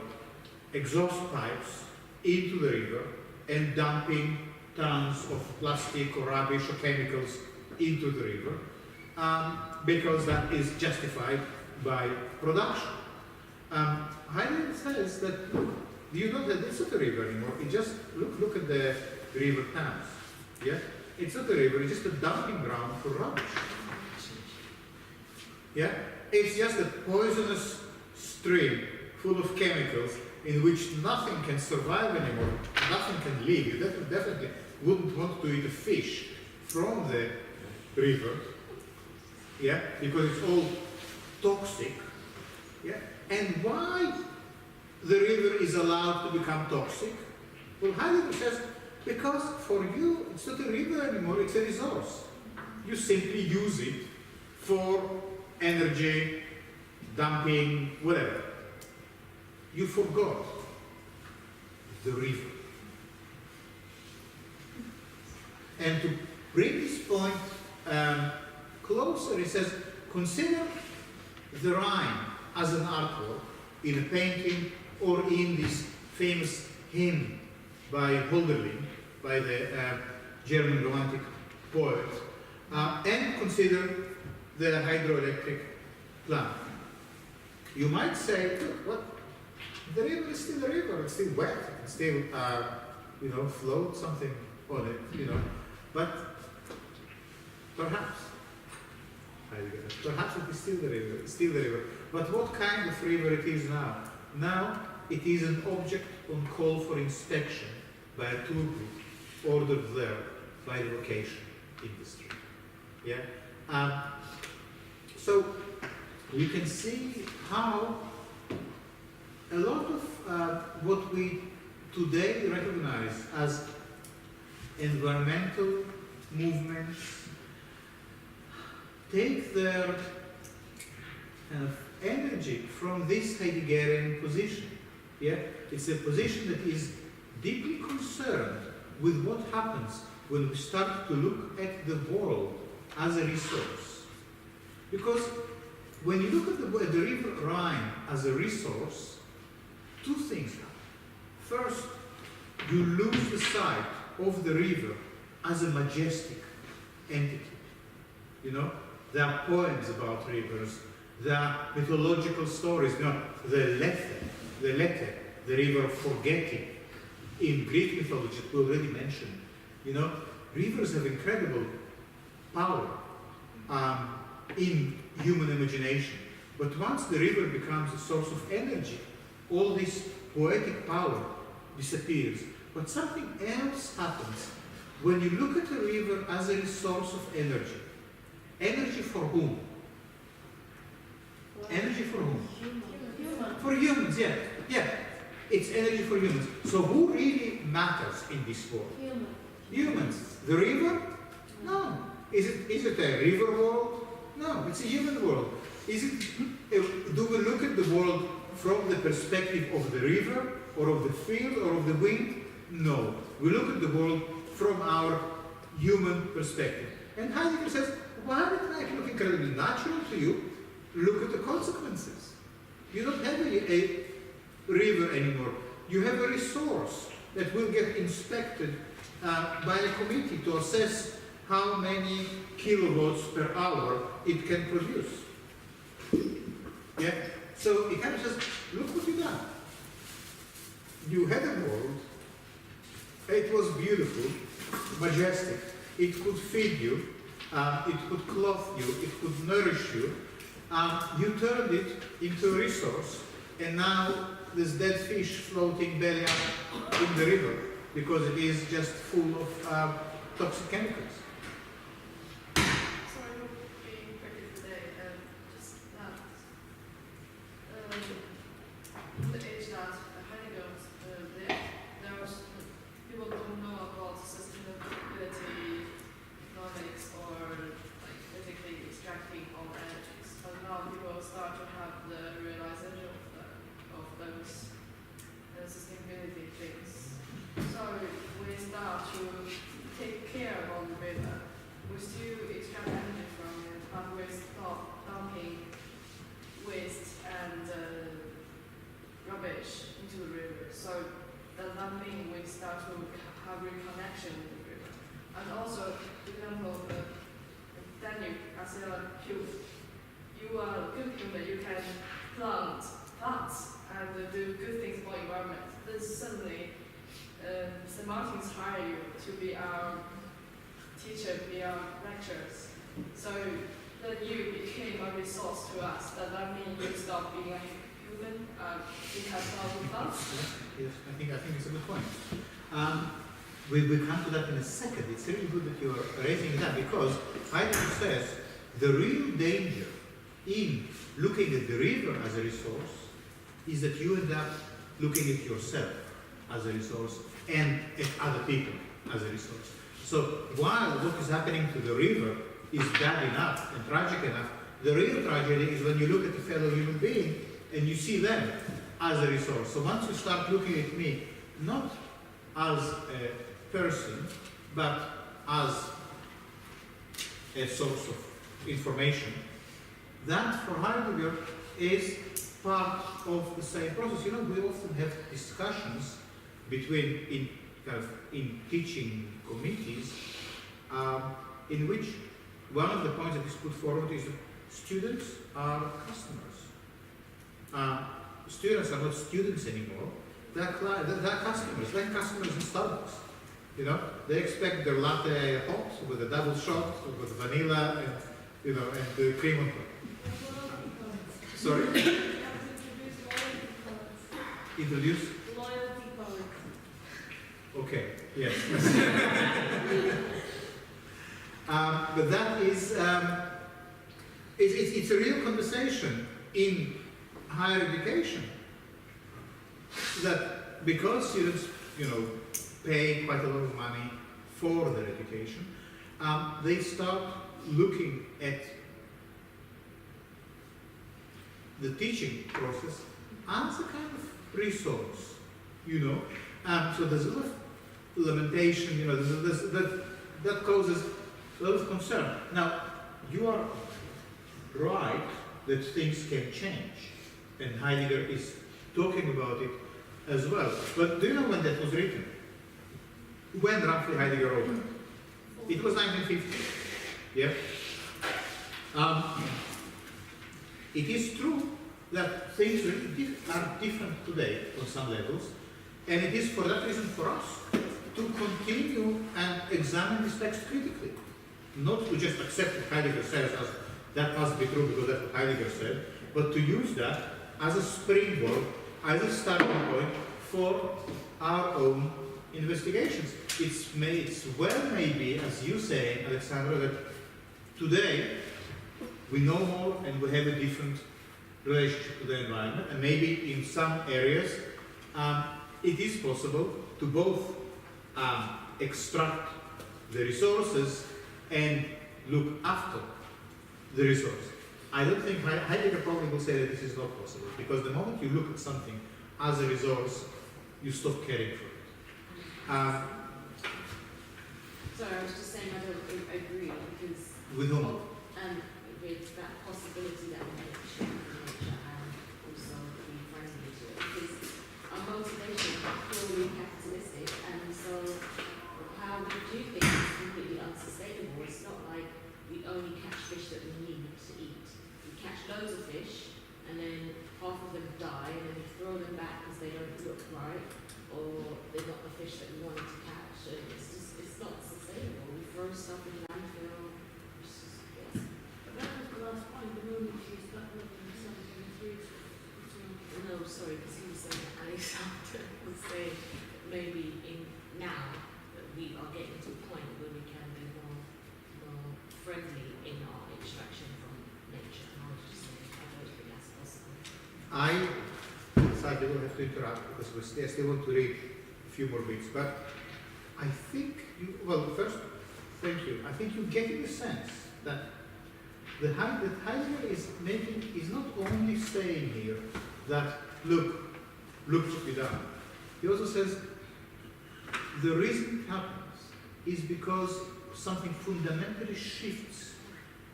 exhaust pipes into the river and dumping tons of plastic or rubbish or chemicals into the river, because that is justified by production. Heidegger says that, look, you don't have, it's not a river anymore. It just, look at the river Thames. Yeah? It's not a river, it's just a dumping ground for rubbish. Yeah? It's just a poisonous stream full of chemicals in which nothing can survive anymore, nothing can live. You definitely wouldn't want to eat a fish from the river, yeah, because it's all toxic. Yeah? And why the river is allowed to become toxic? Well, Heidegger says, because for you, it's not a river anymore, it's a resource. You simply use it for energy, dumping, whatever. You forgot the river. And to bring this point closer, he says, consider the Rhine as an artwork in a painting or in this famous hymn by Hölderlin, by the German Romantic poet, and consider the hydroelectric plant. You might say, look, what? The river is still a river, it's still wet, it can still, float something on it, but perhaps it is still the river, But what kind of river it is now? Now it is an object on call for inspection by a tour group ordered there by the vocation industry. Yeah. So you can see how a lot of what we today recognize as environmental movements take their kind of energy from this Heideggerian position. Yeah? It's a position that is deeply concerned with what happens when we start to look at the world as a resource. Because when you look at the river Rhine as a resource, two things happen. First, you lose the sight of the river as a majestic entity. There are poems about rivers, there are mythological stories. The Lethe, the river of forgetting. In Greek mythology, we already mentioned, rivers have incredible power in human imagination. But once the river becomes a source of energy, all this poetic power disappears. But something else happens when you look at a river as a source of energy. Energy for whom? Energy for whom? Human. For humans, yeah. Yeah. It's energy for humans. So who really matters in this world? Human. Humans. The river? No. Is it a river world? No, it's a human world. Do we look at the world from the perspective of the river, or of the field, or of the wind? No. We look at the world from our human perspective. And Heidegger says, why did it look incredibly natural to you? Look at the consequences. You don't have a river anymore. You have a resource that will get inspected by a committee to assess how many kilowatts per hour it can produce. Yeah? So it kind of says, look what you've done. You had a world, it was beautiful, majestic, it could feed you, it could clothe you, it could nourish you. You turned it into a resource, and now there's dead fish floating belly up in the river because it is just full of toxic chemicals. Sorry for being quickly today. Just that the age that Heidegger lived, there was people don't know about sustainability economics or like basically extracting all energies. But now people start to have the realization of those sustainability things. So we start to take care of the river. We still extract energy from it, but we stop dumping waste and rubbish into the river. So does that mean we start to have reconnection with the river? And also, for example, Daniel, as a human, you are a good human, you can plant plants and do good things for environment. Then suddenly, St. Martin's hire you to be our teacher, be our lecturers. So the that you became a resource to us, does that mean you stop being a human? It has no thoughts? Yes, I think it's a good point. We come to that in a second. It's really good that you are raising that because Heidegger says the real danger in looking at the river as a resource is that you end up looking at yourself as a resource and at other people as a resource. So while what is happening to the river is bad enough and tragic enough, the real tragedy is when you look at a fellow human being and you see them as a resource. So once you start looking at me not as a person, but as a source of information, that for Heidegger is part of the same process. You know, we often have discussions between in teaching committees in which one of the points that is put forward is that students are customers. Students are not students anymore. They're customers. They're customers in Starbucks. You know, they expect their latte hot with a double shot with vanilla and and the cream on top. Sorry. Introduce Loyalty points. Okay. Yes. But that is it's a real conversation in higher education that because students pay quite a lot of money for their education, they start looking at the teaching process as a kind of resource, so there's a lot of lamentation, that causes a lot of concern. Now, you are right that things can change, and Heidegger is talking about it as well. But do you know when that was written? When roughly Heidegger wrote it? It was 1950. Yeah. It is true that things really are different today on some levels, and it is for that reason for us to continue and examine this text critically, not to just accept what Heidegger says as that must be true because that's what Heidegger said, but to use that as a springboard, as a starting point for our own investigations. It's well maybe, as you say, Alexandra, that today we know more and we have a different relationship to the environment, and maybe in some areas it is possible to both extract the resources and look after the resource. I don't think Heidegger probably will say that this is not possible, because the moment you look at something as a resource, you stop caring for it. Sorry, I was just saying I don't agree because With whom? With that possibility that nature and also being friendly to it, because our motivation is purely capitalistic, and so how we do things is completely unsustainable. It's not like we only catch fish that we need to eat. We catch loads of fish, and then half of them die, and then we throw them back because they don't look right, or they're not the fish that we wanted to catch. And it's not sustainable. We throw stuff in landfill. It's just, yes. But that was the last point, the moment you start looking at something as resource. No, sorry, because he was saying that Alexander was saying that maybe now that we are getting to a point where we can be more friendly in our extraction from nature. And I was just saying, I don't think that's possible. I sadly will have to interrupt because I still want to read a few more bits, but I think first, thank you. I think you get the sense that Heidegger is not only saying here that look what we've done. He also says the reason it happens is because something fundamentally shifts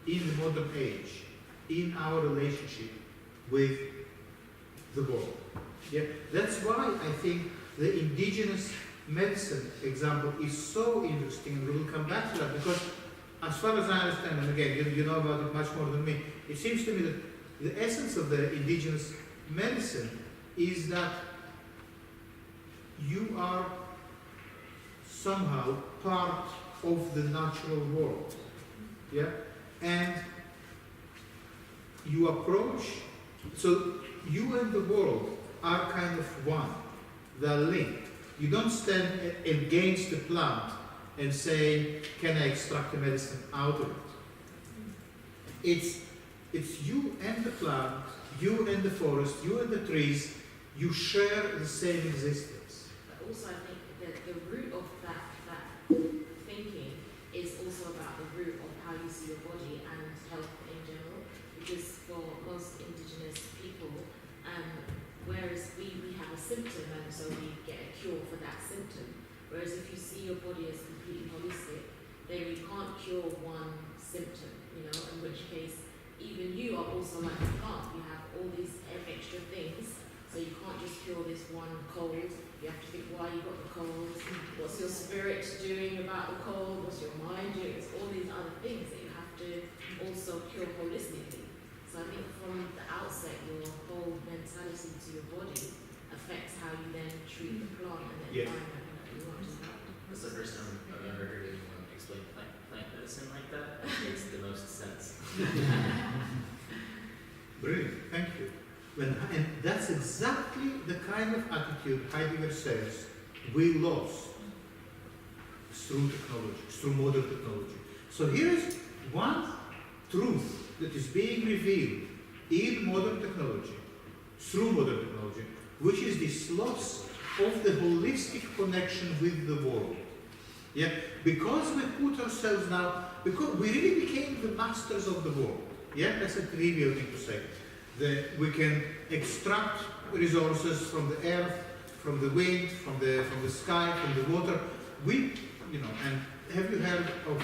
in the modern age, in our relationship with the world. Yeah, that's why I think the indigenous medicine example is so interesting, and we will come back to that, because as far as I understand, and again, you know about it much more than me, it seems to me that the essence of the indigenous medicine is that you are somehow part of the natural world. Yeah? And you approach, so you and the world are kind of one. They're linked. You don't stand against the plant and say, can I extract the medicine out of it? It's you and the plant, you and the forest, you and the trees, you share the same existence. But also I think that the root of that thinking is also about the root of how you see your body and health in general. Because for most indigenous people, whereas we have a symptom and so we get a cure for that symptom, whereas if you see your body as completely holistic, then you can't cure one symptom, you know, in which case even you are also like a plant. You have all these extra things, so you can't just cure this one cold. You have to think why you got the cold, what's your spirit doing about the cold, what's your mind doing, it's all these other things that you have to also cure holistically. So I think from the outset, your whole mentality to your body affects how you then treat the plant and the environment that you want to have. That's the first time I've ever heard anyone explain plant medicine like that. It makes the most sense. Brilliant, thank you. And that's exactly the kind of attitude Heidegger says we lost through technology, through modern technology. So here is one truth that is being revealed in modern technology, through modern technology, which is this loss of the holistic connection with the world. Yeah, because we put ourselves now, because we really became the masters of the world. Yeah, that's a trivial thing to say. We can extract resources from the earth, from the wind, from the sky, from the water. We, you know, and have you heard of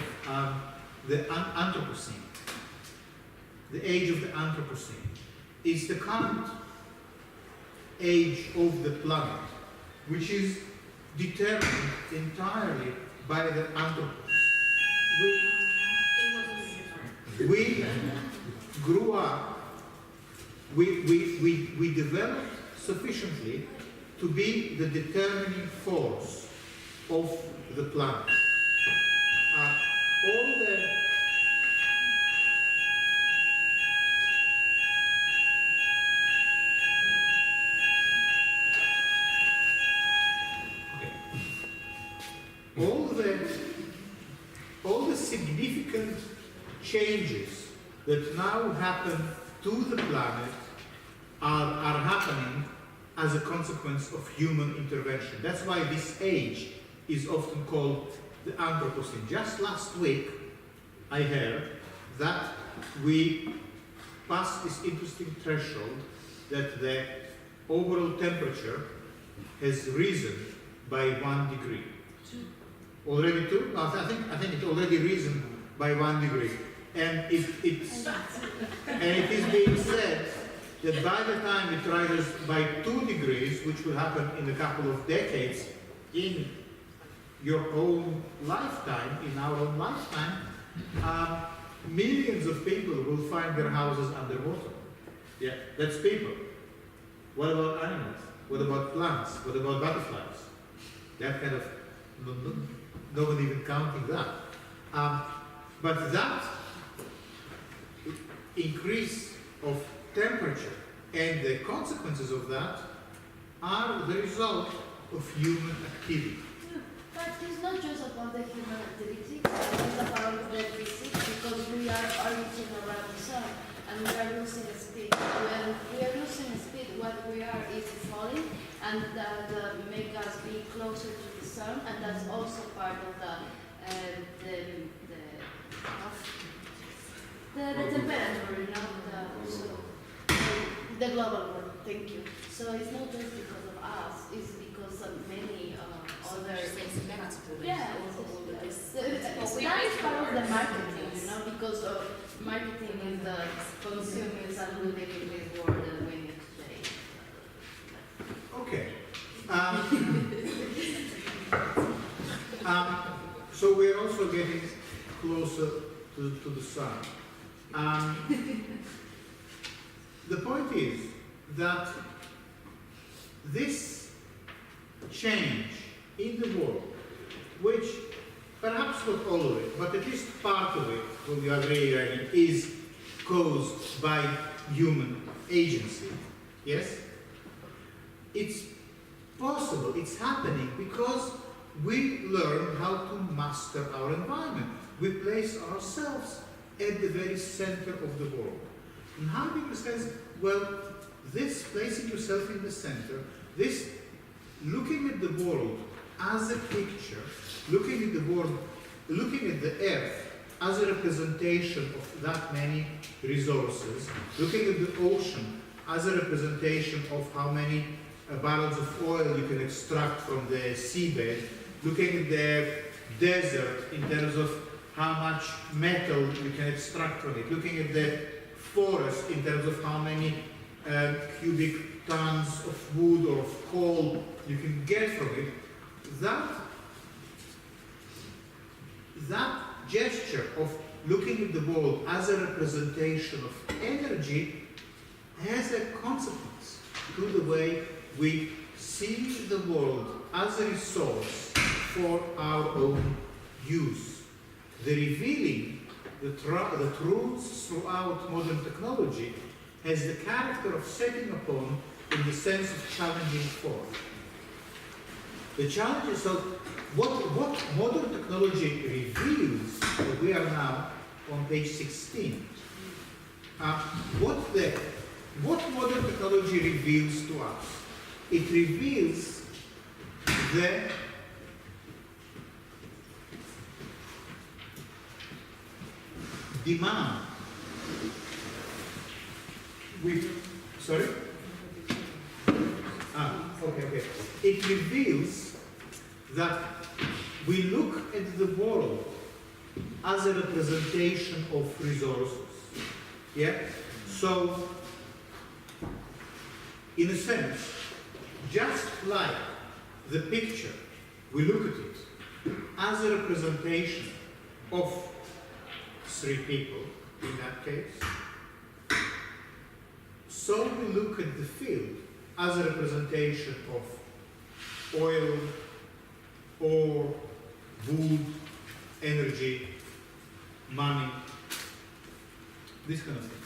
the Anthropocene? The age of the Anthropocene is the current age of the planet, which is determined entirely by the anthropos. We grew up. We developed sufficiently to be the determining force of the planet. All the significant changes that now happen to the planet are happening as a consequence of human intervention. That's why this age is often called the Anthropocene. Just last week, I heard that we passed this interesting threshold that the overall temperature has risen by 1 degree. Already 2? No, I think it's already risen by 1 degree. And it is being said that by the time it rises by 2 degrees, which will happen in a couple of decades, in your own lifetime, in our own lifetime, millions of people will find their houses underwater. Yeah, that's people. What about animals? What about plants? What about butterflies? That kind of, no one even counting that. But that increase of temperature and the consequences of that are the result of human activity. But it's not just about the human activity, it's about the physics, because we are orbiting around the sun and we are losing speed. When we are losing speed, what we are is falling, and that make us be closer to the sun, and that's also part of the temperature, you know, the global warming. Thank you. So it's not just because of us; it's because of many other things. Yeah, that is part of the marketing, you know, because of marketing is the consumers and we live in this world and we need today. Okay. So we're also getting closer to the sun. The point is that this change in the world, which perhaps not all of it, but at least part of it, will you agree, is caused by human agency. Yes? It's possible, it's happening because we learn how to master our environment. We place ourselves at the very center of the world. And Heidegger says, well, this placing yourself in the center, this looking at the world as a picture, looking at the world, looking at the earth as a representation of that many resources, looking at the ocean as a representation of how many barrels of oil you can extract from the seabed, looking at the desert in terms of how much metal you can extract from it, looking at the forest in terms of how many cubic tons of wood or of coal you can get from it, that gesture of looking at the world as a representation of energy has a consequence to the way we see the world as a resource for our own use. The revealing the truths throughout modern technology has the character of setting upon in the sense of challenging forth. The challenge is, so what modern technology reveals, we are now on page 16, what modern technology reveals to us? It reveals the demand. Sorry? Okay. It reveals that we look at the world as a representation of resources. Yeah? So, in a sense, just like the picture, we look at it as a representation of three people, in that case, so we look at the field as a representation of oil, ore, wood, energy, money, this kind of thing.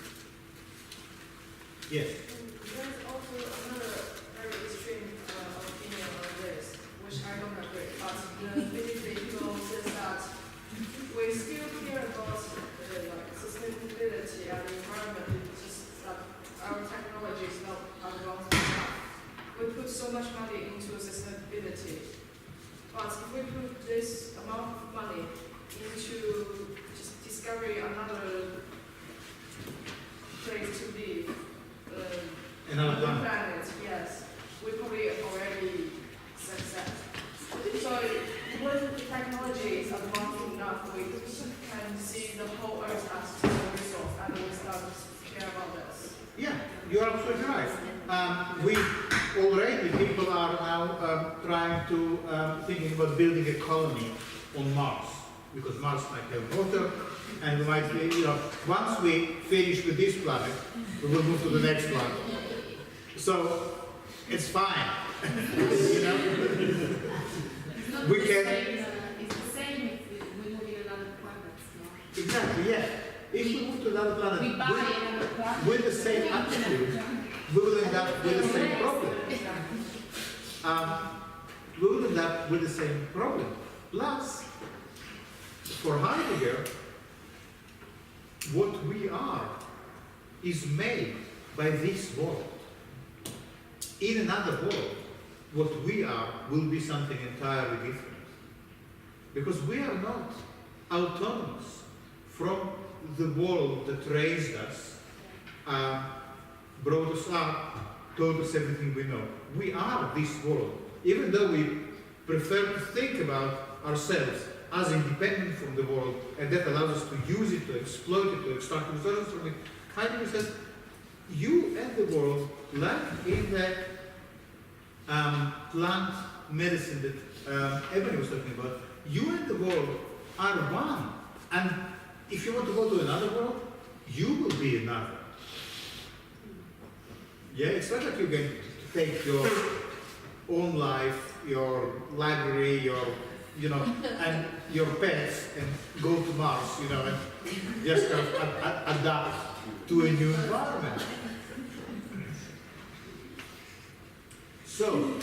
Yes? There's also another very extreme opinion on this, which I don't agree, but the physics people says that we still care about sustainability and the environment, it's just that our technology is not advanced enough. We put so much money into sustainability, but if we put this amount of money into just discovering another place to live, another planet, yes, we probably already success. So when the technology is advanced enough, we can see the whole Earth as a resource, and we start to care about this. Yeah, you're absolutely right. People are now trying to, thinking about building a colony on Mars, because Mars might have water, and we might be, once we finish with this planet, we will move to the next one. So, it's fine. We can. It's the same if we move in another planet. No? Exactly, yeah. If we move to another planet we buy another planet with the same attitude, we will end up with the same problem. We will end up with the same problem. Plus, for Heidegger, what we are is made by this world. In another world, what we are will be something entirely different. Because we are not autonomous from the world that raised us, brought us up, taught us everything we know. We are this world. Even though we prefer to think about ourselves as independent from the world, and that allows us to use it, to exploit it, to extract resources from it, Heidegger says, you and the world, like in the plant medicine that Ebony was talking about, you and the world are one. And if you want to go to another world, you will be another. Yeah, it's not like you can take your own life, your library, your, and your pets and go to Mars, and just kind of adapt to a new environment. So,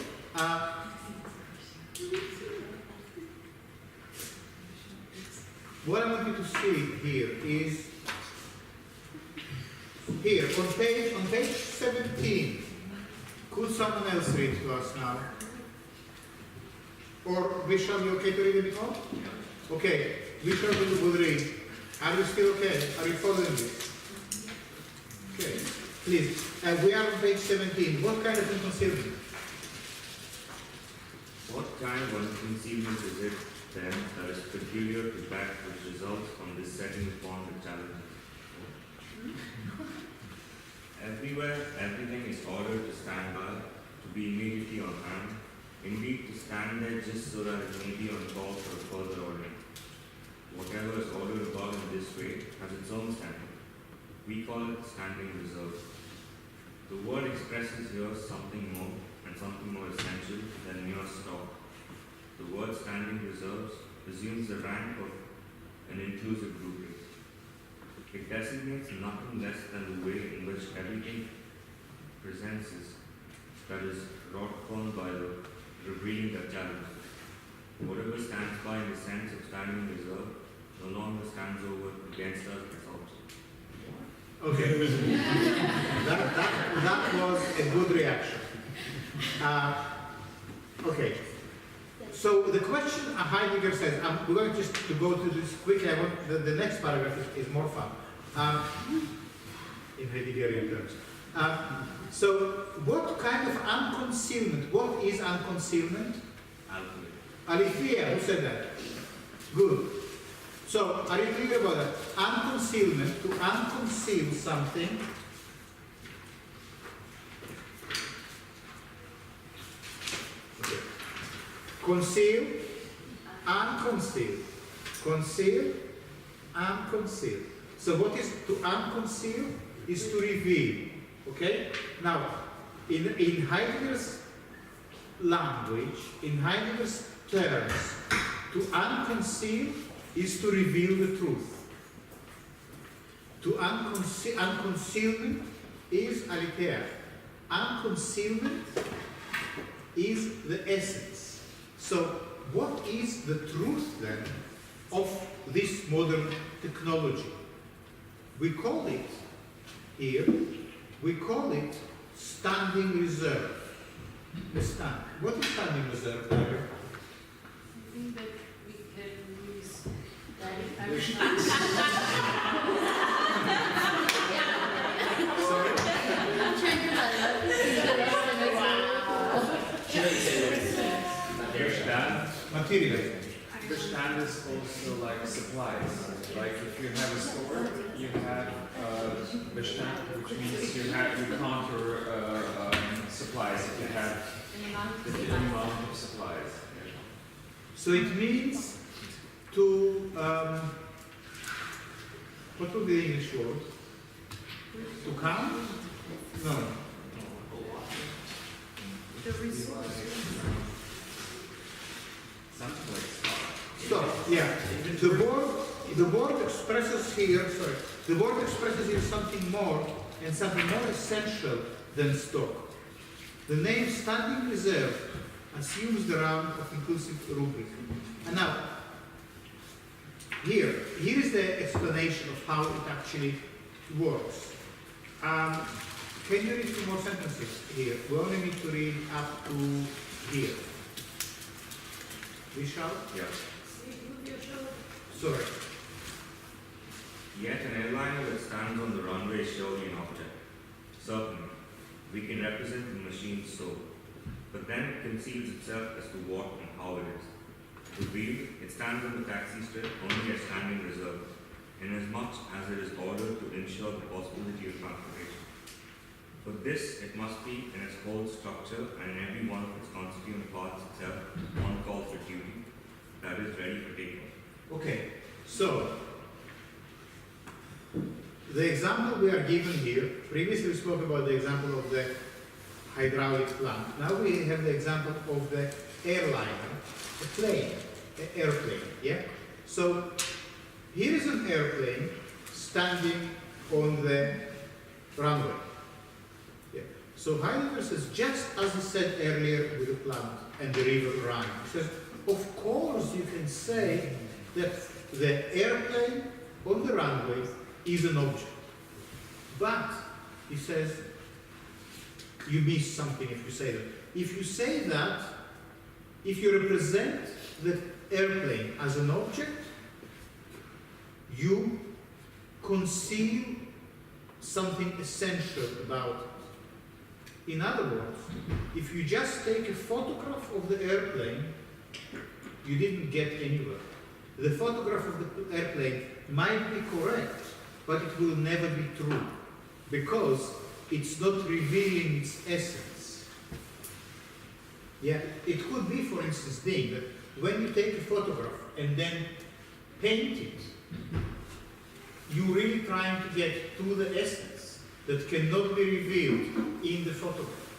what I want you to see here is here on page 17. Could someone else read to us now? Or Vishal, you okay to read a bit more? Okay, Vishal will read. Are you still okay? Are you following this? Okay, please. We are on page 17. What kind of inconceivment? What kind of unconcealment is it then that is peculiar to that which results from this setting upon the challenges? Everywhere, everything is ordered to stand by, to be immediately on hand, indeed to stand there just so that it may be on call for further ordering. Whatever is ordered about in this way has its own standing. We call it standing reserve. The word expresses here something more and something more essential than mere stock. The word standing reserves assumes the rank of an inclusive grouping. It designates nothing less than the way in which everything presents that is wrought upon by the revealing that challenges. Whatever stands by in the sense of standing reserve no longer stands over against us as object. Okay. that was a good reaction. Okay. So the question Heidegger says, we're going just to go to this quickly. I want the next paragraph is more fun. In Heideggerian terms. So what kind of unconcealment? What is unconcealment? Alethea, who said that? Good. So, are you clear about that? Unconcealment, to unconceal something. Okay. Conceal, unconceal. Conceal, unconceal. So what is to unconceal is to reveal. Okay? Now, in Heidegger's language, in Heidegger's terms, to unconceal is to reveal the truth. To unconcealment is aletheia. Unconcealment is the essence. So, what is the truth then of this modern technology? We call it here, we call it standing reserve. What is standing reserve, Heidegger? I think that we can use Material. Bestand is also like supplies. Like if you have a store, you have bestand, which means you counter supplies. If you have the amount of supplies. So it means to, what would be the English word? To count? No. The resource. Something like Stock, yeah. The word expresses here, the word expresses here something more and something more essential than stock. The name standing reserve assumes the rank of inclusive rubric. And now, here is the explanation of how it actually works. Can you read 2 more sentences here? We only need to read up to here. Vishal? Yeah. Sorry. Yet an airliner that stands on the runway is surely an object. Certainly, we can represent the machine's soul, but then it conceals itself as to what and how it is. Revealed, it stands on the taxi strip only as standing reserve, inasmuch as it is ordered to ensure the possibility of transportation. For this, it must be in its whole structure and in every one of its constituent parts itself on call for duty, that is ready for takeoff. Okay, so the example we are given here, previously we spoke about the example of the hydraulic plant. Now we have the example of the airliner, a plane, an airplane, yeah? So here is an airplane standing on the runway. Yeah. So Heidegger says, just as he said earlier with the plant and the river Rhine, he says, of course you can say that the airplane on the runway is an object. But, he says, you miss something if you say that. If you say that, if you represent the airplane as an object, you conceal something essential about it. In other words, if you just take a photograph of the airplane, you didn't get anywhere. The photograph of the airplane might be correct, but it will never be true, because it's not revealing its essence. Yeah, it could be, for instance, being that when you take a photograph and then paint it, you're really trying to get to the essence that cannot be revealed in the photograph.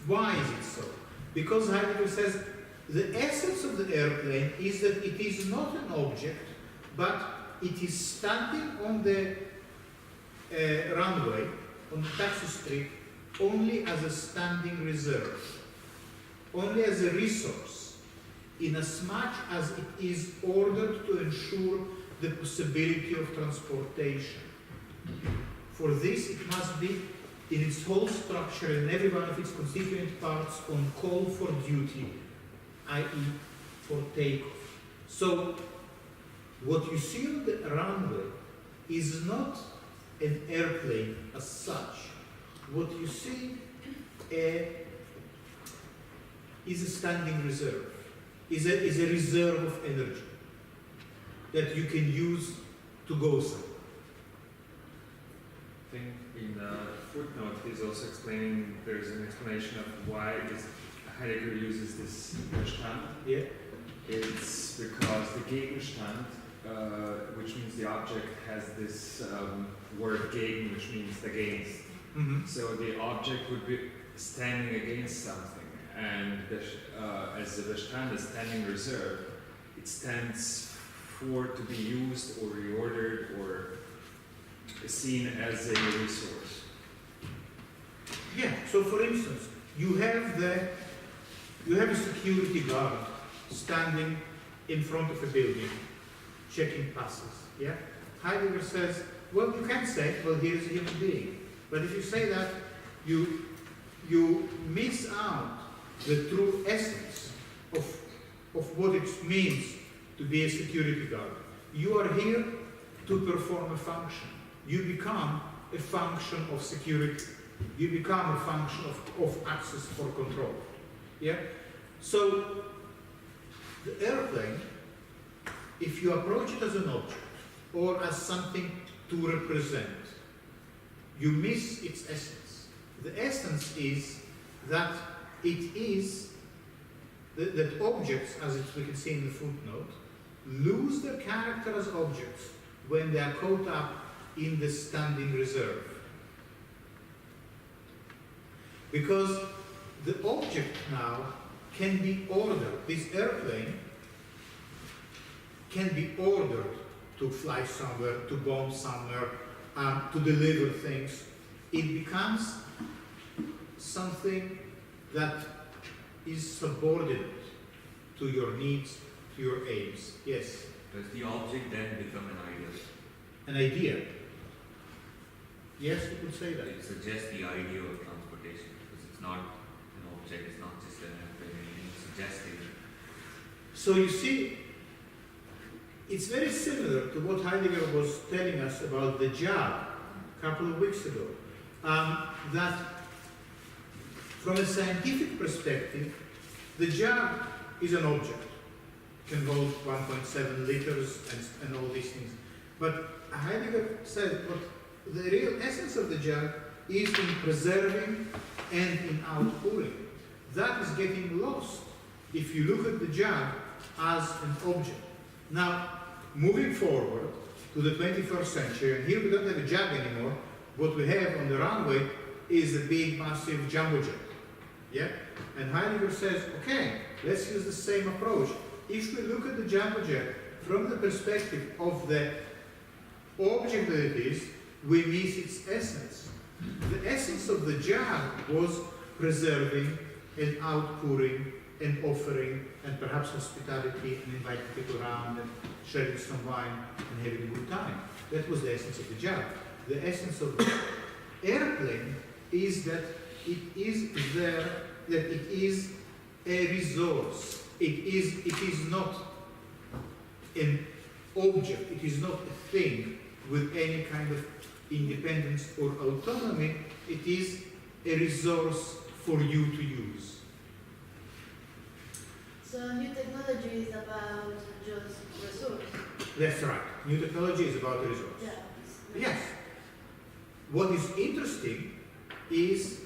Why is it so? Because Heidegger says the essence of the airplane is that it is not an object, but it is standing on the runway, on the taxi street, only as a standing reserve, only as a resource, in as much as it is ordered to ensure the possibility of transportation. For this, it must be in its whole structure and every one of its constituent parts on call for duty, i.e. for takeoff. So, what you see on the runway is not an airplane as such. What you see is a standing reserve, is a reserve of energy that you can use to go somewhere. I think in the footnote he's also explaining, there's an explanation of why Heidegger uses this Bestand. Yeah. It's because the Gegenstand, which means the object, has this word gegen, which means against. Mm-hmm. So the object would be standing against something, and as the Bestand is standing reserve, it stands for to be used or reordered or seen as a resource. Yeah, so for instance, you have a security guard standing in front of a building, checking passes, yeah? Heidegger says, well, you can say, well, here's a human being. But if you say that, you miss out the true essence of what it means to be a security guard. You are here to perform a function. You become a function of security. You become a function of access for control. Yeah? So, the airplane, if you approach it as an object or as something to represent, you miss its essence. The essence is that it is that objects, as we can see in the footnote, lose their character as objects when they are caught up in the standing reserve. Because the object now can be ordered. This airplane can be ordered to fly somewhere, to bomb somewhere, to deliver things. It becomes something that is subordinate to your needs, to your aims. Yes? Does the object then become an idea? An idea? Yes, you could say that. It suggests the idea of transportation, because it's not an object, it's not just an airplane, it's suggesting it. So you see, it's very similar to what Heidegger was telling us about the job a couple of weeks ago. That from a scientific perspective, the jar is an object. It can hold 1.7 liters and all these things. But Heidegger said what the real essence of the jar is in preserving and in outpouring. That is getting lost if you look at the jar as an object. Now, moving forward to the 21st century, and here we don't have a jug anymore. What we have on the runway is a big, massive jumbo jet. Yeah? And Heidegger says, okay, let's use the same approach. If we look at the jumbo jet from the perspective of the object that it is, we miss its essence. The essence of the jar was preserving and outpouring and offering and perhaps hospitality and inviting people around and sharing some wine and having a good time. That was the essence of the jar. The essence of the airplane is that it is there, that it is a resource. It is not an object, it is not a thing with any kind of independence or autonomy. It is a resource for you to use. So new technology is about just resource. That's right. New technology is about the resource. Yeah. Yes. What is interesting is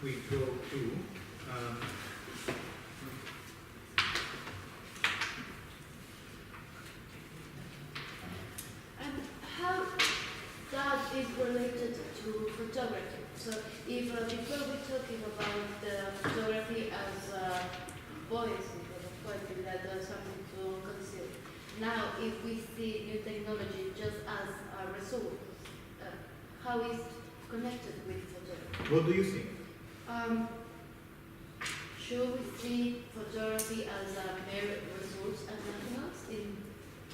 we go to And how that is related to photography. So if before we're talking about the photography as poetry, that there's something to conceal. Now, if we see new technology just as a resource, how is it connected with photography? what do you think? Should we see photography as a mere resource and nothing else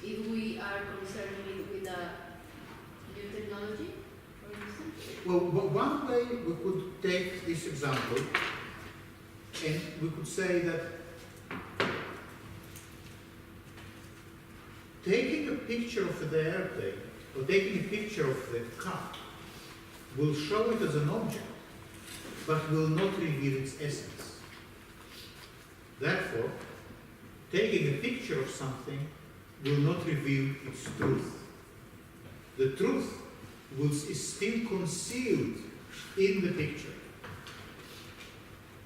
if we are concerning it with a new technology, for instance? Well, one way we could take this example and we could say that taking a picture of the airplane or taking a picture of the car will show it as an object, but will not reveal its essence. Therefore, taking a picture of something will not reveal its truth. The truth is still concealed in the picture.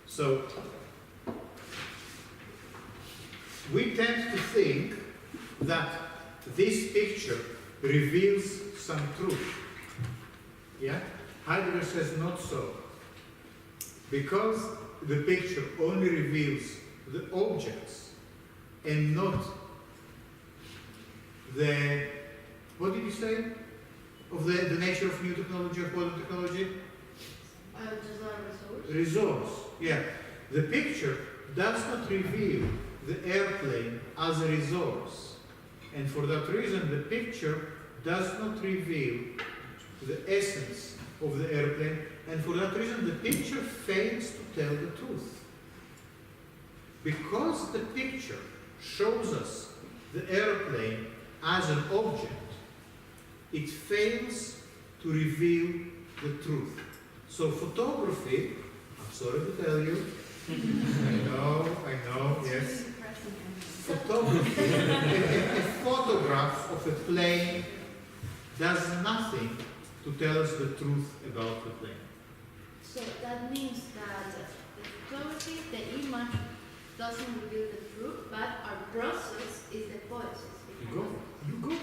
So, we tend to think that this picture reveals some truth. Yeah? Heidegger says not so. Because the picture only reveals the objects and not the, what did you say? Of the nature of new technology, of modern technology? Just a resource. Resource, yeah. The picture does not reveal the airplane as a resource. And for that reason, the picture does not reveal the essence of the airplane. And for that reason, the picture fails to tell the truth. Because the picture shows us the airplane as an object, it fails to reveal the truth. So photography, I'm sorry to tell you, I know, yes. Photography, a photograph of a plane does nothing to tell us the truth about the plane. So that means that the photography, the image, doesn't reveal the truth, but our process is the poesis. You go.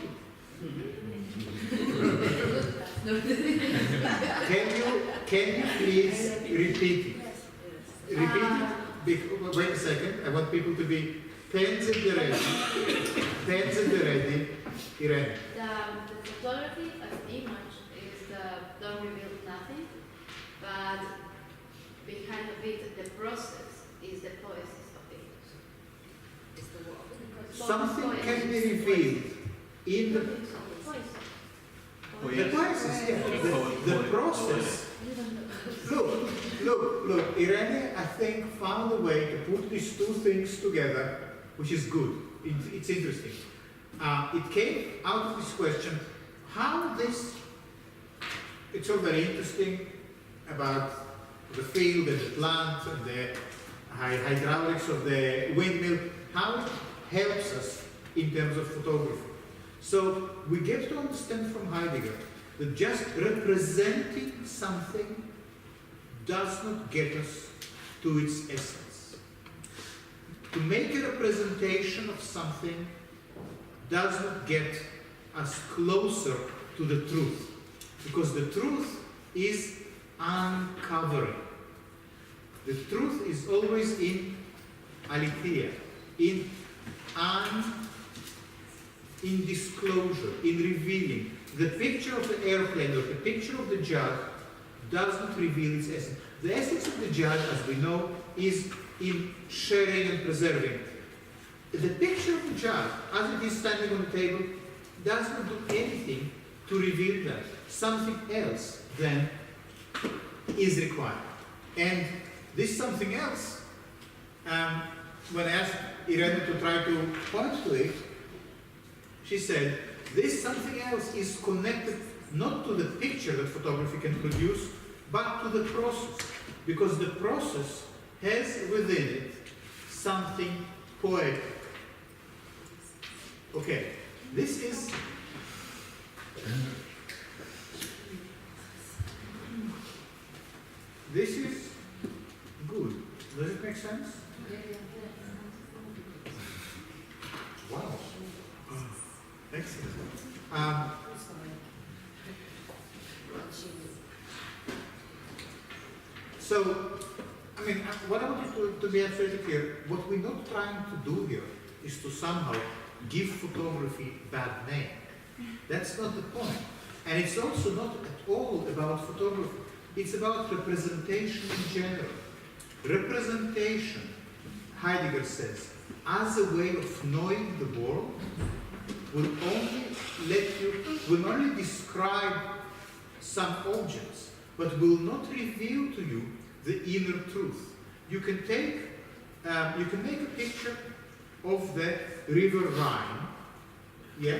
Can you please repeat it? Repeat it. Wait a second. I want people to be pens at the ready. Pens at the ready. Irene. The photography as image is don't reveal nothing, but behind of it, the process is the poesis of it. It's the work. Something can be revealed in the poesis, yeah. The process. Look, Irene, I think, found a way to put these two things together, which is good. It's interesting. It came out of this question, how this, it's all very interesting about the field and the plant and the hydraulics of the windmill, how it helps us in terms of photography. So we get to understand from Heidegger that just representing something does not get us to its essence. To make a representation of something does not get us closer to the truth, because the truth is uncovering. The truth is always in aletheia, in in disclosure, in revealing. The picture of the airplane or the picture of the jug does not reveal its essence. The essence of the jug, as we know, is in sharing and preserving. The picture of the jug, as it is standing on the table, does not do anything to reveal that. Something else then is required. And this something else, when I asked Irene to try to point to it, she said, this something else is connected not to the picture that photography can produce, but to the process. Because the process has within it something poetic. Okay, this is good. Does it make sense? Wow. Excellent. So, I mean, what I want you to be absolutely clear, what we're not trying to do here is to somehow give photography bad name. That's not the point. And it's also not at all about photography. It's about representation in general. Representation, Heidegger says, as a way of knowing the world, will only describe some objects, but will not reveal to you the inner truth. You can make a picture of the river Rhine, yeah,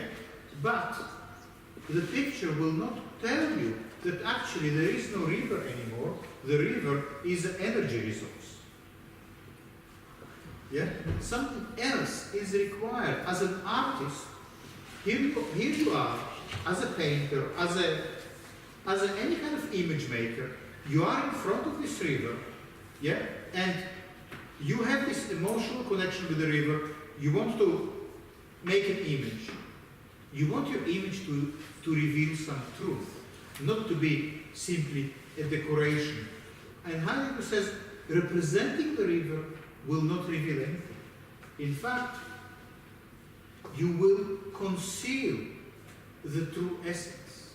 but the picture will not tell you that actually there is no river anymore. The river is an energy resource. Yeah, something else is required. As an artist, here you are, as a painter, as any kind of image maker. You are in front of this river, yeah, and you have this emotional connection with the river. You want to make an image. You want your image to reveal some truth, not to be simply a decoration. And Heidegger says, representing the river will not reveal anything. In fact, you will conceal the true essence.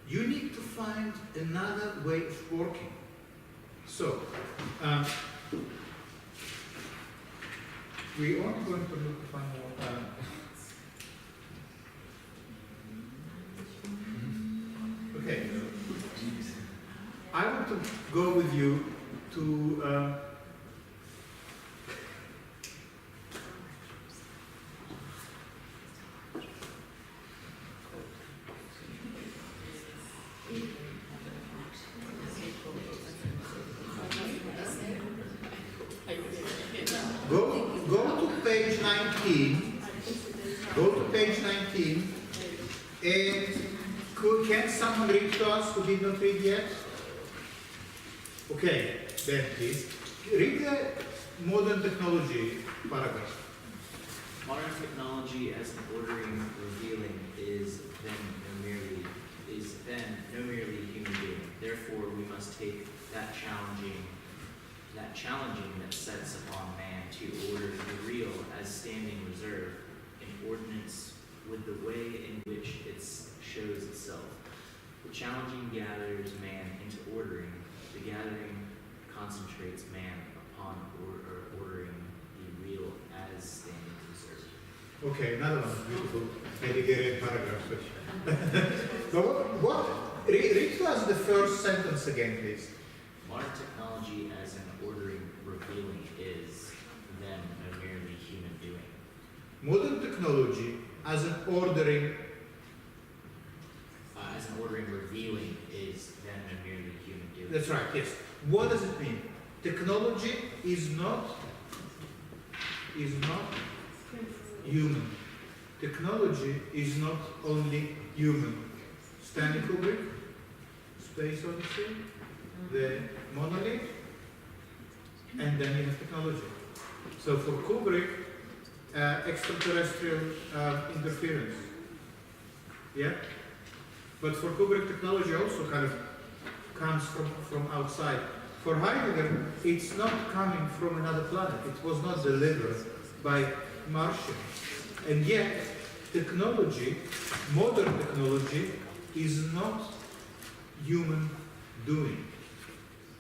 You need to find another way of working. So, we are going to look to find more. Okay. I want to go with you to go to page 19. Go to page 19, and can someone read to us who did not read yet? Okay, Ben, please. Read the modern technology paragraph. Modern technology as an ordering revealing is then no merely human being. Therefore, we must take that challenging that sets upon man to order the real as standing reserve in ordinance with the way in which it shows itself. The challenging gathers man into ordering. The gathering concentrates man upon ordering the real as standing reserve. Okay, another one, beautiful Heideggerian paragraph. So read to us the first sentence again, please. Modern technology as an ordering revealing is then no merely human doing. Modern technology as an ordering revealing is then no merely human doing. That's right, yes. What does it mean? Technology is not human. Technology is not only human. Stanley Kubrick, Space Odyssey, the monolith, and then you have technology. So for Kubrick, extraterrestrial interference. Yeah? But for Kubrick, technology also kind of comes from outside. For Heidegger, it's not coming from another planet. It was not delivered by Martians. And yet, technology, modern technology, is not human doing.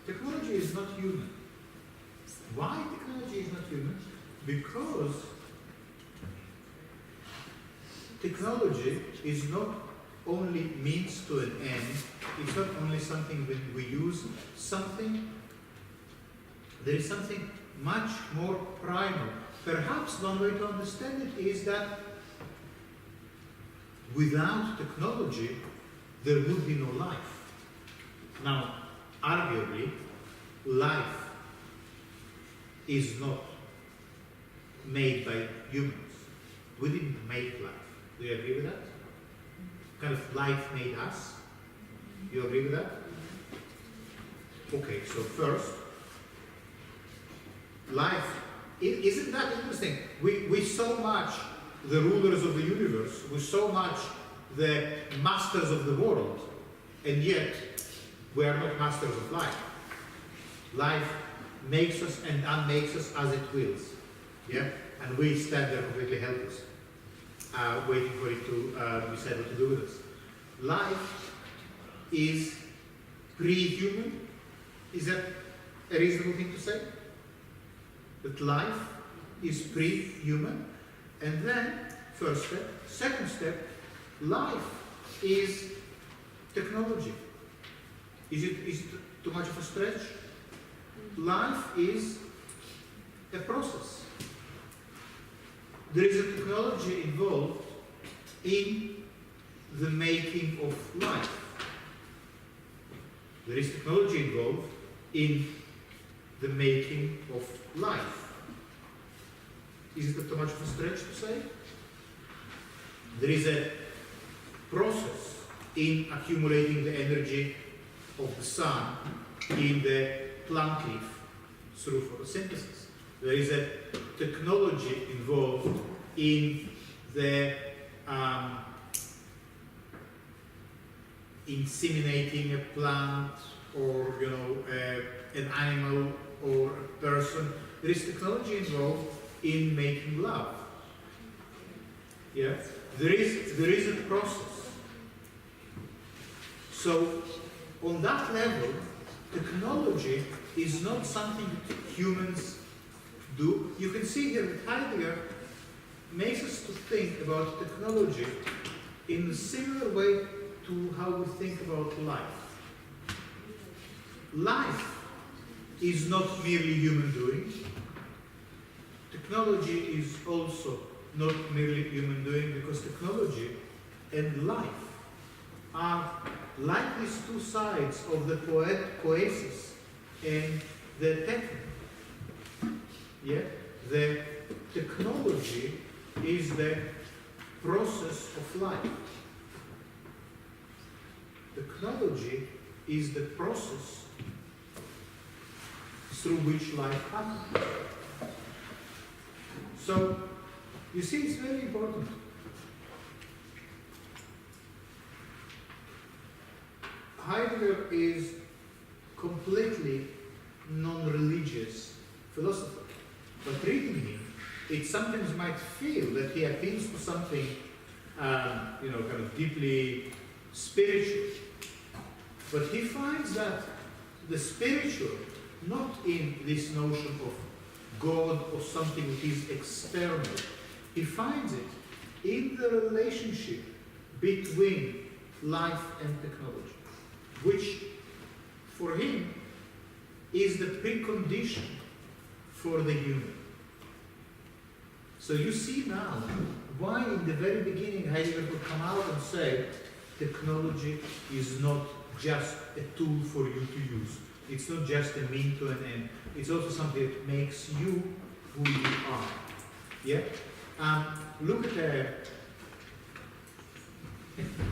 Technology is not human. Why technology is not human? Because technology is not only means to an end, it's not only something that we use, there is something much more primal. Perhaps one way to understand it is that without technology, there would be no life. Now, arguably, life is not made by humans. We didn't make life. Do you agree with that? Kind of life made us. You agree with that? Okay, so first, life, isn't that interesting? We so much the rulers of the universe, we so much the masters of the world, and yet we are not masters of life. Life makes us and unmakes us as it wills. Yeah? And we stand there completely helpless, waiting for it to decide what to do with us. Life is pre-human. Is that a reasonable thing to say? That life is pre-human. And then, first step. Second step, life is technology. Is it too much of a stretch? Life is a process. There is a technology involved in the making of life. There is technology involved in the making of life. Is it too much of a stretch to say? There is a process in accumulating the energy of the sun in the plant leaf through photosynthesis. There is a technology involved in the inseminating a plant or an animal or a person. There is technology involved in making love. Yeah? There is a process. So on that level, technology is not something that humans do. You can see here that Heidegger makes us to think about technology in a similar way to how we think about life. Life is not merely human doing. Technology is also not merely human doing, because technology and life are like these two sides of the poesis and the techne. Yeah? The technology is the process of life. Technology is the process through which life happens. So, you see, it's very important. Heidegger is completely non-religious philosopher. But reading him, it sometimes might feel that he appeals to something, kind of deeply spiritual. But he finds that the spiritual, not in this notion of God or something that is external, he finds it in the relationship between life and technology, which for him is the precondition for the human. So you see now why in the very beginning Heidegger would come out and say technology is not just a tool for you to use. It's not just a mean to an end. It's also something that makes you who you are. Yeah? Look at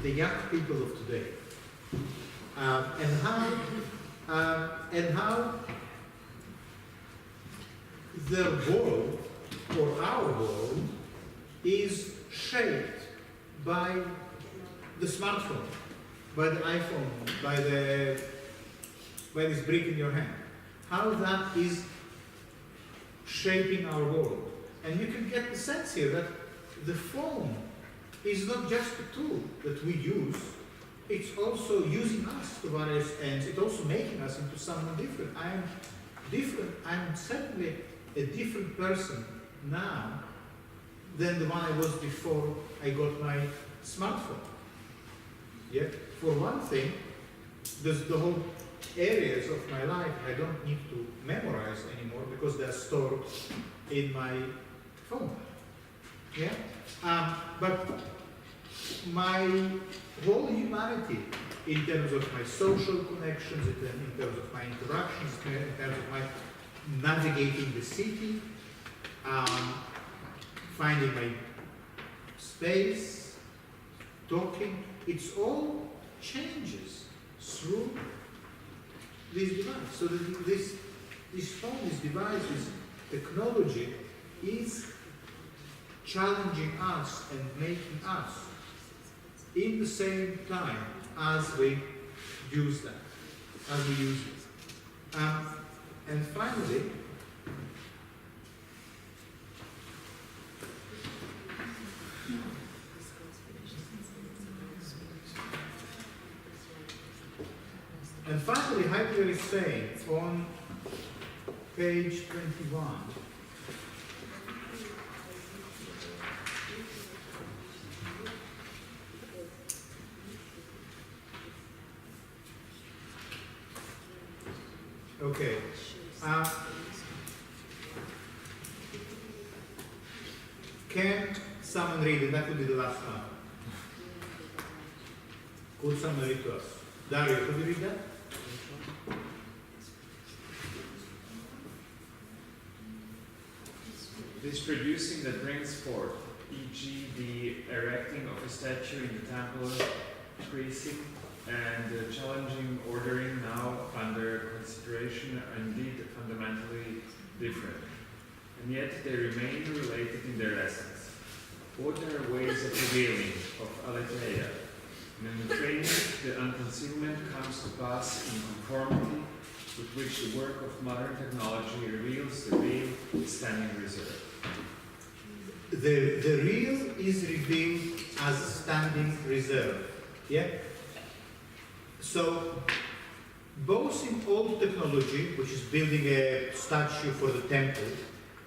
the young people of today, and how the world, or our world, is shaped by the smartphone, by the iPhone, by this brick in your hand. How that is shaping our world. And you can get the sense here that the phone is not just a tool that we use, it's also using us to various ends. It's also making us into someone different. I am different. I'm certainly a different person now than the one I was before I got my smartphone. Yeah. For one thing, there's the whole areas of my life I don't need to memorize anymore because they're stored in my phone. Yeah. But my whole humanity, in terms of my social connections, in terms of my interactions, in terms of my navigating the city, finding my space, talking, it's all changes through this device. So this phone, this device, this technology is challenging us and making us in the same time as we use them, as we use it. And finally, Heidegger is saying on page 21, okay. Can someone read it? That would be the last one. Could someone read to us? Dario, could you read that? This producing that brings forth, e.g. the erecting of a statue in the temple precinct and the challenging ordering now under consideration are indeed fundamentally different, and yet they remain related in their essence. Both are ways of revealing, of aletheia. In the training, the unconcealment comes to pass in conformity with which the work of modern technology reveals the real standing reserve. The real is revealed as standing reserve. Yeah? So, both in old technology, which is building a statue for the temple,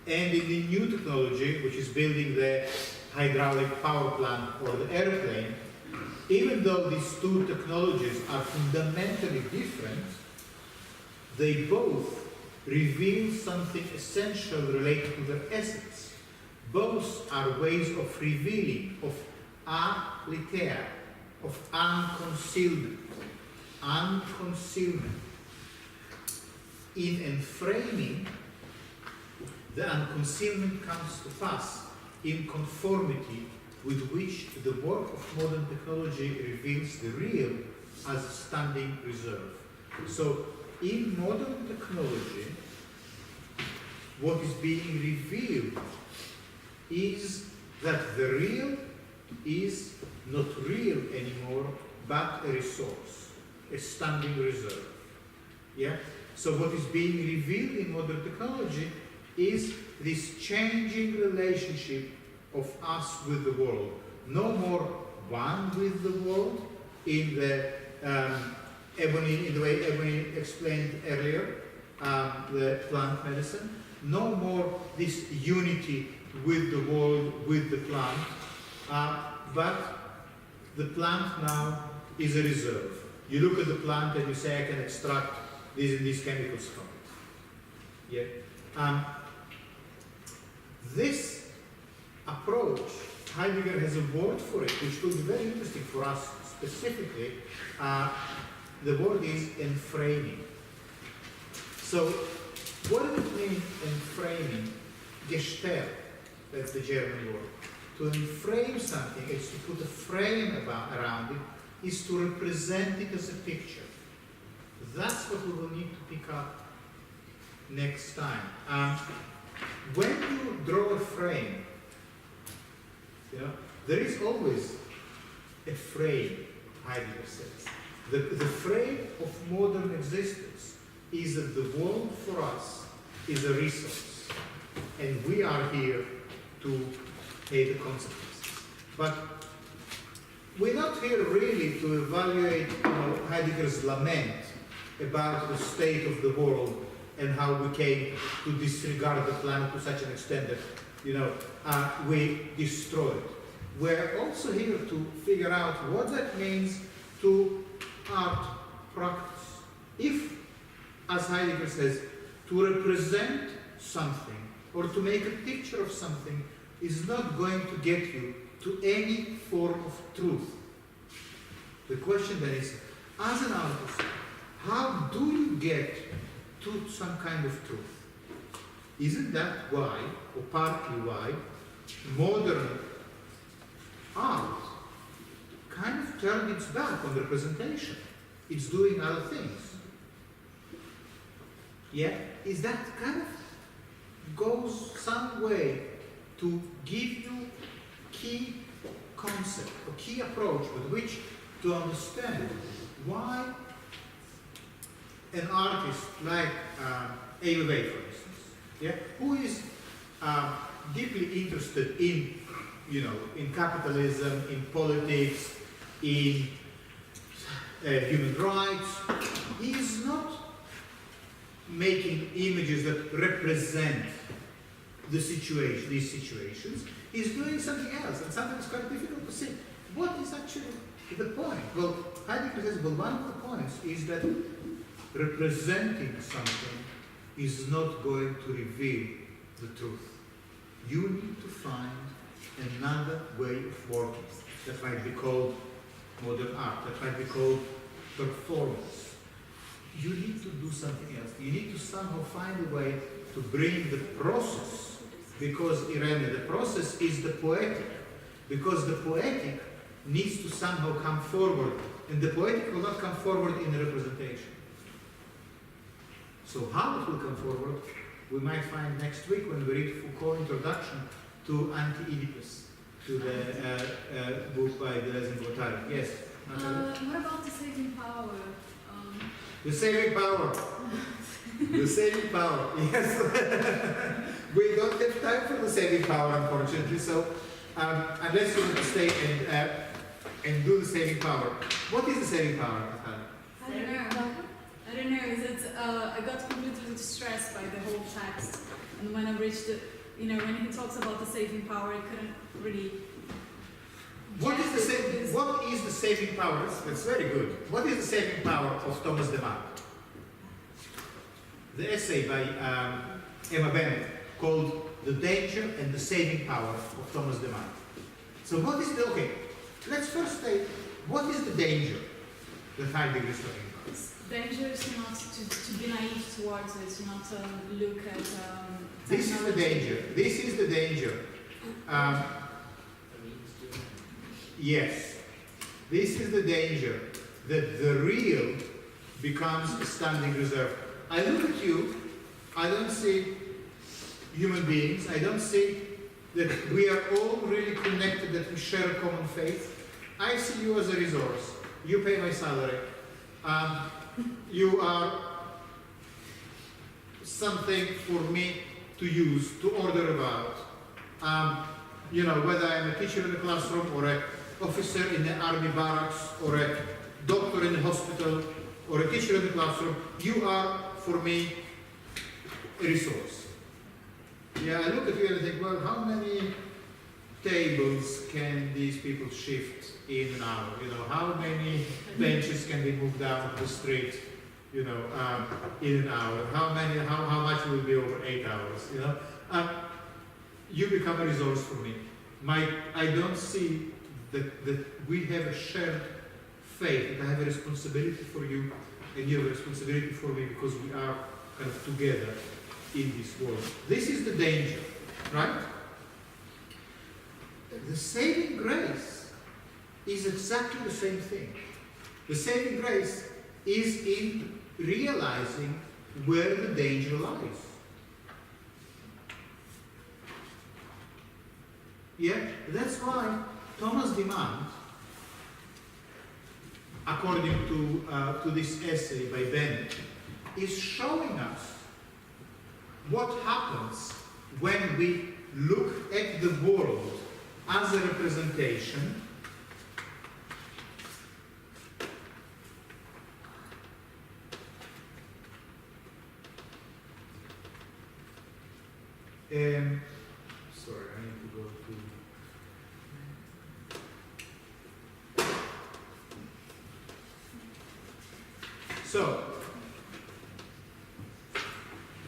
and in the new technology, which is building the hydraulic power plant or the airplane, even though these two technologies are fundamentally different, they both reveal something essential related to their essence. Both are ways of revealing, of aletheia, of unconcealment. Unconcealment. In enframing, the unconcealment comes to pass in conformity with which the work of modern technology reveals the real as a standing reserve. So, in modern technology, what is being revealed is that the real is not real anymore, but a resource, a standing reserve. Yeah? So what is being revealed in modern technology is this changing relationship of us with the world. No more one with the world in the in the way Ebony explained earlier, the plant medicine. No more this unity with the world, with the plant, but the plant now is a reserve. You look at the plant and you say, I can extract these and these chemicals from it. Yeah. This approach, Heidegger has a word for it, which will be very interesting for us specifically. The word is enframing. So, what does it mean, enframing? Gestell, that's the German word. To enframe something is to put a frame around it, is to represent it as a picture. That's what we will need to pick up next time. When you draw a frame, you know, there is always a frame, Heidegger says. The frame of modern existence is that the world for us is a resource, and we are here to pay the consequences. But we're not here really to evaluate Heidegger's lament about the state of the world and how we came to disregard the planet to such an extent that, we destroy it. We're also here to figure out what that means to art practice. If, as Heidegger says, to represent something or to make a picture of something is not going to get you to any form of truth. The question then is, as an artist, how do you get to some kind of truth? Isn't that why, or partly why, modern art kind of turned its back on representation? It's doing other things. Yeah? Is that kind of goes some way to give you key concept or key approach with which to understand why an artist like Ava, for instance, who is deeply interested in, in capitalism, in politics, in human rights, he is not making images that represent these situations. He's doing something else, and sometimes it's quite difficult to see. What is actually the point? Well, Heidegger says, one of the points is that representing something is not going to reveal the truth. You need to find another way of working. That might be called modern art, that might be called performance. You need to do something else. You need to somehow find a way to bring the process, because Irene, the process is the poetic, because the poetic needs to somehow come forward, and the poetic will not come forward in a representation. So how it will come forward, we might find next week when we read Foucault's introduction to Anti-Oedipus, to the book by Deleuze and Guattari. Yes? What about the saving power? The saving power. The saving power, yes. We don't have time for the saving power, unfortunately, so unless you want to stay and do the saving power. What is the saving power, I don't know. I don't know. Is it? I got completely distressed by the whole text, and when I reached the, when he talks about the saving power, I couldn't really. What is the saving power? That's very good. What is the saving power of Thomas Demar? The essay by Emma Bennett called "The Danger and the Saving Power of Thomas Demar." So what is the, let's first say, what is the danger that Heidegger is talking about? Danger is not to be naive towards it, not to look at This is the danger. This is the danger. Yes. This is the danger that the real becomes a standing reserve. I look at you, I don't see human beings, I don't see that we are all really connected, that we share a common faith. I see you as a resource. You pay my salary. You are something for me to use, to order about. Whether I'm a teacher in the classroom or an officer in the army barracks or a doctor in the hospital or a teacher in the classroom, you are, for me, a resource. Yeah, I look at you and I think, well, how many tables can these people shift in an hour? How many benches can they move down the street, in an hour? How much will be over 8 hours, You become a resource for me. I don't see that we have a shared faith, that I have a responsibility for you and you have a responsibility for me, because we are kind of together in this world. This is the danger, right? The saving grace is exactly the same thing. The saving grace is in realizing where the danger lies. Yeah, that's why Thomas Demand, according to this essay by Bennett, is showing us what happens when we look at the world as a representation Sorry, I need to go to. So,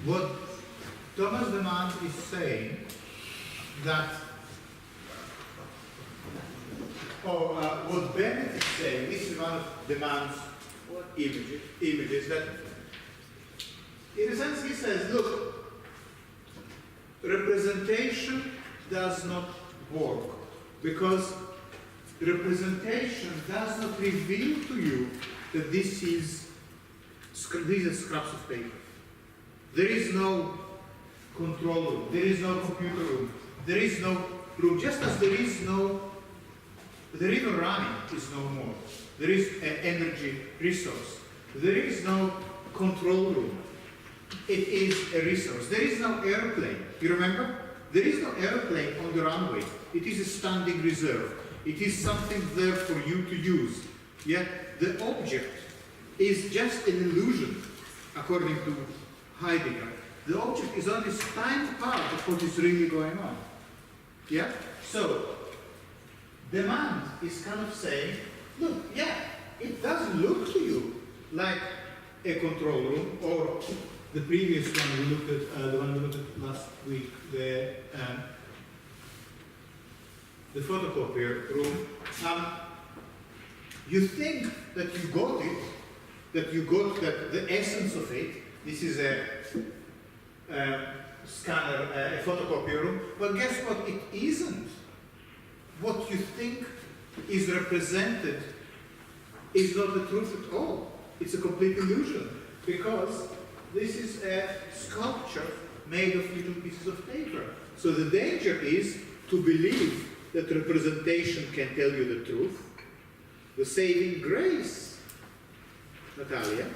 what Thomas Demand is saying that, or what Bennett is saying, this is one of Demand's images that, in a sense, he says, look, representation does not work because representation does not reveal to you that these are scraps of paper. There is no control room, there is no computer room, there is no room, just as there is no, the river running is no more. There is an energy resource. There is no control room. It is a resource. There is no airplane. You remember? There is no airplane on the runway. It is a standing reserve. It is something there for you to use. Yet the object is just an illusion, according to Heidegger. The object is only a tiny part of what is really going on. Yeah? So, Demand is kind of saying, look, yeah, it doesn't look to you like a control room, or the previous one we looked at, the one we looked at last week, the photocopier room. You think that you got it, that you got the essence of it. This is a scanner, a photocopier room. But guess what? It isn't. What you think is represented is not the truth at all. It's a complete illusion, because this is a sculpture made of little pieces of paper. So the danger is to believe that representation can tell you the truth. The saving grace, Natalia,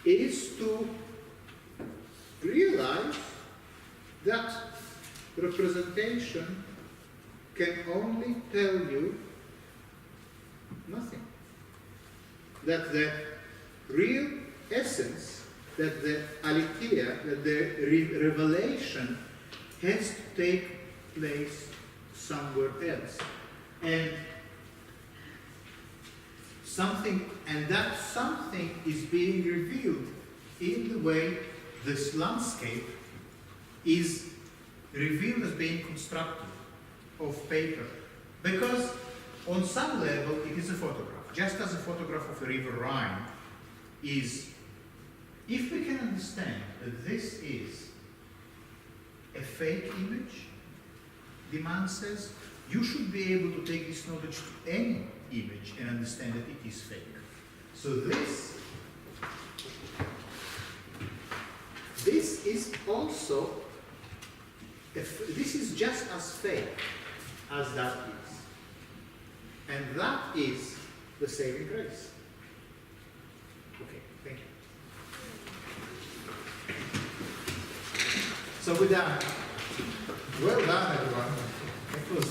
is to realize that representation can only tell you nothing. That the real essence, that the aletheia, that the revelation has to take place somewhere else. And that something is being revealed in the way this landscape is revealed as being constructed of paper. Because on some level it is a photograph. Just as a photograph of a river Rhine is, if we can understand that this is a fake image, Demand says, you should be able to take this knowledge to any image and understand that it is fake. So this is also, this is just as fake as that is. And that is the saving grace. Okay, thank you. So with that, well done everyone. It was